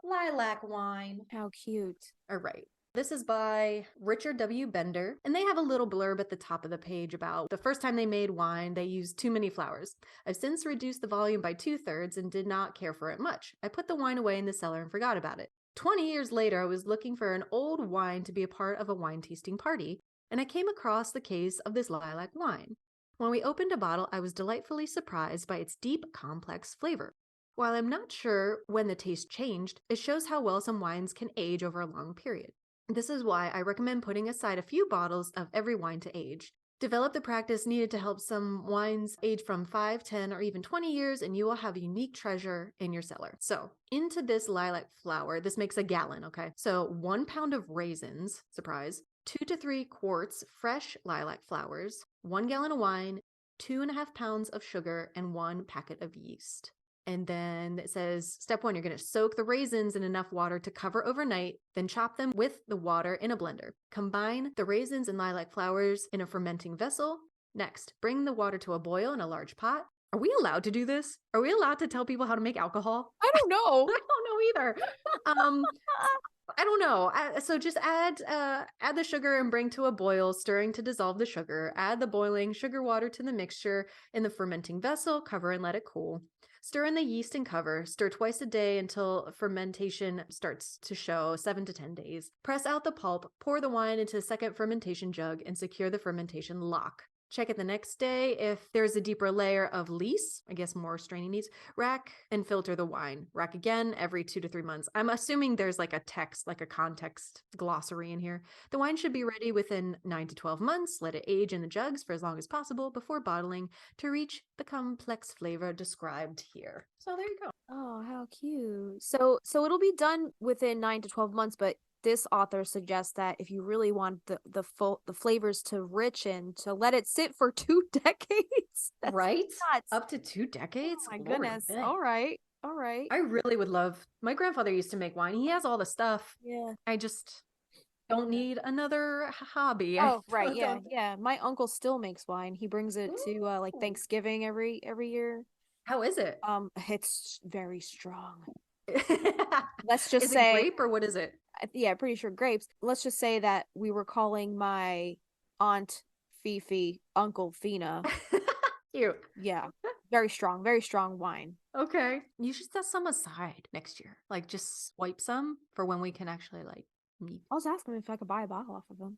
Lilac wine. How cute. All right. This is by Richard W. Bender, and they have a little blurb at the top of the page about the first time they made wine, they used too many flowers. I've since reduced the volume by 2/3 and did not care for it much. I put the wine away in the cellar and forgot about it. 20 years later, I was looking for an old wine to be a part of a wine tasting party, and I came across the case of this lilac wine. When we opened a bottle, I was delightfully surprised by its deep, complex flavor. While I'm not sure when the taste changed, it shows how well some wines can age over a long period. This is why I recommend putting aside a few bottles of every wine to age. Develop the practice needed to help some wines age from 5, 10, or even 20 years, and you will have a unique treasure in your cellar. So, into this lilac flower, this makes a gallon, okay? So, 1 pound of raisins, surprise, 2 to 3 quarts fresh lilac flowers, 1 gallon of wine, 2.5 pounds of sugar, and 1 packet of yeast. And then it says, step 1, you're going to soak the raisins in enough water to cover overnight, then chop them with the water in a blender. Combine the raisins and lilac flowers in a fermenting vessel. Next, bring the water to a boil in a large pot. Are we allowed to do this? Are we allowed to tell people how to make alcohol? I don't know. I don't know either. I don't know. So just add the sugar and bring to a boil, stirring to dissolve the sugar. Add the boiling sugar water to the mixture in the fermenting vessel. Cover and let it cool. Stir in the yeast and cover. Stir twice a day until fermentation starts to show, 7 to 10 days. Press out the pulp, pour the wine into a second fermentation jug, and secure the fermentation lock. Check it the next day if there's a deeper layer of lees, I guess more straining needs. Rack and filter the wine. Rack again every 2 to 3 months. I'm assuming there's like a text, like a context glossary in here. The wine should be ready within 9 to 12 months. Let it age in the jugs for as long as possible before bottling to reach the complex flavor described here. So there you go. Oh, how cute. So it'll be done within 9 to 12 months, but this author suggests that if you really want the flavors to richen, to let it sit for 2 decades. That's Right? nuts. Up to 2 decades? Oh my Lord, goodness. man. All right. I really would love, my grandfather used to make wine. He has all the stuff. Yeah. I just don't need another hobby. Oh, I right. Yeah. don't- Yeah. My uncle still makes wine. He brings it to like Ooh. Thanksgiving every year. How is it? It's very strong. Let's just Is say, it grape or what is it? yeah, pretty sure grapes. Let's just say that we were calling my aunt Fifi Uncle Fina. Cute. Yeah, very strong wine. Okay. You should set some aside next year. Like just swipe some for when we can actually like meet. I was asking him if I could buy a bottle off of him.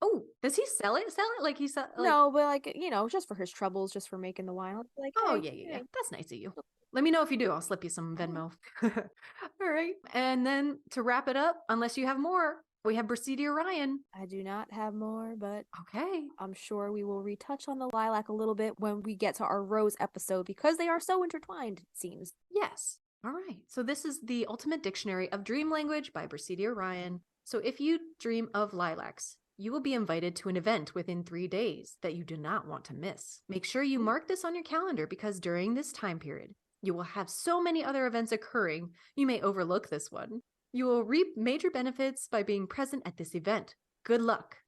Oh, does he sell it? Like he sell like No, but like, just for his troubles, just for making the wine. I'll be like, Oh, hey, yeah. hey. That's nice of you. Let me know if you do. I'll slip you some Venmo. All right. And then to wrap it up, unless you have more, we have Brasidia Ryan. I do not have more, but Okay. I'm sure we will retouch on the lilac a little bit when we get to our rose episode because they are so intertwined, it seems. Yes. All right. So this is the Ultimate Dictionary of Dream Language by Brasidia Ryan. So if you dream of lilacs, you will be invited to an event within 3 days that you do not want to miss. Make sure you mark this on your calendar because during this time period, you will have so many other events occurring, you may overlook this one. You will reap major benefits by being present at this event. Good luck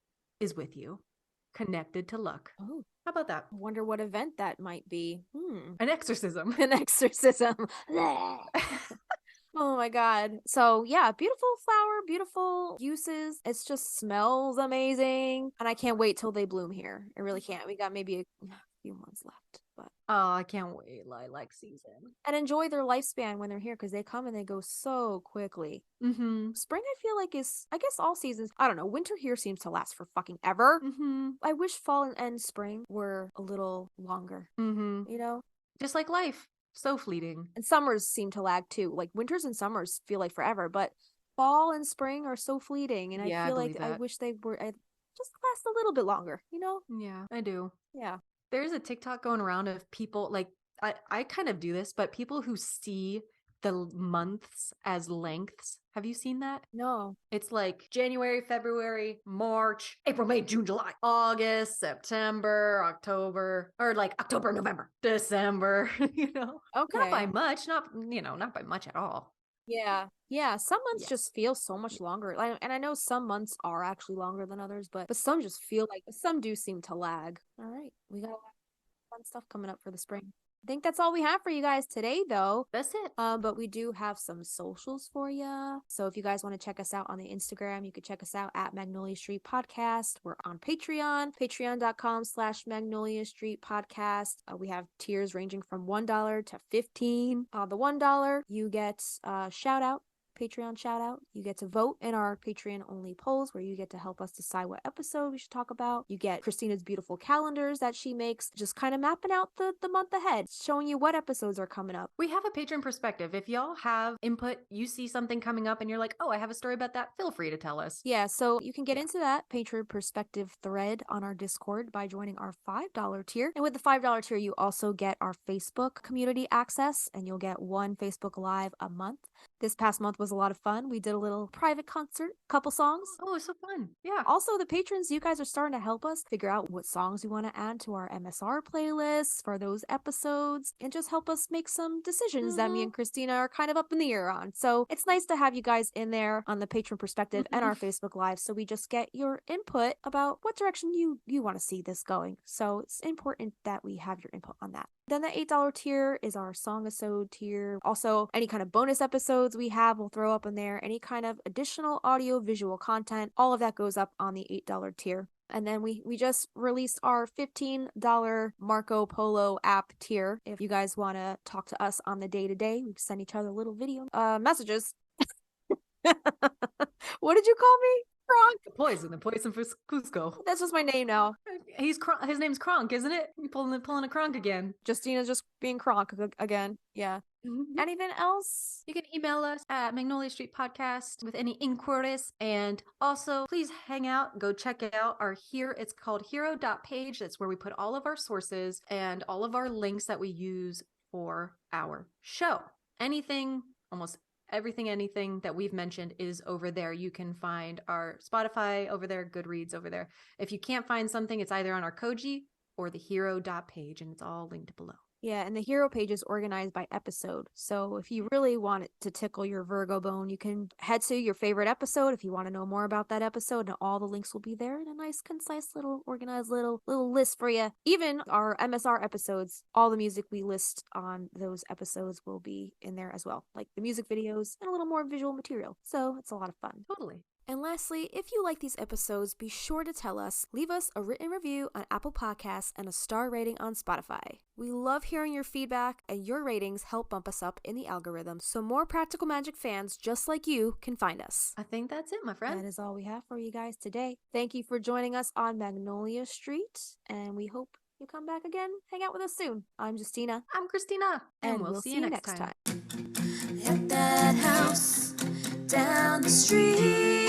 is with you. Connected to luck. Oh, How about that? I wonder what event that might be. An exorcism. An exorcism. Oh my god. So yeah, beautiful flower, beautiful uses. It just smells amazing. And I can't wait till they bloom here. I really can't. We got maybe a few months left. But Oh, I can't wait. Lilac season. and enjoy their lifespan when they're here because they come and they go so quickly. Mm-hmm. Spring, I feel like is, I guess all seasons. I don't know. Winter here seems to last for fucking ever. Mm-hmm. I wish fall and spring were a little longer, Mm-hmm. you know? Just like life. So fleeting. And summers seem to lag too. Like winters and summers feel like forever, but fall and spring are so fleeting. And Yeah, I I feel like believe I that. wish they were just last a little bit longer, you know? Yeah, I do. Yeah. There's a TikTok going around of people like I kind of do this, but people who see the months as lengths. Have you seen that? No. It's like January, February, March, April, May, June, July, August, September, October, or like October, November, December, you know? Okay. Not by much, not by much at all. Yeah. Yeah. Some months Yes. just feel so much longer. Like, and I know some months are actually longer than others, but some just feel like some do seem to lag. All right. We got a lot of fun stuff coming up for the spring. I think that's all we have for you guys today, though. That's it. But we do have some socials for you. So if you guys want to check us out on the Instagram, you can check us out at Magnolia Street Podcast. We're on Patreon, patreon.com/Magnolia Street Podcast. We have tiers ranging from $1 to $15. The $1, you get shout out. Patreon shout out. You get to vote in our Patreon only polls where you get to help us decide what episode we should talk about. You get Kristina's beautiful calendars that she makes, just kind of mapping out the month ahead, showing you what episodes are coming up. We have a patron perspective. If y'all have input, you see something coming up and you're like, oh, I have a story about that, feel free to tell us. Yeah, so you can get into that patron perspective thread on our Discord by joining our $5 tier. And with the $5 tier, you also get our Facebook community access, and you'll get one Facebook Live a month. This past month was a lot of fun. We did a little private concert, couple songs. Oh, it's so fun. Yeah. Also, the patrons, you guys are starting to help us figure out what songs we want to add to our MSR playlists for those episodes and just help us make some decisions that me and Kristina are kind of up in the air on. So it's nice to have you guys in there on the patron perspective and our Facebook Live, so we just get your input about what direction you want to see this going. So it's important that we have your input on that. Then the $8 tier is our song-a-sode tier. Also, any kind of bonus episodes we have, we'll throw up in there. Any kind of additional audio visual content, all of that goes up on the $8 tier. And then we just released our $15 Marco Polo app tier. If you guys want to talk to us on the day-to-day, we send each other little video messages. What did you call me? Kronk. The poison for Cusco. That's just my name now. His name's Kronk, isn't it? You pulling a Kronk again. Justina's just being Kronk again. Yeah. Anything else? You can email us at Magnolia Street Podcast with any inquiries. And also, please hang out. Go check out our it's called hero.page. That's where we put all of our sources and all of our links that we use for our show. Almost anything that we've mentioned is over there. You can find our Spotify over there, Goodreads over there. If you can't find something, it's either on our Koji or the hero.page, and it's all linked below. Yeah, and the hero page is organized by episode. So if you really want it to tickle your Virgo bone, you can head to your favorite episode if you want to know more about that episode, and all the links will be there in a nice, concise, little organized little list for you. Even our MSR episodes, all the music we list on those episodes will be in there as well, like the music videos and a little more visual material. So it's a lot of fun. Totally. And lastly, if you like these episodes, be sure to tell us. Leave us a written review on Apple Podcasts and a star rating on Spotify. We love hearing your feedback, and your ratings help bump us up in the algorithm so more Practical Magic fans just like you can find us. I think that's it, my friend. That is all we have for you guys today. Thank you for joining us on Magnolia Street, and we hope you come back again. Hang out with us soon. I'm Justina. I'm Kristina. And we'll see you next time. At that house down the street,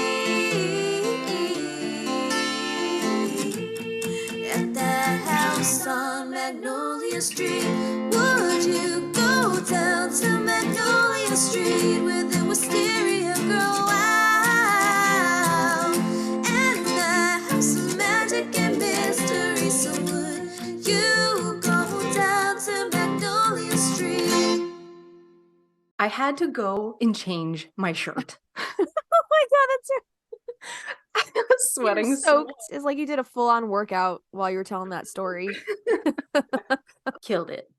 at that house on Magnolia Street, would you go down to Magnolia Street where the wisteria grow out? And that house of magic and mystery, so would you go down to Magnolia Street? I had to go and change my shirt. Oh my god, that's I was sweating You're so soaked. It's like you did a full-on workout while you were telling that story. killed it.